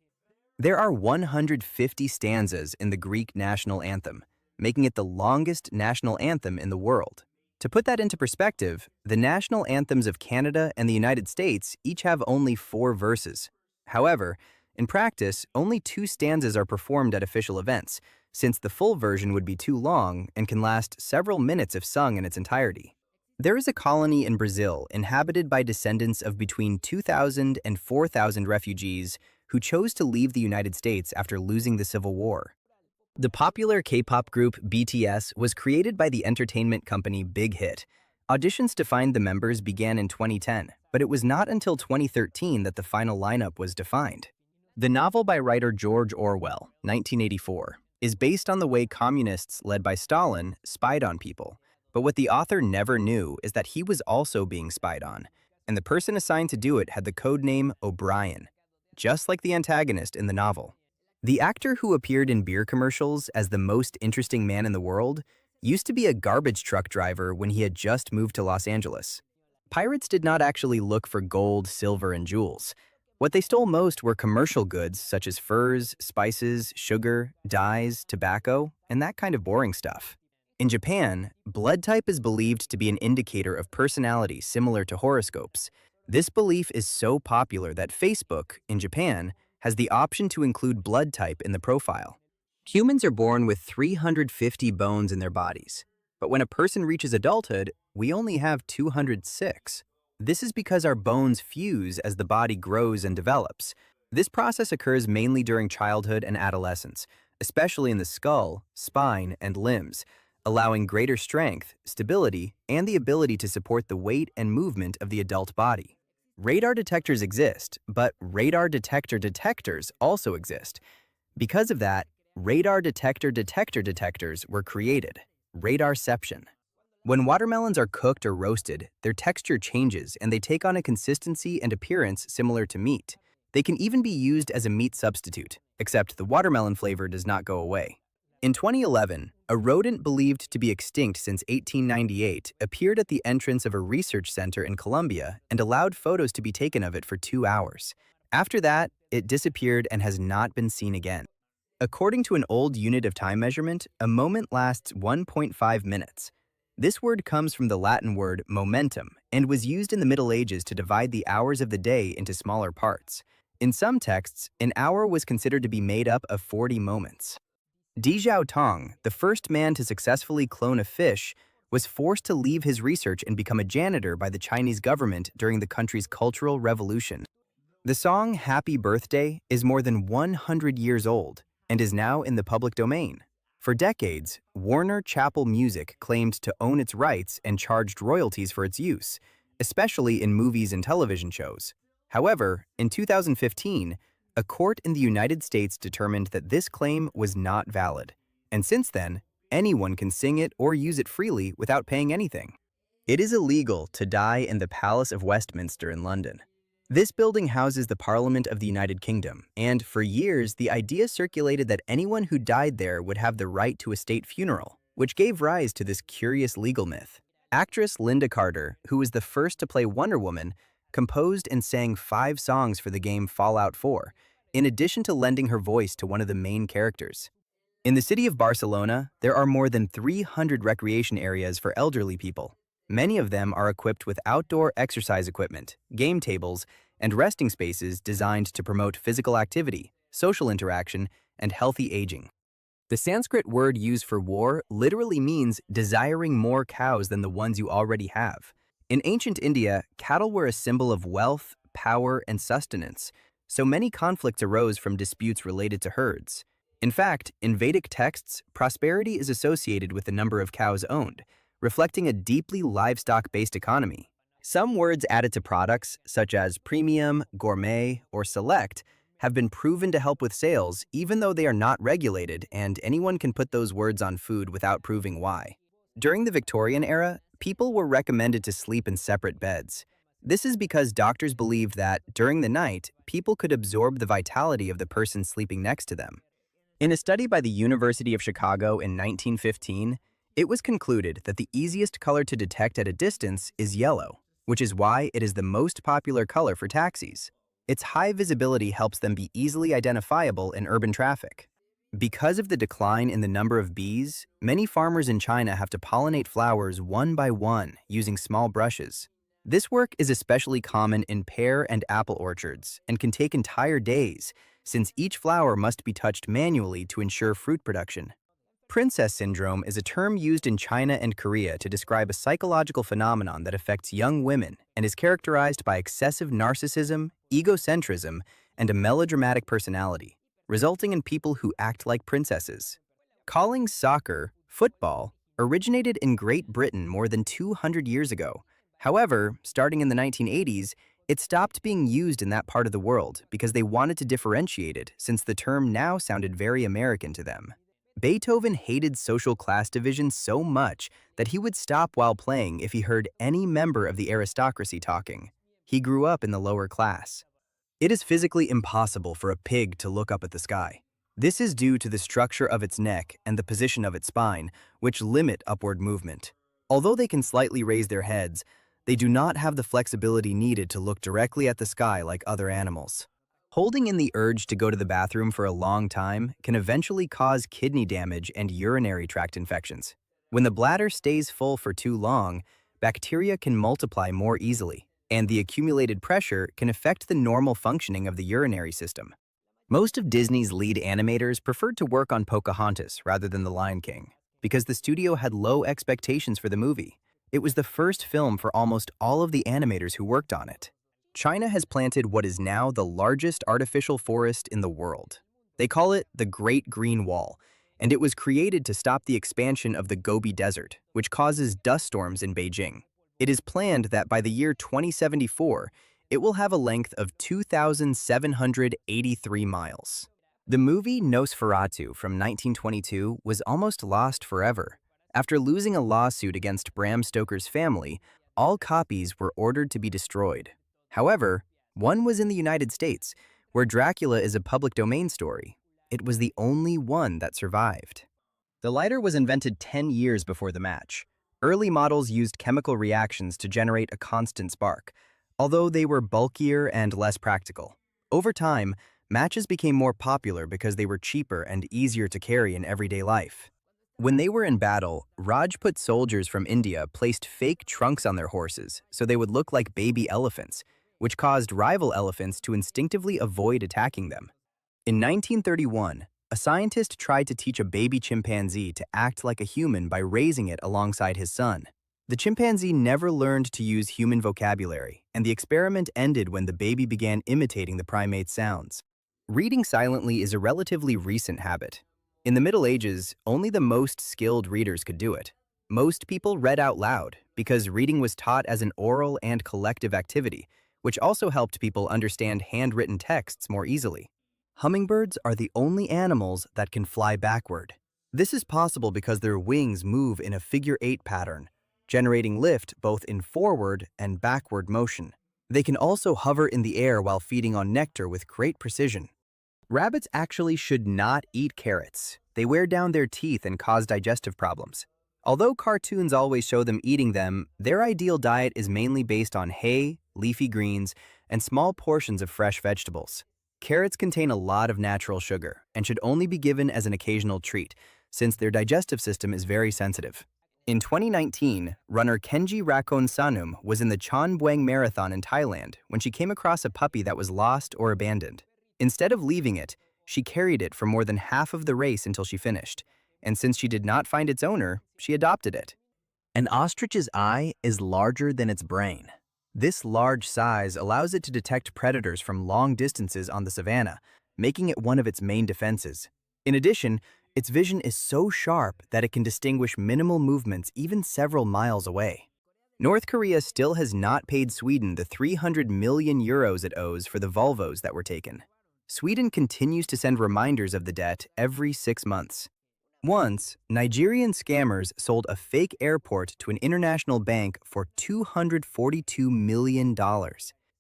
There are 150 stanzas in the Greek national anthem, making it the longest national anthem in the world. To put that into perspective, the national anthems of Canada and the United States each have only 4 verses. However, in practice, only 2 stanzas are performed at official events, since the full version would be too long and can last several minutes if sung in its entirety. There is a colony in Brazil inhabited by descendants of between 2,000 and 4,000 refugees who chose to leave the United States after losing the Civil War. The popular K-pop group BTS was created by the entertainment company Big Hit. Auditions to find the members began in 2010, but it was not until 2013 that the final lineup was defined. The novel by writer George Orwell, 1984, is based on the way communists led by Stalin spied on people. But what the author never knew is that he was also being spied on, and the person assigned to do it had the code name O'Brien, just like the antagonist in the novel. The actor who appeared in beer commercials as the most interesting man in the world used to be a garbage truck driver when he had just moved to Los Angeles. Pirates did not actually look for gold, silver, and jewels. What they stole most were commercial goods such as furs, spices, sugar, dyes, tobacco, and that kind of boring stuff. In Japan, blood type is believed to be an indicator of personality similar to horoscopes. This belief is so popular that Facebook, in Japan, has the option to include blood type in the profile. Humans are born with 350 bones in their bodies, but when a person reaches adulthood, we only have 206. This is because our bones fuse as the body grows and develops. This process occurs mainly during childhood and adolescence, especially in the skull, spine, and limbs, allowing greater strength, stability, and the ability to support the weight and movement of the adult body. Radar detectors exist, but radar detector detectors also exist. Because of that, radar detector detectors were created. Radarception. When watermelons are cooked or roasted, their texture changes and they take on a consistency and appearance similar to meat. They can even be used as a meat substitute, except the watermelon flavor does not go away. In 2011, a rodent believed to be extinct since 1898 appeared at the entrance of a research center in Colombia and allowed photos to be taken of it for 2 hours. After that, it disappeared and has not been seen again. According to an old unit of time measurement, a moment lasts 1.5 minutes. This word comes from the Latin word momentum and was used in the Middle Ages to divide the hours of the day into smaller parts. In some texts, an hour was considered to be made up of 40 moments. Di Tong, the first man to successfully clone a fish, was forced to leave his research and become a janitor by the Chinese government during the country's Cultural Revolution. The song Happy Birthday is more than 100 years old and is now in the public domain. For decades, Warner Chappell Music claimed to own its rights and charged royalties for its use, especially in movies and television shows. However, in 2015, a court in the United States determined that this claim was not valid, and since then, anyone can sing it or use it freely without paying anything. It is illegal to die in the Palace of Westminster in London. This building houses the Parliament of the United Kingdom, and for years the idea circulated that anyone who died there would have the right to a state funeral, which gave rise to this curious legal myth. Actress Linda Carter, who was the first to play Wonder Woman, composed and sang 5 songs for the game Fallout 4, in addition to lending her voice to one of the main characters. In the city of Barcelona, there are more than 300 recreation areas for elderly people. Many of them are equipped with outdoor exercise equipment, game tables, and resting spaces designed to promote physical activity, social interaction, and healthy aging. The Sanskrit word used for war literally means desiring more cows than the ones you already have. In ancient India, cattle were a symbol of wealth, power, and sustenance, so many conflicts arose from disputes related to herds. In fact, in Vedic texts, prosperity is associated with the number of cows owned, reflecting a deeply livestock-based economy. Some words added to products, such as premium, gourmet, or select, have been proven to help with sales even though they are not regulated and anyone can put those words on food without proving why. During the Victorian era, people were recommended to sleep in separate beds. This is because doctors believed that, during the night, people could absorb the vitality of the person sleeping next to them. In a study by the University of Chicago in 1915, it was concluded that the easiest color to detect at a distance is yellow, which is why it is the most popular color for taxis. Its high visibility helps them be easily identifiable in urban traffic. Because of the decline in the number of bees, many farmers in China have to pollinate flowers one by one using small brushes. This work is especially common in pear and apple orchards and can take entire days, since each flower must be touched manually to ensure fruit production. Princess syndrome is a term used in China and Korea to describe a psychological phenomenon that affects young women and is characterized by excessive narcissism, egocentrism, and a melodramatic personality, resulting in people who act like princesses. Calling soccer football originated in Great Britain more than 200 years ago. However, starting in the 1980s, it stopped being used in that part of the world because they wanted to differentiate it since the term now sounded very American to them. Beethoven hated social class division so much that he would stop while playing if he heard any member of the aristocracy talking. He grew up in the lower class. It is physically impossible for a pig to look up at the sky. This is due to the structure of its neck and the position of its spine, which limit upward movement. Although they can slightly raise their heads, they do not have the flexibility needed to look directly at the sky like other animals. Holding in the urge to go to the bathroom for a long time can eventually cause kidney damage and urinary tract infections. When the bladder stays full for too long, bacteria can multiply more easily, and the accumulated pressure can affect the normal functioning of the urinary system. Most of Disney's lead animators preferred to work on Pocahontas rather than The Lion King, because the studio had low expectations for the movie. It was the first film for almost all of the animators who worked on it. China has planted what is now the largest artificial forest in the world. They call it the Great Green Wall, and it was created to stop the expansion of the Gobi Desert, which causes dust storms in Beijing. It is planned that by the year 2074, it will have a length of 2,783 miles. The movie Nosferatu from 1922 was almost lost forever. After losing a lawsuit against Bram Stoker's family, all copies were ordered to be destroyed. However, one was in the United States, where Dracula is a public domain story. It was the only one that survived. The lighter was invented 10 years before the match. Early models used chemical reactions to generate a constant spark, although they were bulkier and less practical. Over time, matches became more popular because they were cheaper and easier to carry in everyday life. When they were in battle, Rajput soldiers from India placed fake trunks on their horses so they would look like baby elephants, which caused rival elephants to instinctively avoid attacking them. In 1931, a scientist tried to teach a baby chimpanzee to act like a human by raising it alongside his son. The chimpanzee never learned to use human vocabulary, and the experiment ended when the baby began imitating the primate's sounds. Reading silently is a relatively recent habit. In the Middle Ages, only the most skilled readers could do it. Most people read out loud because reading was taught as an oral and collective activity, which also helped people understand handwritten texts more easily. Hummingbirds are the only animals that can fly backward. This is possible because their wings move in a figure-8 pattern, generating lift both in forward and backward motion. They can also hover in the air while feeding on nectar with great precision. Rabbits actually should not eat carrots. They wear down their teeth and cause digestive problems. Although cartoons always show them eating them, their ideal diet is mainly based on hay, leafy greens, and small portions of fresh vegetables. Carrots contain a lot of natural sugar and should only be given as an occasional treat, since their digestive system is very sensitive. In 2019, runner Kenji Sanum was in the Chonburi Marathon in Thailand when she came across a puppy that was lost or abandoned. Instead of leaving it, she carried it for more than half of the race until she finished, and since she did not find its owner, she adopted it. An ostrich's eye is larger than its brain. This large size allows it to detect predators from long distances on the savanna, making it one of its main defenses. In addition, its vision is so sharp that it can distinguish minimal movements even several miles away. North Korea still has not paid Sweden the 300 million euros it owes for the Volvos that were taken. Sweden continues to send reminders of the debt every 6 months. Once, Nigerian scammers sold a fake airport to an international bank for $242 million.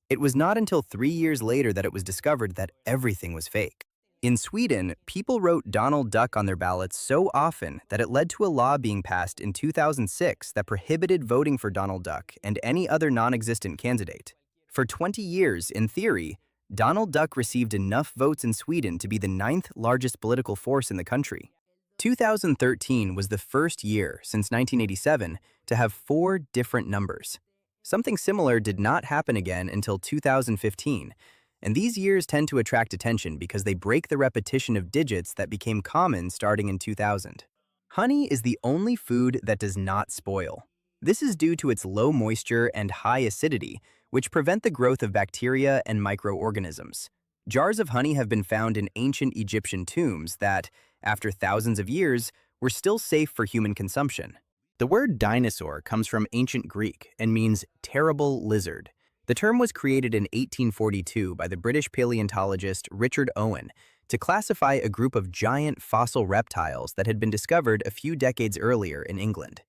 It was not until 3 years later that it was discovered that everything was fake. In Sweden, people wrote Donald Duck on their ballots so often that it led to a law being passed in 2006 that prohibited voting for Donald Duck and any other non-existent candidate. For 20 years, in theory, Donald Duck received enough votes in Sweden to be the 9th largest political force in the country. 2013 was the first year since 1987 to have 4 different numbers. Something similar did not happen again until 2015, and these years tend to attract attention because they break the repetition of digits that became common starting in 2000. Honey is the only food that does not spoil. This is due to its low moisture and high acidity, which prevent the growth of bacteria and microorganisms. Jars of honey have been found in ancient Egyptian tombs that, after thousands of years, were still safe for human consumption. The word dinosaur comes from ancient Greek and means terrible lizard. The term was created in 1842 by the British paleontologist Richard Owen to classify a group of giant fossil reptiles that had been discovered a few decades earlier in England.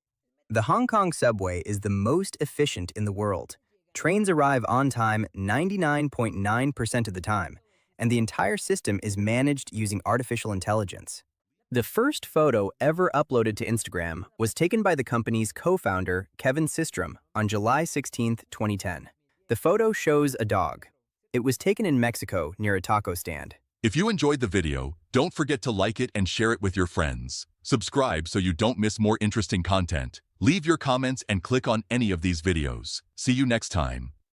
The Hong Kong subway is the most efficient in the world. Trains arrive on time 99.9% of the time, and the entire system is managed using artificial intelligence. The first photo ever uploaded to Instagram was taken by the company's co-founder, Kevin Systrom, on July 16, 2010. The photo shows a dog. It was taken in Mexico near a taco stand. If you enjoyed the video, don't forget to like it and share it with your friends. Subscribe so you don't miss more interesting content. Leave your comments and click on any of these videos. See you next time.